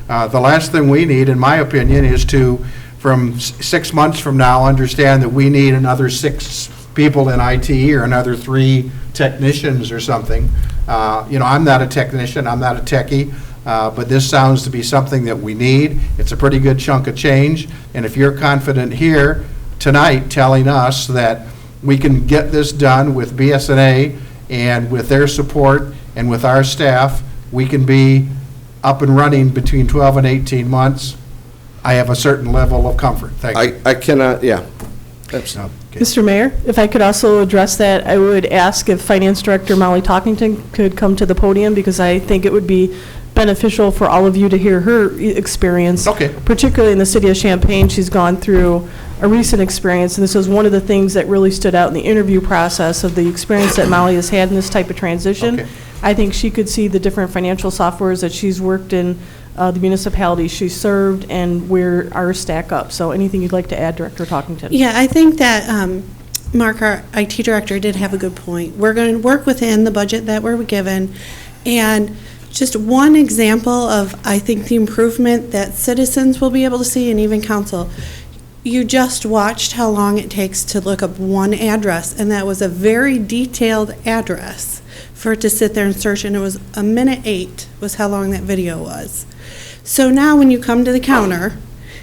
The last thing we need, in my opinion, is to, from 6 months from now, understand that we need another 6 people in IT or another 3 technicians or something. I'm not a technician, I'm not a techie, but this sounds to be something that we need. It's a pretty good chunk of change, and if you're confident here tonight telling us that we can get this done with BSNA and with their support and with our staff, we can be up and running between 12 and 18 months, I have a certain level of comfort. Thank you. I cannot, yeah. Absolutely. Mr. Mayor, if I could also address that, I would ask if Finance Director Molly Talkington could come to the podium, because I think it would be beneficial for all of you to hear her experience. Okay. Particularly in the city of Champaign, she's gone through a recent experience, and this was one of the things that really stood out in the interview process of the experience that Molly has had in this type of transition. Okay. I think she could see the different financial softwares that she's worked in, the municipalities she served, and where ours stack up. So anything you'd like to add, Director Talkington? Yeah, I think that Mark, our IT director, did have a good point. We're going to work within the budget that we're given, and just one example of, I think, the improvement that citizens will be able to see, and even council. You just watched how long it takes to look up one address, and that was a very detailed address for it to sit there and search, and it was 1:08 was how long that video was. So now when you come to the counter,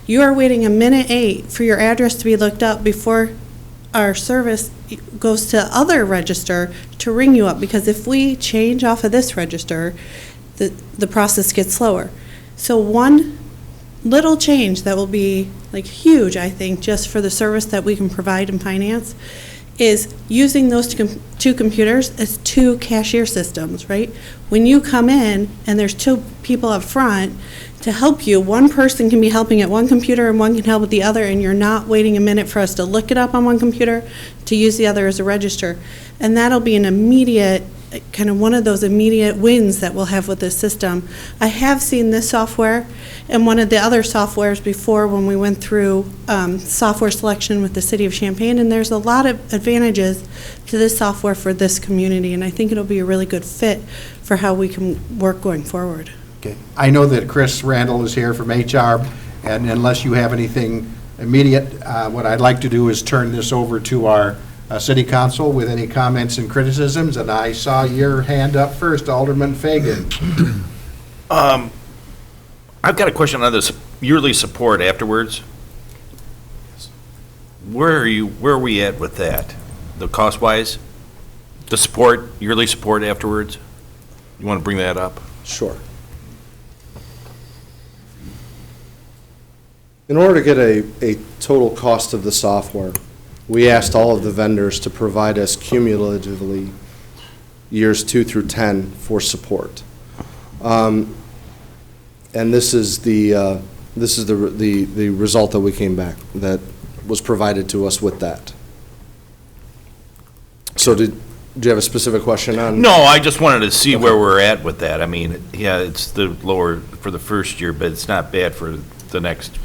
you are waiting 1:08 for your address to be looked up before our service goes to other register to ring you up, because if we change off of this register, the process gets slower. So one little change that will be like huge, I think, just for the service that we can provide in finance, is using those two computers as 2 cashier systems, right? When you come in and there's 2 people up front to help you, one person can be helping at one computer and one can help with the other, and you're not waiting a minute for us to look it up on one computer to use the other as a register. And that'll be an immediate, kind of one of those immediate wins that we'll have with this system. I have seen this software and one of the other softwares before when we went through software selection with the City of Champaign, and there's a lot of advantages to this software for this community, and I think it'll be a really good fit for how we can work going forward. Okay. I know that Chris Randall is here from HR, and unless you have anything immediate, what I'd like to do is turn this over to our City Council with any comments and criticisms, and I saw your hand up first, Alderman Fagan. I've got a question on this yearly support afterwards. Where are we at with that? The cost-wise? The support, yearly support afterwards? You want to bring that up? Sure. In order to get a total cost of the software, we asked all of the vendors to provide us cumulatively years 2 through 10 for support. And this is the result that we came back, that was provided to us with that. So do you have a specific question on? No, I just wanted to see where we're at with that. I mean, yeah, it's the lower for the first year, but it's not bad for the next.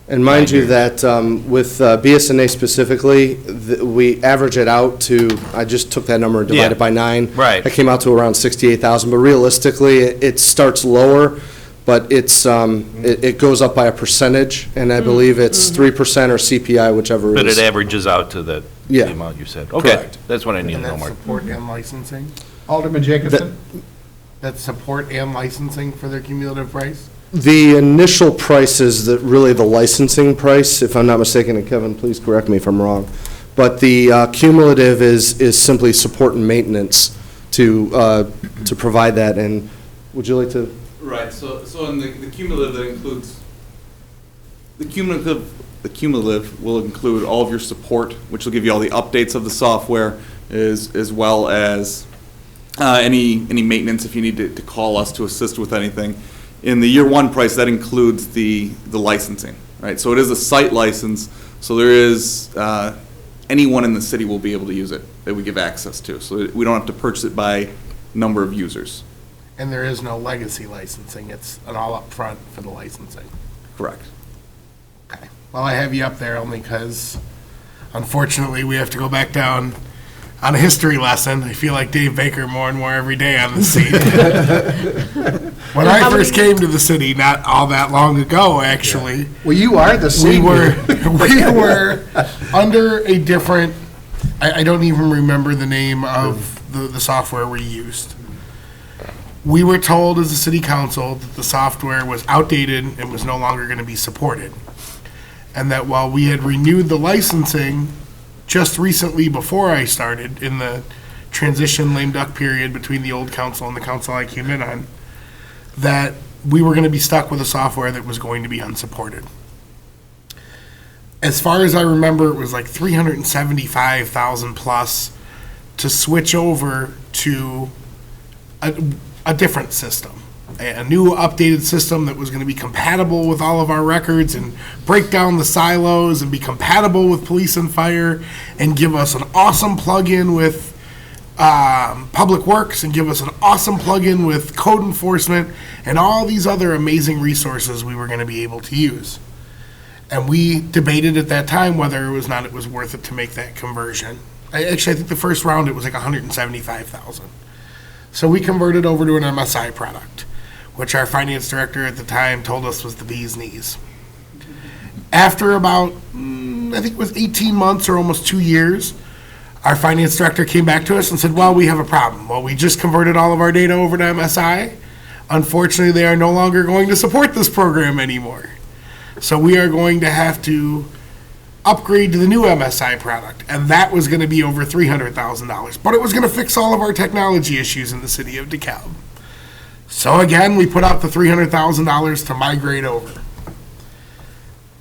And mind you that with BSNA specifically, we average it out to, I just took that number and divided by 9. Right. That came out to around 68,000, but realistically, it starts lower, but it goes up by a percentage, and I believe it's 3% or CPI, whichever But is. it averages out to the amount you said. Okay, Correct. that's what I need to And know, that's Mark. support and licensing? Alderman Jacobson? That's support and licensing for their cumulative price? The initial price is really the licensing price, if I'm not mistaken, and Kevin, please correct me if I'm wrong. But the cumulative is simply support and maintenance to provide that, and would you like to? Right, so in the cumulative, that includes, the cumulative will include all of your support, which will give you all the updates of the software, as well as any maintenance if you need to call us to assist with anything. In the year one price, that includes the licensing, right? So it is a site license, so there is, anyone in the city will be able to use it that we give access to. So we don't have to purchase it by number of users. And there is no legacy licensing, it's an all upfront for the licensing. Correct. Okay. Well, I have you up there only because, unfortunately, we have to go back down on a history lesson. I feel like Dave Baker more and more every day on the scene. When I first came to the city, not all that long ago, actually. Well, you are the senior. We were under a different, I don't even remember the name of the software we used. We were told as a city council that the software was outdated and was no longer going to be supported. And that while we had renewed the licensing just recently before I started, in the transition lame duck period between the old council and the council I came in on, that we were going to be stuck with a software that was going to be unsupported. As far as I remember, it was like $375,000 plus to switch over to a different system, a new updated system that was going to be compatible with all of our records and break down the silos and be compatible with police and fire and give us an awesome plug-in with Public Works and give us an awesome plug-in with code enforcement and all these other amazing resources we were going to be able to use. And we debated at that time whether it was worth it to make that conversion. I think the first round it was like $175,000. So we converted over to an MSI product, which our finance director at the time told us was the bee's knees. After about, I think it was 18 months or almost 2 years, our finance director came back to us and said, well, we have a problem. Well, we just converted all of our data over to MSI. Unfortunately, they are no longer going to support this program anymore. So we are going to have to upgrade to the new MSI product, and that was going to be over $300,000. But it was going to fix all of our technology issues in the city of DeKalb. So again, we put out the $300,000 to migrate over.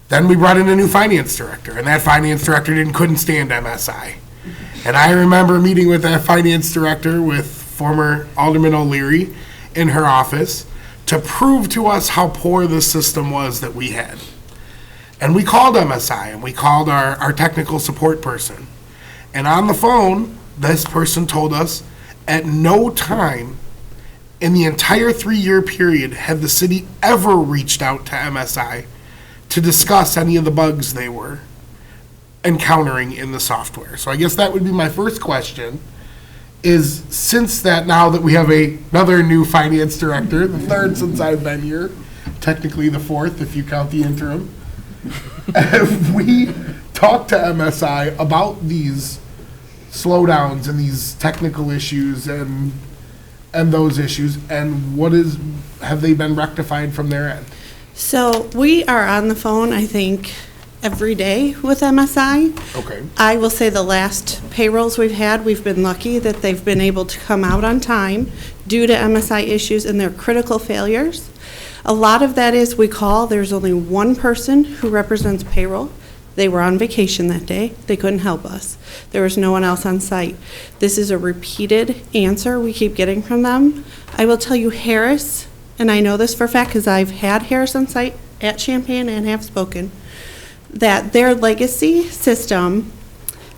Then we brought in a new finance director, and that finance director couldn't stand MSI. And I remember meeting with that finance director with former Alderman O'Leary in her office to prove to us how poor the system was that we had. And we called MSI, and we called our technical support person. And on the phone, this person told us at no time in the entire 3-year period had the city ever reached out to MSI to discuss any of the bugs they were encountering in the software. So I guess that would be my first question, is since that, now that we have another new finance director, the third since I've been here, technically the fourth if you count the interim, have we talked to MSI about these slowdowns and these technical issues and those issues, and have they been rectified from their end? So we are on the phone, I think, every day with MSI. Okay. I will say the last payrolls we've had, we've been lucky that they've been able to come out on time due to MSI issues and their critical failures. A lot of that is we call, there's only one person who represents payroll. They were on vacation that day. They couldn't help us. There was no one else on site. This is a repeated answer we keep getting from them. I will tell you, Harris and I know this for a fact because I've had Harrison site at Champaign and have spoken, that their legacy system,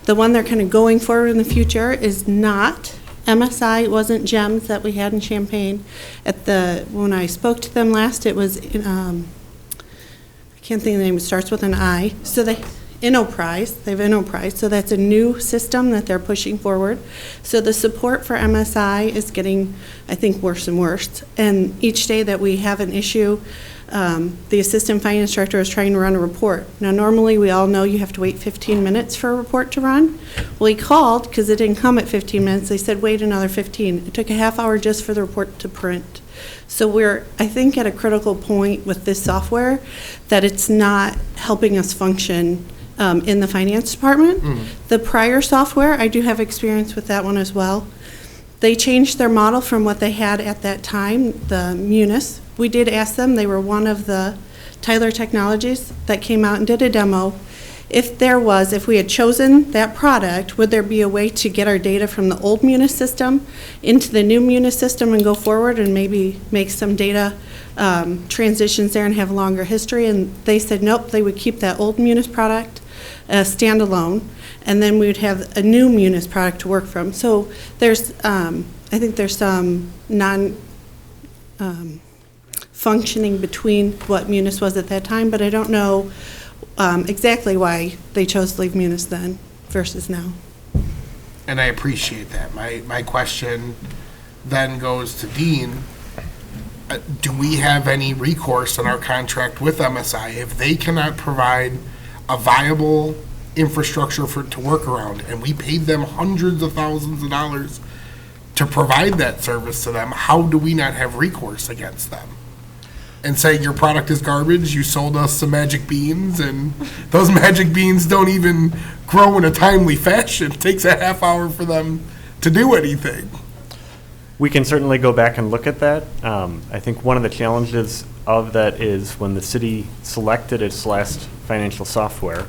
the one they're kind of going forward in the future, is not MSI. It wasn't GEMS that we had in Champaign. When I spoke to them last, it was, I can't think of the name, it starts with an I. So Enterprise, they have Enterprise, so that's a new system that they're pushing forward. So the support for MSI is getting, I think, worse and worse. And each day that we have an issue, the assistant finance director is trying to run a report. Now, normally, we all know you have to wait 15 minutes for a report to run. Well, he called, because it didn't come at 15 minutes, they said, wait another 15. It took a half hour just for the report to print. So we're, I think, at a critical point with this software that it's not helping us function in the finance department. The prior software, I do have experience with that one as well. They changed their model from what they had at that time, the Munis. We did ask them, they were one of the Tyler Technologies that came out and did a demo. If we had chosen that product, would there be a way to get our data from the old Munis system into the new Munis system and go forward and maybe make some data transitions there and have a longer history? And they said, nope, they would keep that old Munis product standalone, and then we would have a new Munis product to work from. So there's, I think there's some functioning between what Munis was at that time, but I don't know exactly why they chose to leave Munis then versus now. And I appreciate that. My question then goes to Dean. Do we have any recourse in our contract with MSI if they cannot provide a viable infrastructure to work around, and we paid them hundreds of thousands of dollars to provide that service to them? How do we not have recourse against them and say your product is garbage, you sold us some magic beans, and those magic beans don't even grow in a timely fashion? It takes a half hour for them to do anything. We can certainly go back and look at that. I think one of the challenges of that is when the city selected its last financial software,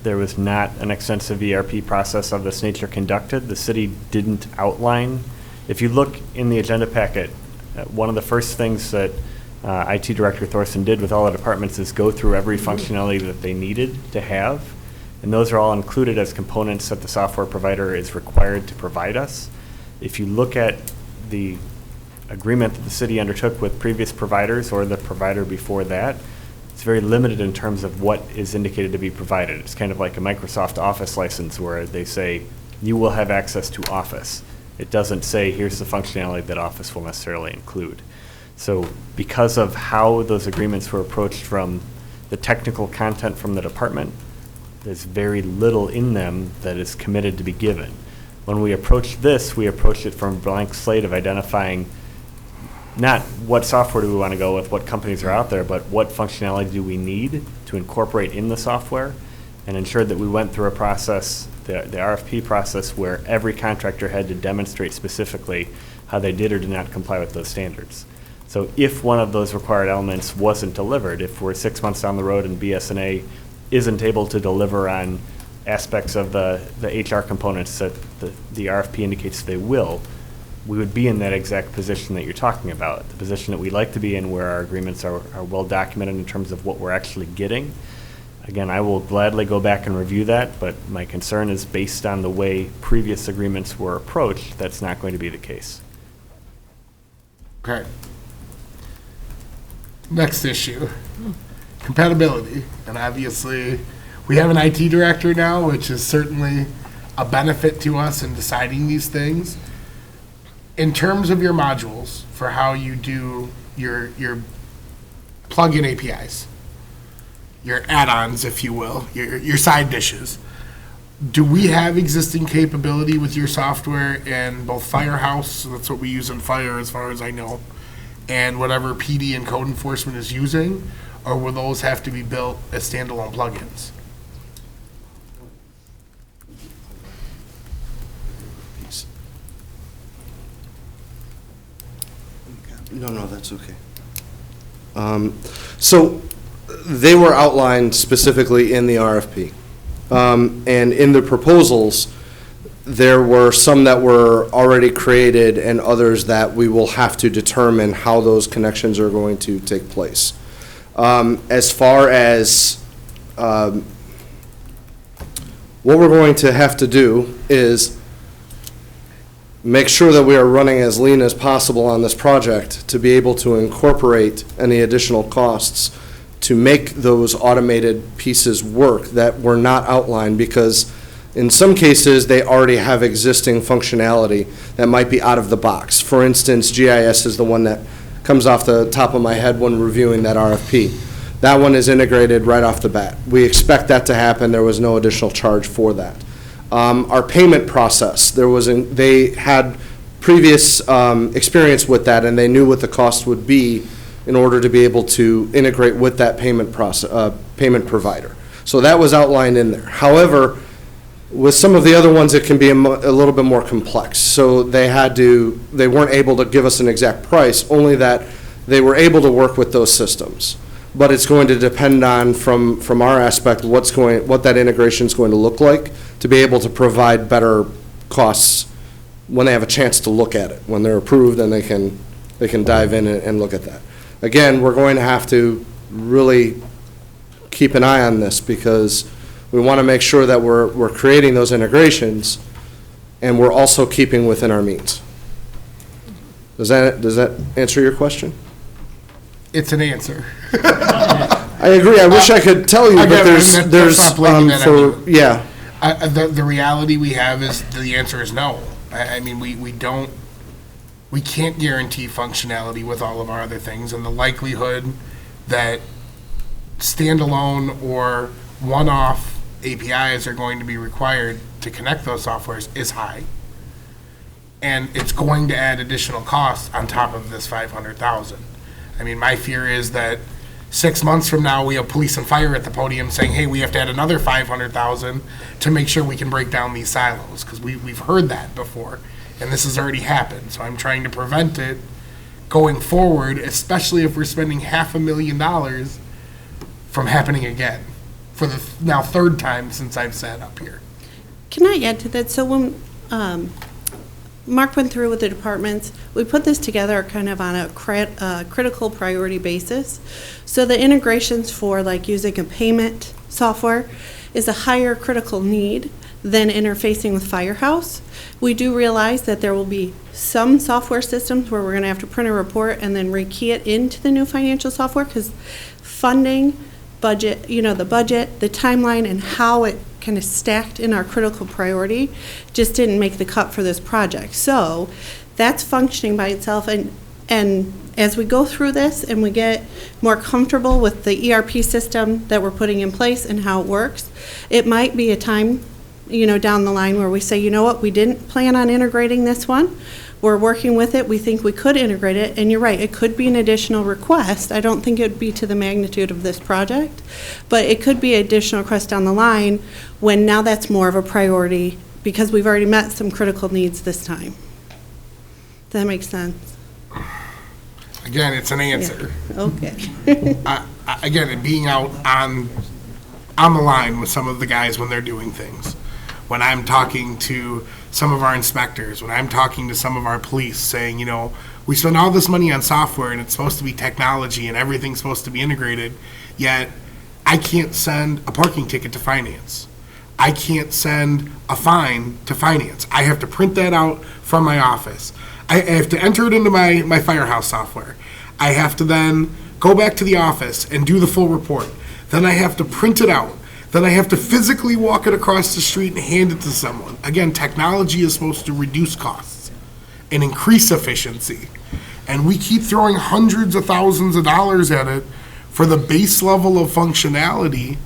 there was not an extensive ERP process of this nature conducted. The city didn't outline. If you look in the agenda packet, one of the first things that IT Director Thorson did with all the departments is go through every functionality that they needed to have, and those are all included as components that the software provider is required to provide us. If you look at the agreement that the city undertook with previous providers or the provider before that, it's very limited in terms of what is indicated to be provided. It's kind of like a Microsoft Office license where they say, you will have access to Office. It doesn't say, here's the functionality that Office will necessarily include. So because of how those agreements were approached from the technical content from the department, there's very little in them that is committed to be given. When we approached this, we approached it from a blank slate of identifying not what software do we want to go with, what companies are out there, but what functionality do we need to incorporate in the software, and ensured that we went through a process, the RFP process, where every contractor had to demonstrate specifically how they did or did not comply with those standards. So if one of those required elements wasn't delivered, if we're 6 months down the road and BSNA isn't able to deliver on aspects of the HR components that the RFP indicates they will, we would be in that exact position that you're talking about, the position that we like to be in, where our agreements are well documented in terms of what we're actually getting. Again, I will gladly go back and review that, but my concern is based on the way previous agreements were approached, that's not going to be the case. Okay. Next issue, compatibility. And obviously, we have an IT director now, which is certainly a benefit to us in deciding these things. In terms of your modules for how you do your plug-in APIs, your add-ons, if you will, your side dishes, do we have existing capability with your software in both Firehouse, that's what we use in Fire as far as I know, and whatever PD and code enforcement is using, or will those have to be built as standalone plugins? No, that's okay. So they were outlined specifically in the RFP. And in the proposals, there were some that were already created and others that we will have to determine how those connections are going to take place. As far as what we're going to have to do is make sure that we are running as lean as possible on this project to be able to incorporate any additional costs to make those automated pieces work that were not outlined, because in some cases, they already have existing functionality that might be out of the box. For instance, GIS is the one that comes off the top of my head when reviewing that RFP. That one is integrated right off the bat. We expect that to happen. There was no additional charge for that. Our payment process, they had previous experience with that, and they knew what the cost would be in order to be able to integrate with that payment payment provider. So that was outlined in there. However, with some of the other ones, it can be a little bit more complex. So they weren't able to give us an exact price, only that they were able to work with those systems. But it's going to depend on, from our aspect, what that integration is going to look like to be able to provide better costs when they have a chance to look at it. When they're approved, and they can dive in and look at that. Again, we're going to have to really keep an eye on this, because we want to make sure that we're creating those integrations and we're also keeping within our means. Does that answer your question? It's an answer. I agree. I wish I could tell you, but the reality we have is the answer is no. I mean, we can't guarantee functionality with all of our other things, and the likelihood that standalone or one-off APIs are going to be required to connect those softwares is high. And it's going to add additional costs on top of this $500,000. I mean, my fear is that 6 months from now, we have police and fire at the podium saying, hey, we have to add another $500,000 to make sure we can break down these silos, because we've heard that before, and this has already happened. So I'm trying to prevent it going forward, especially if we're spending $500,000 from happening again for the now third time since I've sat up here. Can I add to that? So when Mark went through with the departments, we put this together kind of on a critical priority basis. So the integrations for like using a payment software is a higher critical need than interfacing with Firehouse. We do realize that there will be some software systems where we're going to have to print a report and then rekey it into the new financial software, because funding, budget, the budget, the timeline, and how it kind of stacked in our critical priority just didn't make the cut for this project. So that's functioning by itself, and as we go through this and we get more comfortable with the ERP system that we're putting in place and how it works, it might be a time, down the line where we say, you know what, we didn't plan on integrating this one. We're working with it. We think we could integrate it. And you're right, it could be an additional request. I don't think it would be to the magnitude of this project, but it could be an additional request down the line when now that's more of a priority, because we've already met some critical needs this time. Does that make sense? Again, it's an answer. Yeah. Okay. Again, being out on the line with some of the guys when they're doing things, when I'm talking to some of our inspectors, when I'm talking to some of our police saying, we spend all this money on software and it's supposed to be technology and everything's supposed to be integrated, yet I can't send a parking ticket to finance. I can't send a fine to finance. I have to print that out from my office. I have to enter it into my Firehouse software. I have to then go back to the office and do the full report. Then I have to print it out. Then I have to physically walk it across the street and hand it to someone. Again, technology is supposed to reduce costs and increase efficiency. And we keep throwing hundreds of thousands of dollars at it for the base level of functionality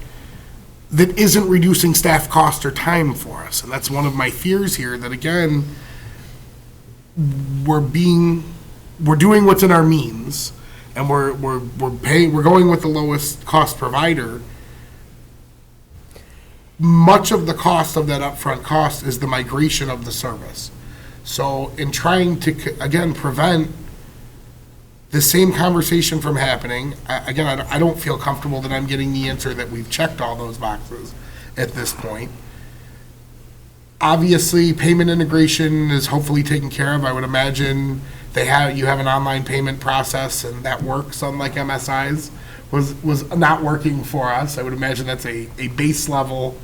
that isn't reducing staff cost or time for us. And that's one of my fears here, that again, we're doing what's in our means, and we're going with the lowest cost provider. Much of the cost of that upfront cost is the migration of the service. So in trying to, again, prevent the same conversation from happening, I don't feel comfortable that I'm getting the answer that we've checked all those boxes at this point. Obviously, payment integration is hopefully taken care of. I would imagine you have an online payment process and that works, unlike MSI's was not working for us. I would imagine that's a base level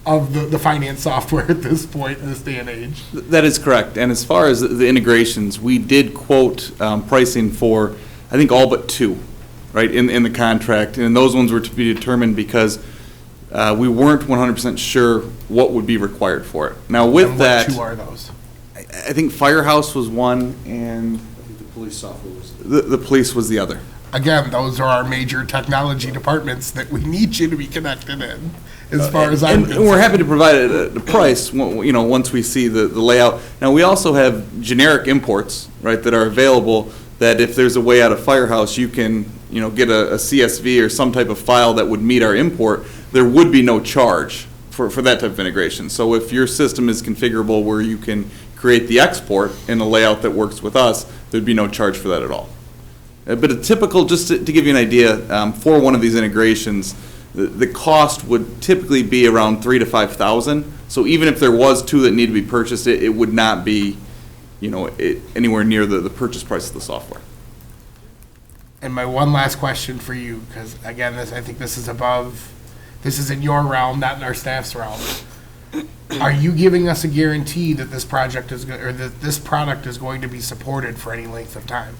of the finance software at this point, in this day and age. That is correct. And as far as the integrations, we did quote pricing for, I think, all but two, right, in the contract. And those ones were to be determined because we weren't 100% sure what would be required for it. Now, with that. What two are those? I think Firehouse was one, and The police software was. the police was the other. Again, those are our major technology departments that we need you to be connected in, as far as I'm And we're happy to provide the price, once we see the layout. Now, we also have generic imports, right, that are available, that if there's a way out of Firehouse, you can, get a CSV or some type of file that would meet our import. There would be no charge for that type of integration. So if your system is configurable where you can create the export in a layout that works with us, there'd be no charge for that at all. But a typical, just to give you an idea, for one of these integrations, the cost would typically be around $3,000 to $5,000. So even if there was two that need to be purchased, it would not be, anywhere near the purchase price of the software. And my one last question for you, because again, I think this is in your realm, not in our staff's realm. Are you giving us a guarantee that this project that this product is going to be supported for any length of time?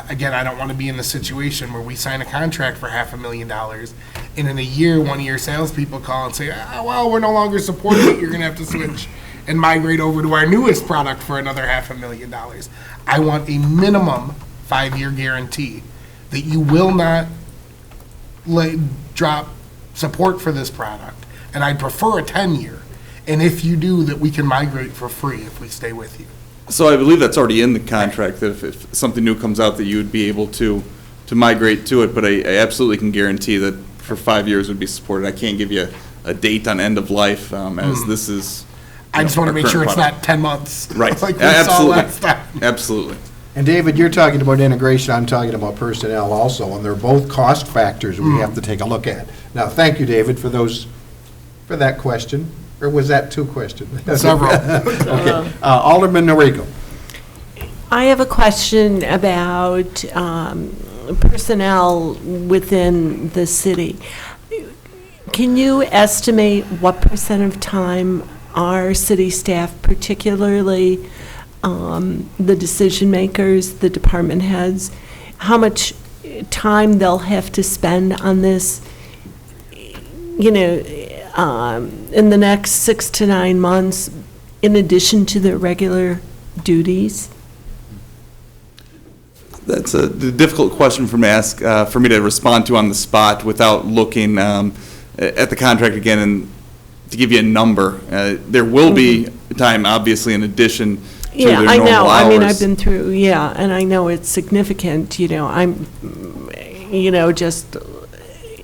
Again, I don't want to be in the situation where we sign a contract for $500,000, and in a year, one of your salespeople call and say, well, we're no longer supporting it, you're going to have to switch and migrate over to our newest product for another $500,000. I want a minimum 5-year guarantee that you will not drop support for this product, and I'd prefer a 10-year. And if you do, that we can migrate for free if we stay with you. So I believe that's already in the contract, that if something new comes out, that you would be able to migrate to it, but I absolutely can guarantee that for 5 years would be supported. I can't give you a date on end of life, as this is. I just want to make sure it's not 10 months. Right. Like we saw last time. Absolutely. And David, you're talking about integration, I'm talking about personnel also, and they're both cost factors we have to take a look at. Now, thank you, David, for that question. Or was that two questions? Several. Okay. Alderman Noriko. I have a question about personnel within the city. Can you estimate what % of time our city staff, particularly the decision makers, the department heads, how much time they'll have to spend on this, in the next 6 to 9 months, in addition to their regular duties? That's a difficult question for me to respond to on the spot without looking at the contract again and to give you a number. There will be time, obviously, in addition to their normal hours. Yeah, I know. I mean, I've been through, and I know it's significant. I'm, just,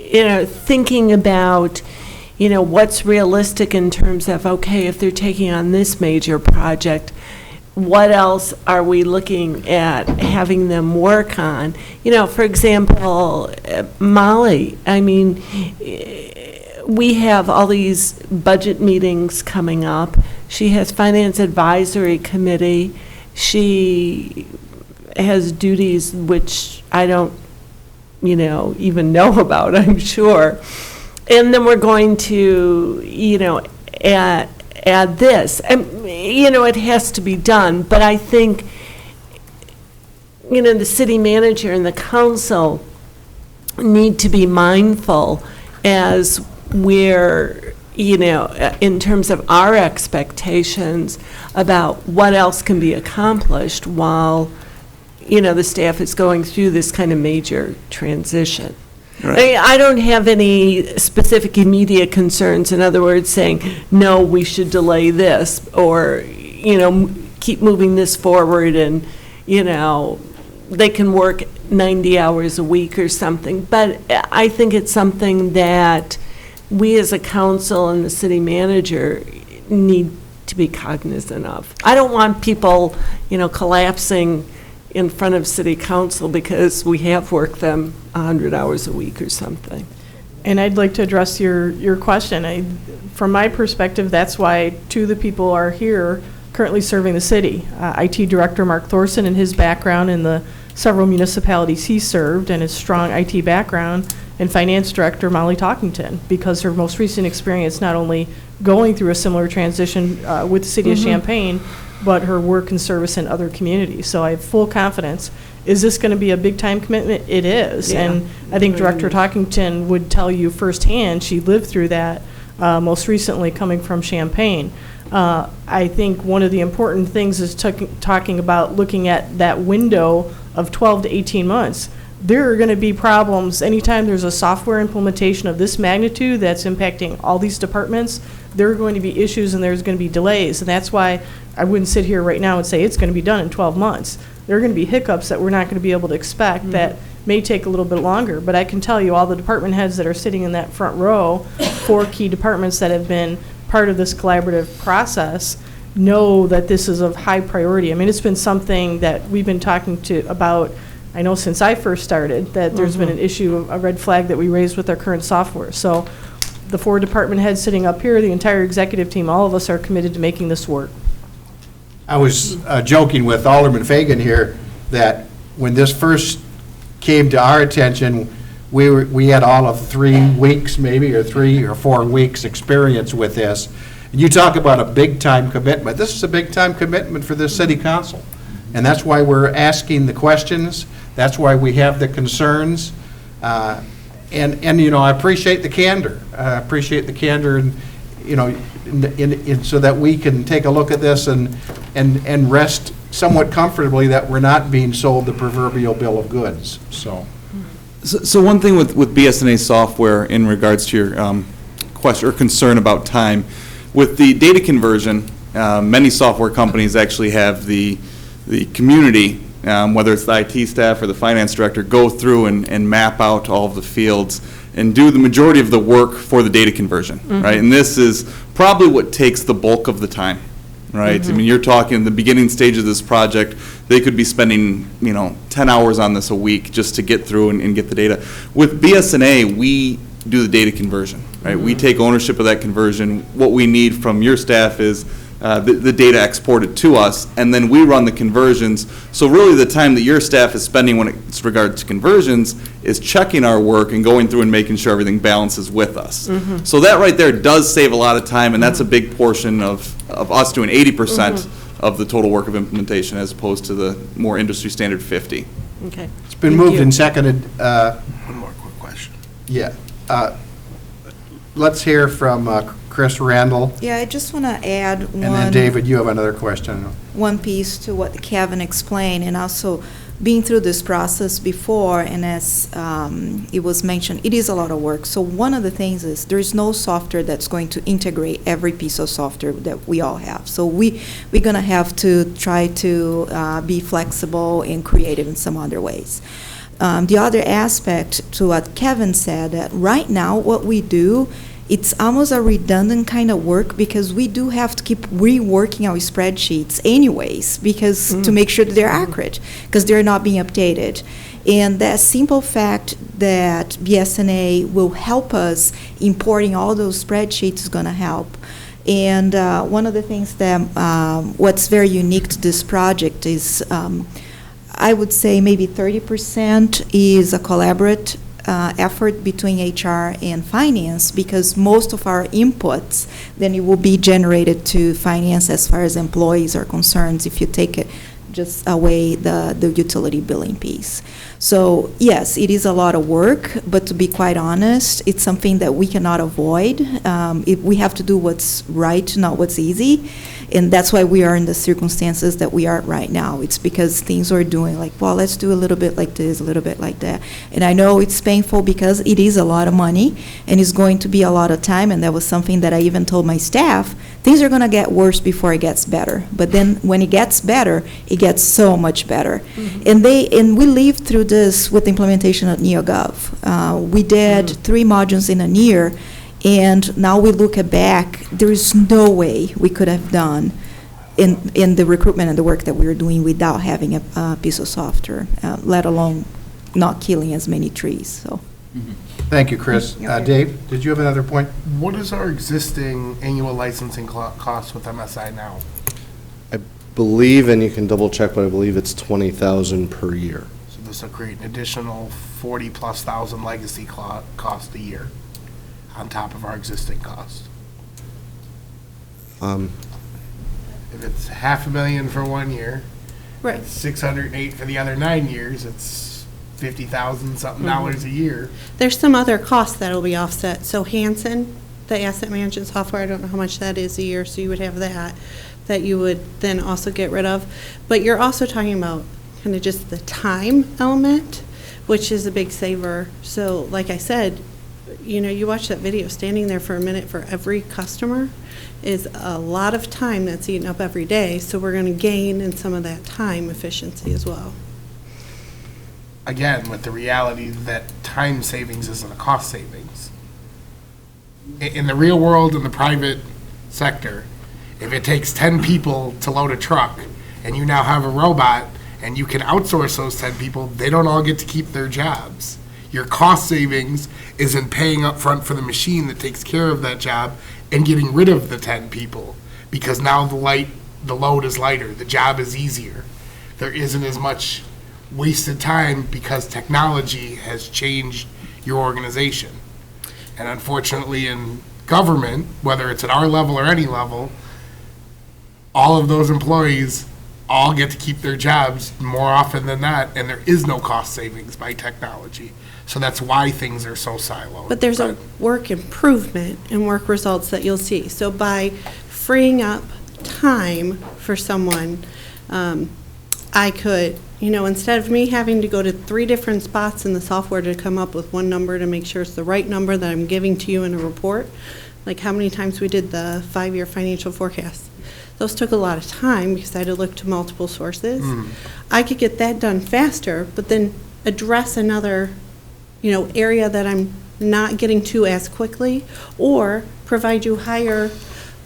thinking about, what's realistic in terms of, okay, if they're taking on this major project, what else are we looking at having them work on? For example, Molly, I mean, we have all these budget meetings coming up. She has Finance Advisory Committee. She has duties which I don't, even know about, I'm sure. And then we're going to, add this. And, it has to be done, but I think, the city manager and the council need to be mindful as we're, in terms of our expectations about what else can be accomplished while, the staff is going through this kind of major transition. Right. I don't have any specific immediate concerns, in other words, saying, no, we should delay this, or, keep moving this forward, and, they can work 90 hours a week or something. But I think it's something that we as a council and the city manager need to be cognizant of. I don't want people, collapsing in front of city council because we have worked them 100 hours a week or something. And I'd like to address your question. From my perspective, that's why two of the people are here currently serving the city. IT Director Mark Thorson and his background in the several municipalities he served and his strong IT background, and Finance Director Molly Talkington, because her most recent experience not only going through a similar transition with the city of Champaign, but her work and service in other communities. So I have full confidence. Is this going to be a big-time commitment? It is. Yeah. And I think Director Talkington would tell you firsthand, she lived through that most recently coming from Champaign. I think one of the important things is talking about looking at that window of 12 to 18 months. There are going to be problems anytime there's a software implementation of this magnitude that's impacting all these departments. There are going to be issues and there's going to be delays, and that's why I wouldn't sit here right now and say it's going to be done in 12 months. There are going to be hiccups that we're not going to be able to expect that may take a little bit longer, but I can tell you all the department heads that are sitting in that front row, 4 key departments that have been part of this collaborative process, know that this is of high priority. I mean, it's been something that we've been talking about, I know since I first started, that there's been an issue, a red flag that we raised with our current software. So the 4 department heads sitting up here, the entire executive team, all of us are committed to making this work. I was joking with Alderman Fagan here that when this first came to our attention, we had all of 3 weeks maybe, or 3 or 4 weeks experience with this. And you talk about a big-time commitment. This is a big-time commitment for this city council. And that's why we're asking the questions. That's why we have the concerns. And you know, I appreciate the candor. I appreciate the candor and, you know, so that we can take a look at this and rest somewhat comfortably that we're not being sold the proverbial bill of goods, so. So one thing with BSNA software in regards to your question or concern about time, with the data conversion, many software companies actually have the community, whether it's the IT staff or the finance director, go through and map out all of the fields and do the majority of the work for the data conversion, right? And this is probably what takes the bulk of the time, right? I mean, you're talking the beginning stage of this project, they could be spending, 10 hours on this a week just to get through and get the data. With BSNA, we do the data conversion, right? We take ownership of that conversion. What we need from your staff is the data exported to us, and then we run the conversions. So really the time that your staff is spending when it's regards to conversions is checking our work and going through and making sure everything balances with us. So that right there does save a lot of time, and that's a big portion of us doing 80% of the total work of implementation as opposed to the more industry standard 50. Okay. It's been moved and seconded. One more quick question. Yeah. Let's hear from Chris Randall. Yeah, I just want to add one. And then David, you have another question. One piece to what Kevin explained, and also being through this process before, and as it was mentioned, it is a lot of work. So one of the things is there's no software that's going to integrate every piece of software that we all have. So we're going to have to try to be flexible and creative in some other ways. The other aspect to what Kevin said, that right now what we do, it's almost a redundant kind of work because we do have to keep reworking our spreadsheets anyways because to make sure that they're accurate because they're not being updated. And that simple fact that BSNA will help us importing all those spreadsheets is going to help. And one of the things that what's very unique to this project is I would say maybe 30% is a collaborative effort between HR and finance because most of our inputs then it will be generated to finance as far as employees are concerned if you take it just away the utility billing piece. So yes, it is a lot of work, but to be quite honest, it's something that we cannot avoid. We have to do what's right, not what's easy. And that's why we are in the circumstances that we are right now. It's because things are doing like, well, let's do a little bit like this, a little bit like that. And I know it's painful because it is a lot of money and it's going to be a lot of time. And that was something that I even told my staff, things are going to get worse before it gets better. But then when it gets better, it gets so much better. And we lived through this with the implementation of NeoGov. We did 3 modules in a year. And now we look back, there is no way we could have done in the recruitment and the work that we were doing without having a piece of software, let alone not killing as many trees. So Thank you, Chris. Dave, did you have another point? What is our existing annual licensing cost with MSI now? I believe, and you can double check, but I believe it's 20,000 per year. So this will create an additional 40+ thousand legacy cost a year on top of our existing cost. If it's $500,000 for 1 year, Right. 608 for the other 9 years, it's 50,000 something dollars a year. There's some other costs that'll be offset. So Hanson, the asset management software, I don't know how much that is a year, so you would have that you would then also get rid of. But you're also talking about kind of just the time element, which is a big saver. So like I said, you watch that video, standing there for a minute for every customer is a lot of time that's eaten up every day. So we're going to gain in some of that time efficiency as well. Again, with the reality that time savings isn't a cost savings. In the real world, in the private sector, if it takes 10 people to load a truck and you now have a robot and you can outsource those 10 people, they don't all get to keep their jobs. Your cost savings isn't paying up front for the machine that takes care of that job and getting rid of the 10 people, because now the load is lighter, the job is easier. There isn't as much wasted time because technology has changed your organization. And unfortunately in government, whether it's at our level or any level, all of those employees all get to keep their jobs more often than not, and there is no cost savings by technology. So that's why things are so siloed. But there's a work improvement and work results that you'll see. So by freeing up time for someone, I could, instead of me having to go to 3 different spots in the software to come up with one number to make sure it's the right number that I'm giving to you in a report, like how many times we did the 5-year financial forecast. Those took a lot of time because I had to look to multiple sources. I could get that done faster, but then address another area that I'm not getting to as quickly, or provide you higher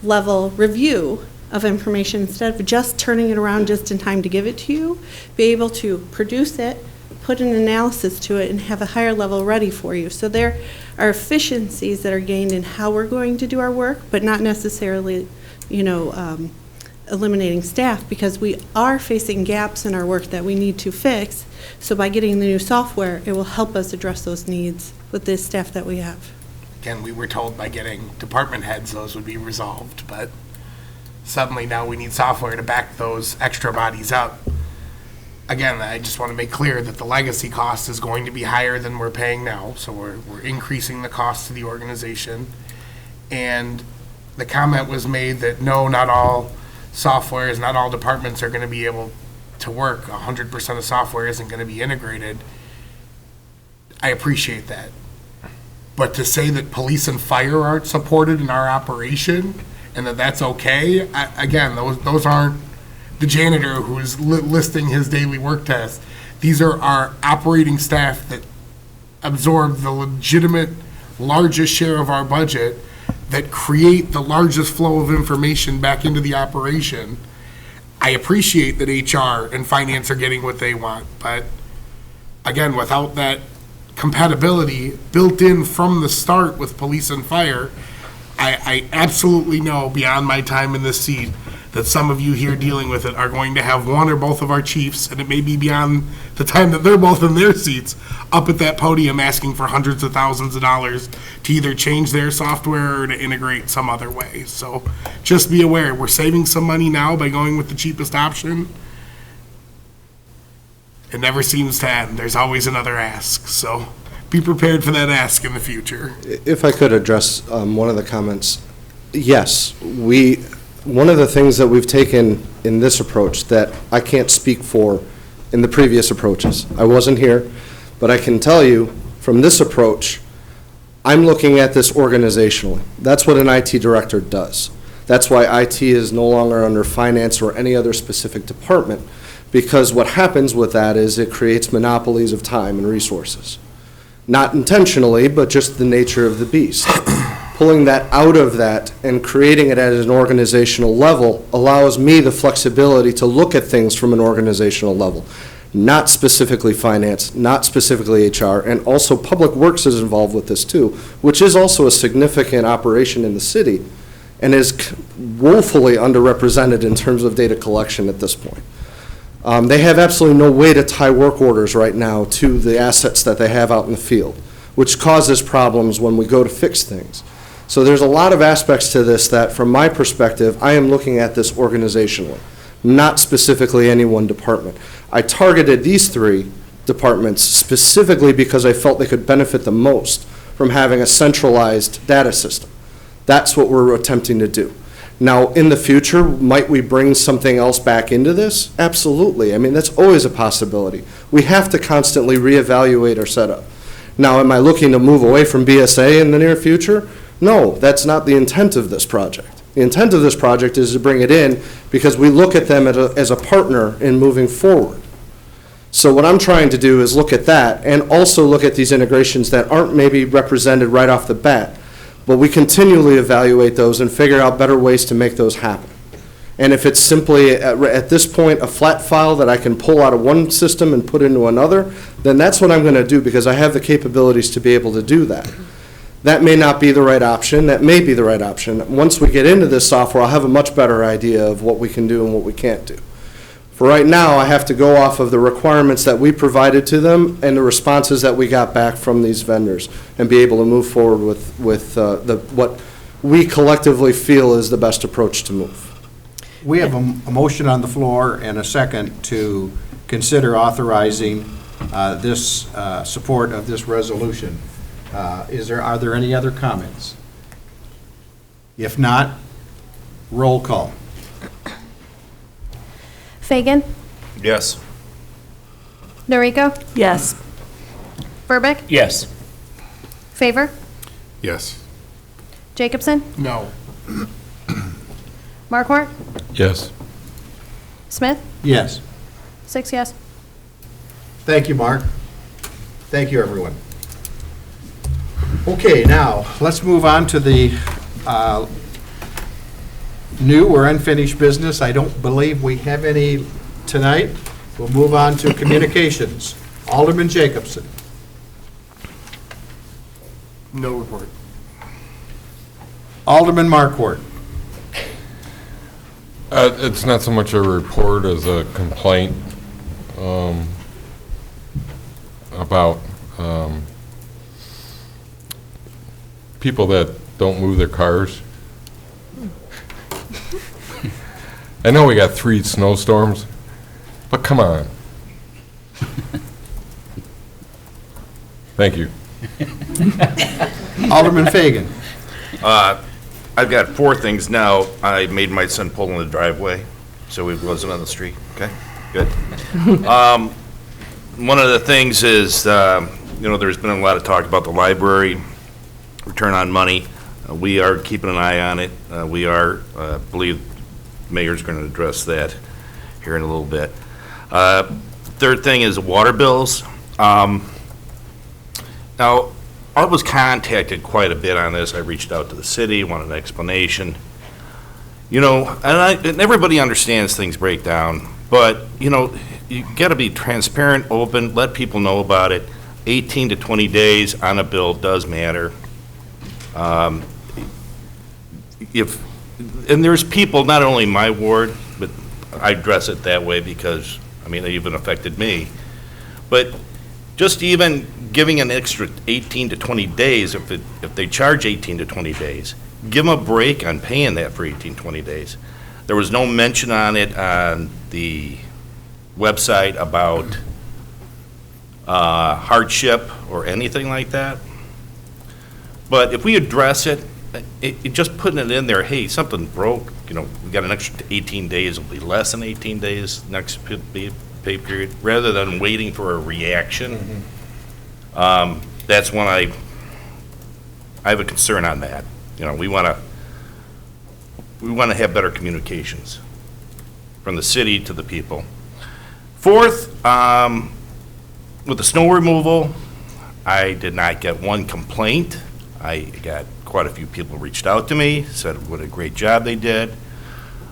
level review of information instead of just turning it around just in time to give it to you, be able to produce it, put an analysis to it, and have a higher level ready for you. So there are efficiencies that are gained in how we're going to do our work, but not necessarily, eliminating staff, because we are facing gaps in our work that we need to fix. So by getting the new software, it will help us address those needs with the staff that we have. Again, we were told by getting department heads those would be resolved, but suddenly now we need software to back those extra bodies up. Again, I just want to make clear that the legacy cost is going to be higher than we're paying now, so we're increasing the cost to the organization. And the comment was made that no, not all softwares, not all departments are going to be able to work. 100% of software isn't going to be integrated. I appreciate that. But to say that police and fire aren't supported in our operation and that that's okay, again, those aren't the janitor who's listing his daily work tasks. These are our operating staff that absorb the legitimate largest share of our budget, that create the largest flow of information back into the operation. I appreciate that HR and finance are getting what they want, but again, without that compatibility built in from the start with police and fire, I absolutely know beyond my time in this seat that some of you here dealing with it are going to have one or both of our chiefs, and it may be beyond the time that they're both in their seats, up at that podium asking for hundreds of thousands of dollars to either change their software or to integrate some other way. So just be aware, we're saving some money now by going with the cheapest option. It never seems to end. There's always another ask. So be prepared for that ask in the future. If I could address one of the comments, yes, one of the things that we've taken in this approach that I can't speak for in the previous approaches, I wasn't here, but I can tell you from this approach, I'm looking at this organizationally. That's what an IT director does. That's why IT is no longer under finance or any other specific department, because what happens with that is it creates monopolies of time and resources. Not intentionally, but just the nature of the beast. Pulling that out of that and creating it at an organizational level allows me the flexibility to look at things from an organizational level. not specifically finance, not specifically HR, and also Public Works is involved with this too, which is also a significant operation in the city and is woefully underrepresented in terms of data collection at this point. They have absolutely no way to tie work orders right now to the assets that they have out in the field, which causes problems when we go to fix things. So there's a lot of aspects to this that, from my perspective, I am looking at this organizationally, not specifically any one department. I targeted these 3 departments specifically because I felt they could benefit the most from having a centralized data system. That's what we're attempting to do. Now, in the future, might we bring something else back into this? Absolutely. I mean, that's always a possibility. We have to constantly reevaluate our setup. Now, am I looking to move away from BSA in the near future? No, that's not the intent of this project. The intent of this project is to bring it in because we look at them as a partner in moving forward. So what I'm trying to do is look at that and also look at these integrations that aren't maybe represented right off the bat. But we continually evaluate those and figure out better ways to make those happen. And if it's simply, at this point, a flat file that I can pull out of one system and put into another, then that's what I'm going to do because I have the capabilities to be able to do that. That may not be the right option. That may be the right option. Once we get into this software, I'll have a much better idea of what we can do and what we can't do. For right now, I have to go off of the requirements that we provided to them and the responses that we got back from these vendors and be able to move forward with what we collectively feel is the best approach to move. We have a motion on the floor and a second to consider authorizing this support of this resolution. Are there any other comments? If not, roll call. Fagan? Yes. Noriko? Yes. Verbeck? Yes. Favor? Yes. Jacobson? No. Markwart? Yes. Smith? Yes. 6 yes. Thank you, Mark. Thank you, everyone. Okay, now, let's move on to the new or unfinished business. I don't believe we have any tonight. We'll move on to communications. Alderman Jacobson. No report. Alderman Markwart. It's not so much a report as a complaint about people that don't move their cars. I know we got 3 snowstorms, but come on. Thank you. Alderman Fagan. I've got 4 things now. I made my son pull in the driveway, so he wasn't on the street. Okay, good. One of the things is, there's been a lot of talk about the library, return on money. We are keeping an eye on it. We are, believe the mayor's going to address that here in a little bit. Third thing is water bills. Now, I was contacted quite a bit on this. I reached out to the city, wanted an explanation. And everybody understands things break down, but, you got to be transparent, open, let people know about it. 18 to 20 days on a bill does matter. And there's people, not only in my ward, but I address it that way because, it even affected me. But just even giving an extra 18 to 20 days, if they charge 18 to 20 days, give them a break on paying that for 18, 20 days. There was no mention on it on the website about hardship or anything like that. But if we address it, just putting it in there, hey, something broke, we got an extra 18 days, it'll be less than 18 days next pay period, rather than waiting for a reaction. That's when I have a concern on that. We want to have better communications from the city to the people. Fourth, with the snow removal, I did not get one complaint. I got quite a few people reached out to me, said what a great job they did.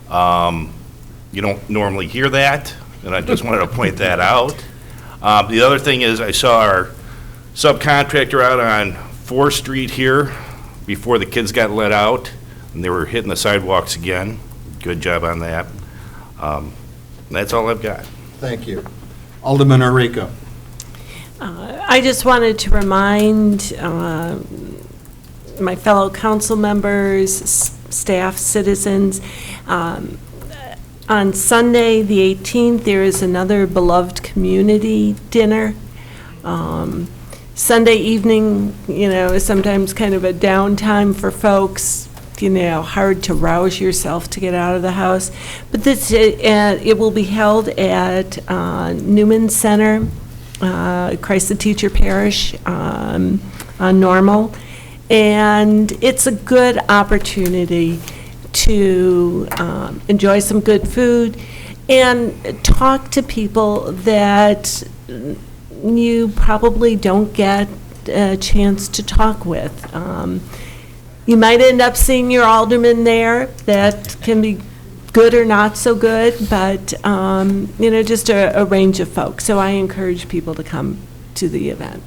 You don't normally hear that, and I just wanted to point that out. The other thing is, I saw our subcontractor out on 4th Street here before the kids got let out, and they were hitting the sidewalks again. Good job on that. That's all I've got. Thank you. Alderman Orico. I just wanted to remind my fellow council members, staff, citizens, on Sunday, the 18th, there is another beloved community dinner. Sunday evening, is sometimes kind of a downtime for folks, hard to rouse yourself to get out of the house. But it will be held at Newman Center, Christ the Teacher Parish on Normal. And it's a good opportunity to enjoy some good food and talk to people that you probably don't get a chance to talk with. You might end up seeing your alderman there. That can be good or not so good, but just a range of folks. So I encourage people to come to the event.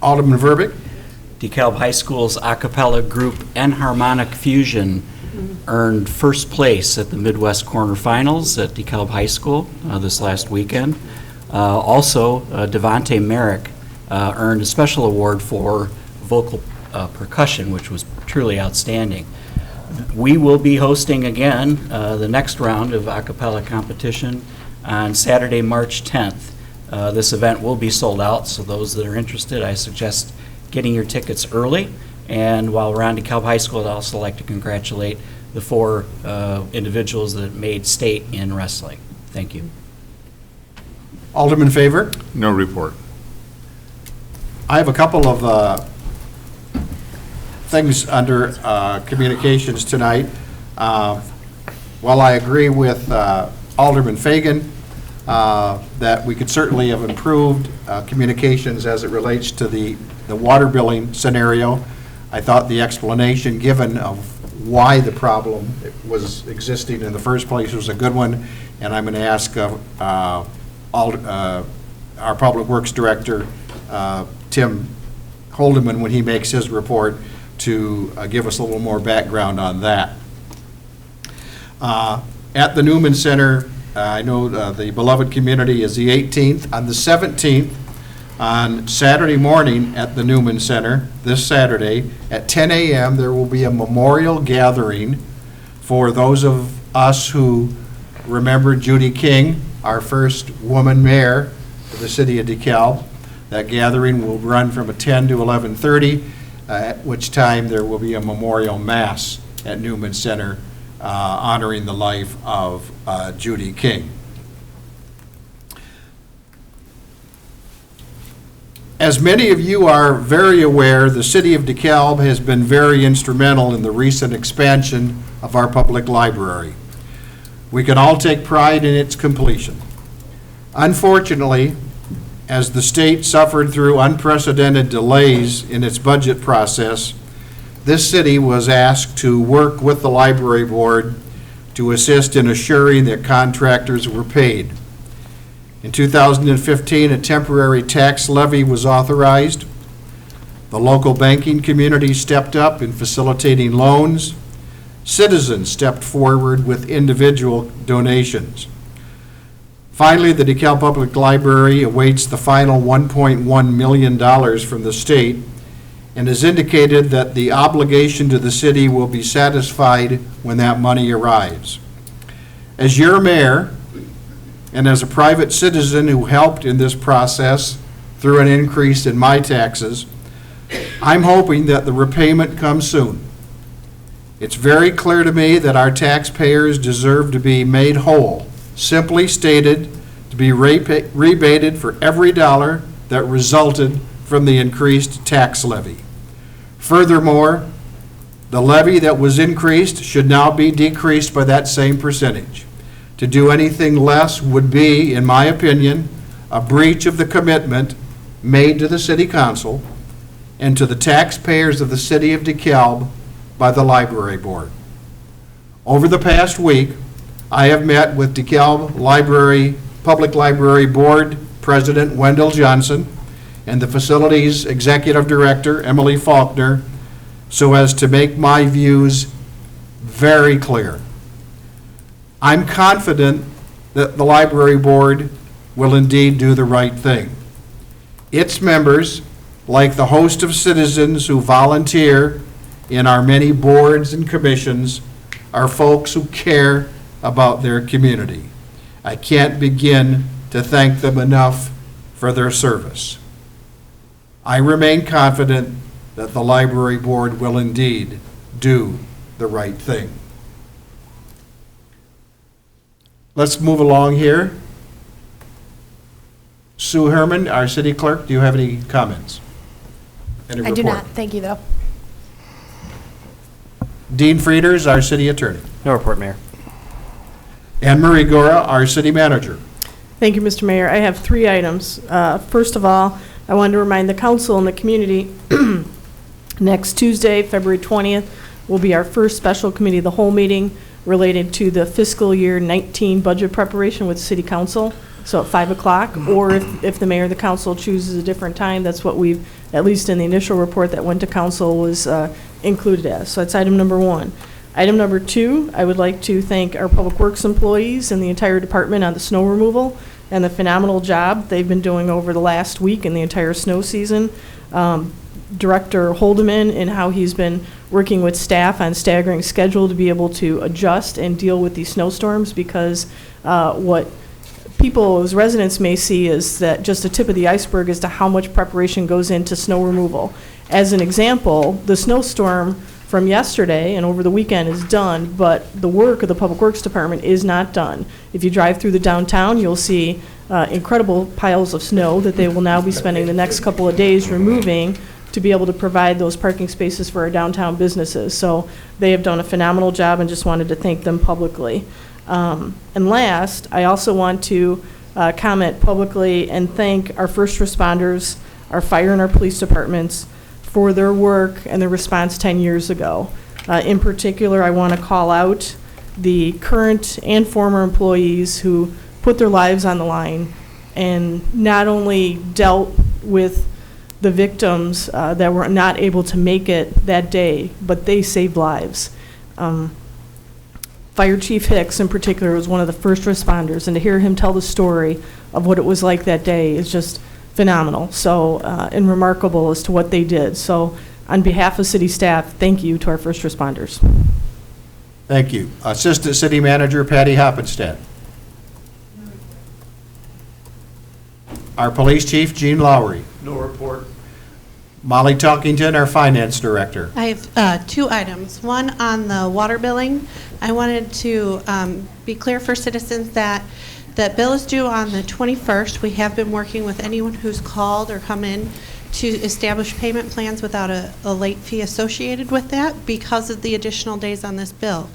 Alderman Verbeek. DeKalb High School's a cappella group Enharmonic Fusion earned first place at the Midwest Quarterfinals at DeKalb High School this last weekend. Also, Devontae Merrick earned a special award for vocal percussion, which was truly outstanding. We will be hosting again the next round of a cappella competition on Saturday, March 10th. This event will be sold out, so those that are interested, I suggest getting your tickets early. And while we're on DeKalb High School, I'd also like to congratulate the 4 individuals that made state in wrestling. Thank you. Alderman Favor. No report. I have a couple of things under communications tonight. While I agree with Alderman Fagan that we could certainly have improved communications as it relates to the water billing scenario, I thought the explanation given of why the problem was existing in the first place was a good one, and I'm going to ask our Public Works Director, Tim Holdeman, when he makes his report, to give us a little more background on that. At the Newman Center, I know the beloved community is the 18th. On the 17th, on Saturday morning at the Newman Center, this Saturday, at 10 a.m., there will be a memorial gathering for those of us who remember Judy King, our first woman mayor of the city of DeKalb. That gathering will run from 10 to 11:30, at which time there will be a memorial mass at Newman Center honoring the life of Judy King. As many of you are very aware, the city of DeKalb has been very instrumental in the recent expansion of our public library. We can all take pride in its completion. Unfortunately, as the state suffered through unprecedented delays in its budget process, this city was asked to work with the library board to assist in assuring that contractors were paid. In 2015, a temporary tax levy was authorized. The local banking community stepped up in facilitating loans. Citizens stepped forward with individual donations. Finally, the DeKalb Public Library awaits the final $1.1 million from the state and has indicated that the obligation to the city will be satisfied when that money arrives. As your mayor, and as a private citizen who helped in this process through an increase in my taxes, I'm hoping that the repayment comes soon. It's very clear to me that our taxpayers deserve to be made whole, simply stated, to be rebated for every dollar that resulted from the increased tax levy. Furthermore, the levy that was increased should now be decreased by that same percentage. To do anything less would be, in my opinion, a breach of the commitment made to the City Council and to the taxpayers of the City of DeKalb by the Library Board. Over the past week, I have met with DeKalb Public Library Board President Wendell Johnson and the facility's Executive Director Emily Faulkner so as to make my views very clear. I'm confident that the library board will indeed do the right thing. Its members, like the host of citizens who volunteer in our many boards and commissions, are folks who care about their community. I can't begin to thank them enough for their service. I remain confident that the library board will indeed do the right thing. Let's move along here. Sue Herman, our city clerk, do you have any comments? Any I do report? not, thank you, though. Dean Frieders, our city attorney. No report, Mayor. Anne Marie Gora, our city manager. Thank you, Mr. Mayor. I have 3 items. First of all, I wanted to remind the council and the community, next Tuesday, February 20th, will be our first special committee of the whole meeting related to the fiscal year 19 budget preparation with city council, so at 5 o'clock, or if the mayor or the council chooses a different time, that's what we've, at least in the initial report that went to council, was included as. So that's item number 1. Item number 2, I would like to thank our Public Works employees and the entire department on the snow removal and the phenomenal job they've been doing over the last week and the entire snow season. Director Holdeman and how he's been working with staff on staggering schedule to be able to adjust and deal with these snowstorms, because what people as residents may see is that just the tip of the iceberg as to how much preparation goes into snow removal. As an example, the snowstorm from yesterday and over the weekend is done, but the work of the Public Works Department is not done. If you drive through the downtown, you'll see incredible piles of snow that they will now be spending the next couple of days removing to be able to provide those parking spaces for our downtown businesses. So they have done a phenomenal job, and just wanted to thank them publicly. And last, I also want to comment publicly and thank our first responders, our fire and our police departments, for their work and their response 10 years ago. In particular, I want to call out the current and former employees who put their lives on the line and not only dealt with the victims that were not able to make it that day, but they saved lives. Fire Chief Hicks, in particular, was one of the first responders, and to hear him tell the story of what it was like that day is just phenomenal. So, and remarkable as to what they did. So, on behalf of city staff, thank you to our first responders. Thank you. Assistant City Manager Patty Hoppenstedt. Our Police Chief Gene Lowry. No report. Molly Talkington, our Finance Director. I have 2 items. One on the water billing. I wanted to be clear for citizens that that bill is due on the 21st. We have been working with anyone who's called or come in to establish payment plans without a late fee associated with that because of the additional days on this bill.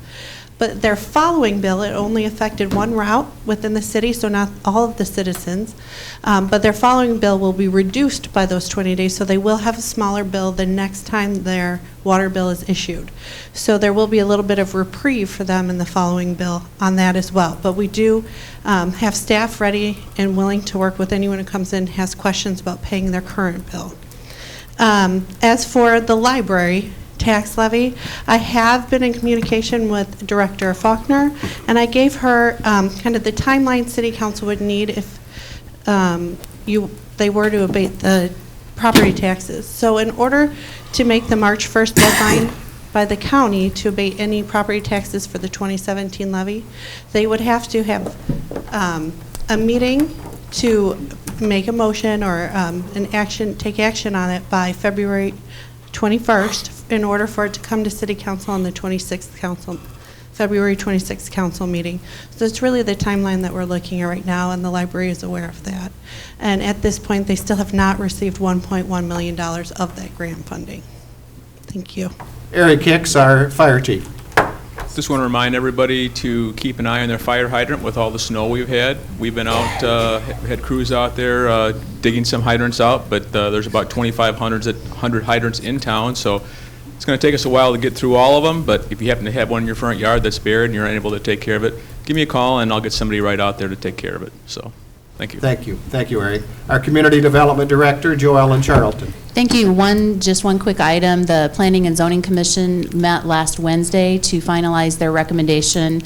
But their following bill, it only affected one route within the city, so not all of the citizens. But their following bill will be reduced by those 20 days, so they will have a smaller bill the next time their water bill is issued. So there will be a little bit of reprieve for them in the following bill on that as well. But we do have staff ready and willing to work with anyone who comes in and has questions about paying their current bill. As for the library tax levy, I have been in communication with Director Faulkner, and I gave her kind of the timeline City Council would need if they were to abate the property taxes. So in order to make the March 1st deadline by the county to abate any property taxes for the 2017 levy, they would have to have a meeting to make a motion or take action on it by February 21st in order for it to come to City Council on the 26th council, February 26th council meeting. So it's really the timeline that we're looking at right now, and the library is aware of that. And at this point, they still have not received $1.1 million of that grant funding. Thank you. Eric Hicks, our Fire Chief. Just want to remind everybody to keep an eye on their fire hydrant with all the snow we've had. We've been out, had crews out there digging some hydrants out, but there's about 2,500 hydrants in town, so it's going to take us a while to get through all of them, but if you happen to have one in your front yard that's buried and you're unable to take care of it, give me a call and I'll get somebody right out there to take care of it. So, Thank you. Thank you. Thank you, Eric. Our Community Development Director, Joellen Charlton. Thank you. Just one quick item. The Planning and Zoning Commission met last Wednesday to finalize their recommendation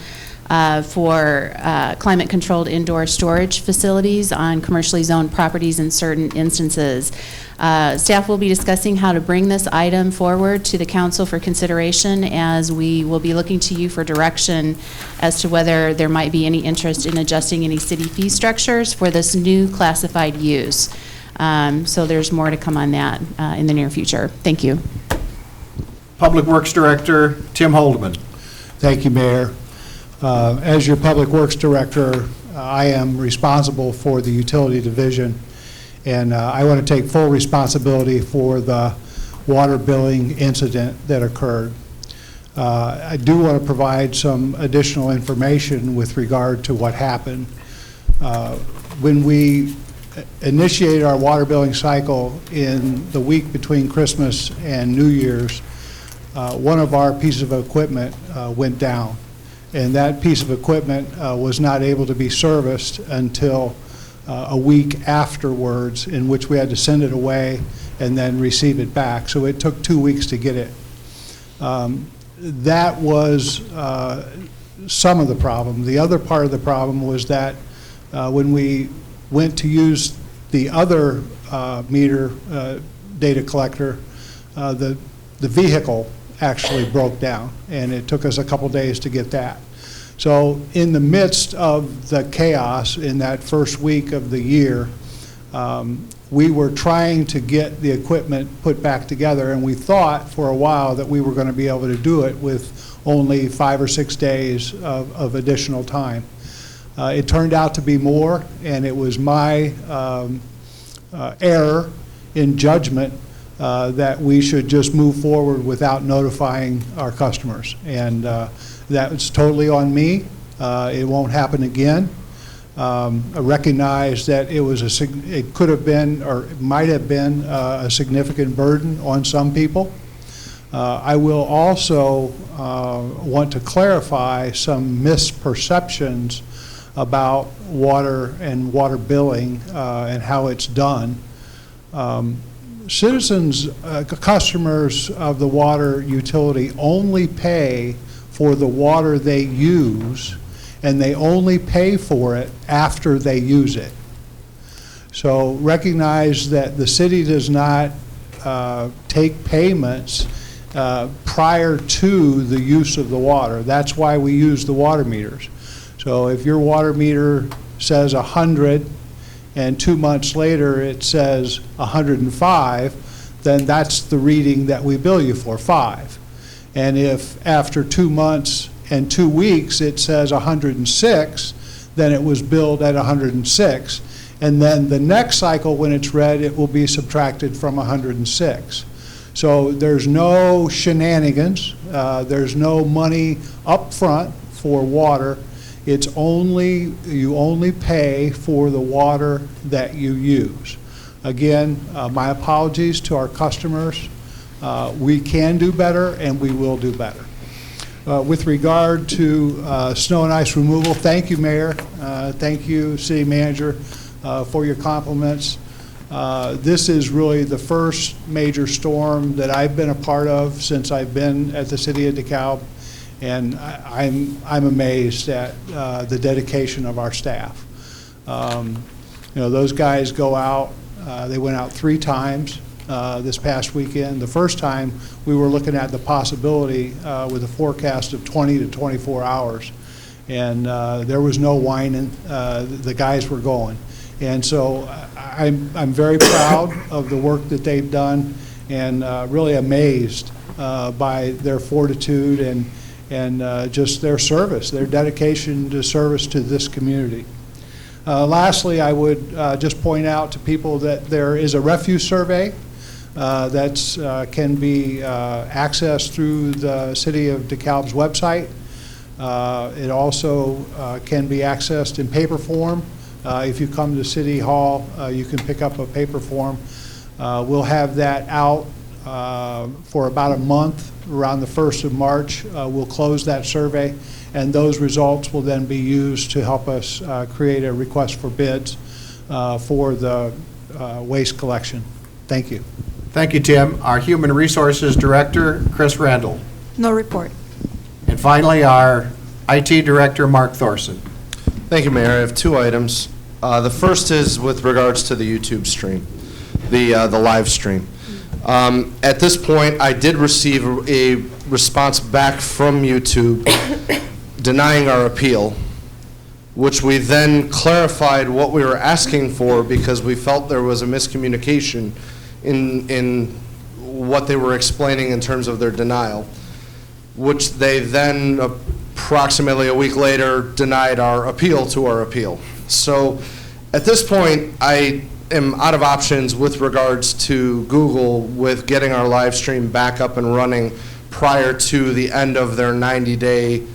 for climate-controlled indoor storage facilities on commercially zoned properties in certain instances. Staff will be discussing how to bring this item forward to the council for consideration, as we will be looking to you for direction as to whether there might be any interest in adjusting any city fee structures for this new classified use. So there's more to come on that in the near future. Thank you. Public Works Director, Tim Holdeman. Thank you, Mayor. As your Public Works Director, I am responsible for the Utility Division, and I want to take full responsibility for the water billing incident that occurred. I do want to provide some additional information with regard to what happened. When we initiated our water billing cycle in the week between Christmas and New Year's, one of our pieces of equipment went down. And that piece of equipment was not able to be serviced until a week afterwards, in which we had to send it away and then receive it back. So it took 2 weeks to get it. That was some of the problem. The other part of the problem was that when we went to use the other meter data collector, the vehicle actually broke down, and it took us a couple days to get that. So in the midst of the chaos in that first week of the year, we were trying to get the equipment put back together, and we thought for a while that we were going to be able to do it with only 5 or 6 days of additional time. It turned out to be more, and it was my error in judgment that we should just move forward without notifying our customers. And that was totally on me. It won't happen again. I recognize that it could have been, or it might have been, a significant burden on some people. I will also want to clarify some misperceptions about water and water billing and how it's done. Citizens, customers of the water utility only pay for the water they use, and they only pay for it after they use it. So recognize that the city does not take payments prior to the use of the water. That's why we use the water meters. So if your water meter says 100 and 2 months later it says 105, then that's the reading that we bill you for, 5. And if after 2 months and 2 weeks it says 106, then it was billed at 106. And then the next cycle, when it's read, it will be subtracted from 106. So there's no shenanigans. There's no money up front for water. It's only, you only pay for the water that you use. Again, my apologies to our customers. We can do better, and we will do better. With regard to snow and ice removal, thank you, Mayor. Thank you, City Manager, for your compliments. This is really the first major storm that I've been a part of since I've been at the City of DeKalb, and I'm amazed at the dedication of our staff. You know, those guys go out. They went out 3 times this past weekend. The first time we were looking at the possibility with a forecast of 20 to 24 hours, and there was no whining. The guys were going. And so I'm very proud of the work that they've done, and really amazed by their fortitude and just their service, their dedication to service to this community. Lastly, I would just point out to people that there is a refuse survey that can be accessed through the City of DeKalb's website. It also can be accessed in paper form. If you come to City Hall, you can pick up a paper form. We'll have that out for about a month. Around the 1st of March, we'll close that survey, and those results will then be used to help us create a request for bids for the waste collection. Thank you. Thank you, Tim. Our Human Resources Director, Chris Randall. No report. And finally, our IT Director, Mark Thorson. Thank you, Mayor. I have two items. The first is with regards to the YouTube stream, the live stream. At this point, I did receive a response back from YouTube denying our appeal, which we then clarified what we were asking for because we felt there was a miscommunication in what they were explaining in terms of their denial, which they then approximately a week later denied our appeal to our appeal. So at this point, I am out of options with regards to Google with getting our live stream back up and running prior to the end of their 90-day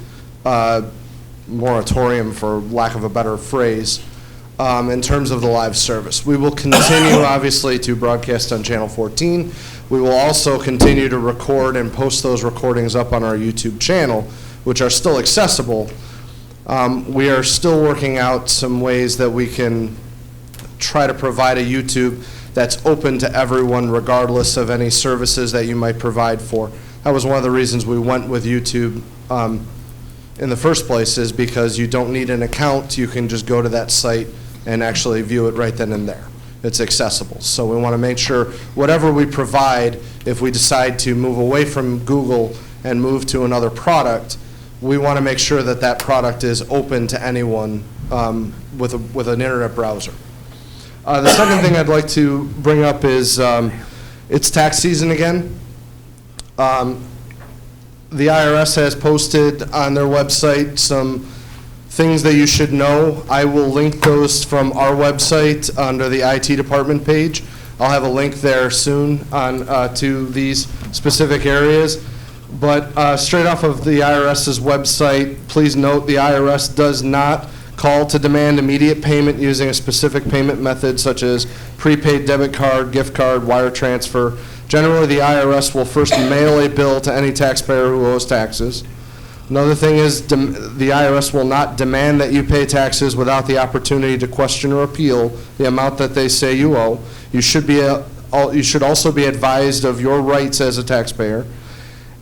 moratorium, for lack of a better phrase, in terms of the live service. We will continue, obviously, to broadcast on Channel 14. We will also continue to record and post those recordings up on our YouTube channel, which are still accessible. We are still working out some ways that we can try to provide a YouTube that's open to everyone regardless of any services that you might provide for. That was one of the reasons we went with YouTube in the first place, is because you don't need an account. You can just go to that site and actually view it right then and there. It's accessible. So we want to make sure whatever we provide, if we decide to move away from Google and move to another product, we want to make sure that that product is open to anyone with an internet browser. The second thing I'd like to bring up is it's tax season again. The IRS has posted on their website some things that you should know. I will link those from our website under the IT department page. I'll have a link there soon on to these specific areas. But straight off of the IRS's website, please note the IRS does not call to demand immediate payment using a specific payment method such as prepaid debit card, gift card, wire transfer. Generally, the IRS will first mail a bill to any taxpayer who owes taxes. Another thing is the IRS will not demand that you pay taxes without the opportunity to question or appeal the amount that they say you owe. You should also be advised of your rights as a taxpayer.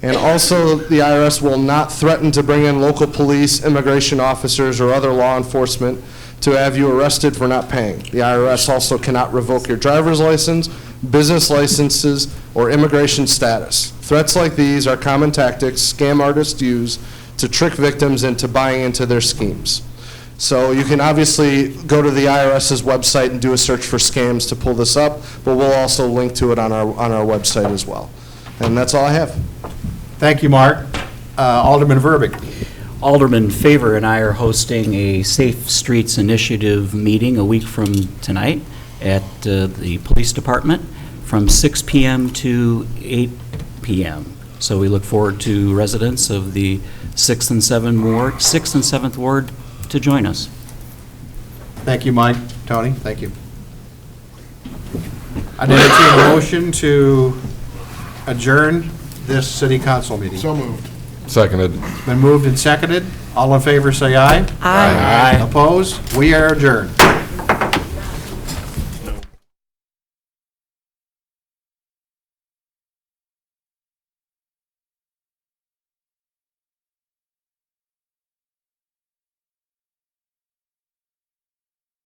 And also, the IRS will not threaten to bring in local police, immigration officers, or other law enforcement to have you arrested for not paying. The IRS also cannot revoke your driver's license, business licenses, or immigration status. Threats like these are common tactics scam artists use to trick victims into buying into their schemes. So you can obviously go to the IRS's website and do a search for scams to pull this up, but we'll also link to it on our website as well. And that's all I have. Thank you, Mark. Alderman Verbeek. Alderman Favor and I are hosting a Safe Streets Initiative meeting a week from tonight at the police department from 6 p.m. to 8 p.m. So we look forward to residents of the 6th and 7th Ward to join us. Thank you, Mike. Tony, thank you. I entertain a motion to adjourn this city council meeting. So moved. Seconded. It's been moved and seconded. All in favor, say aye. Aye. Opposed? We are adjourned.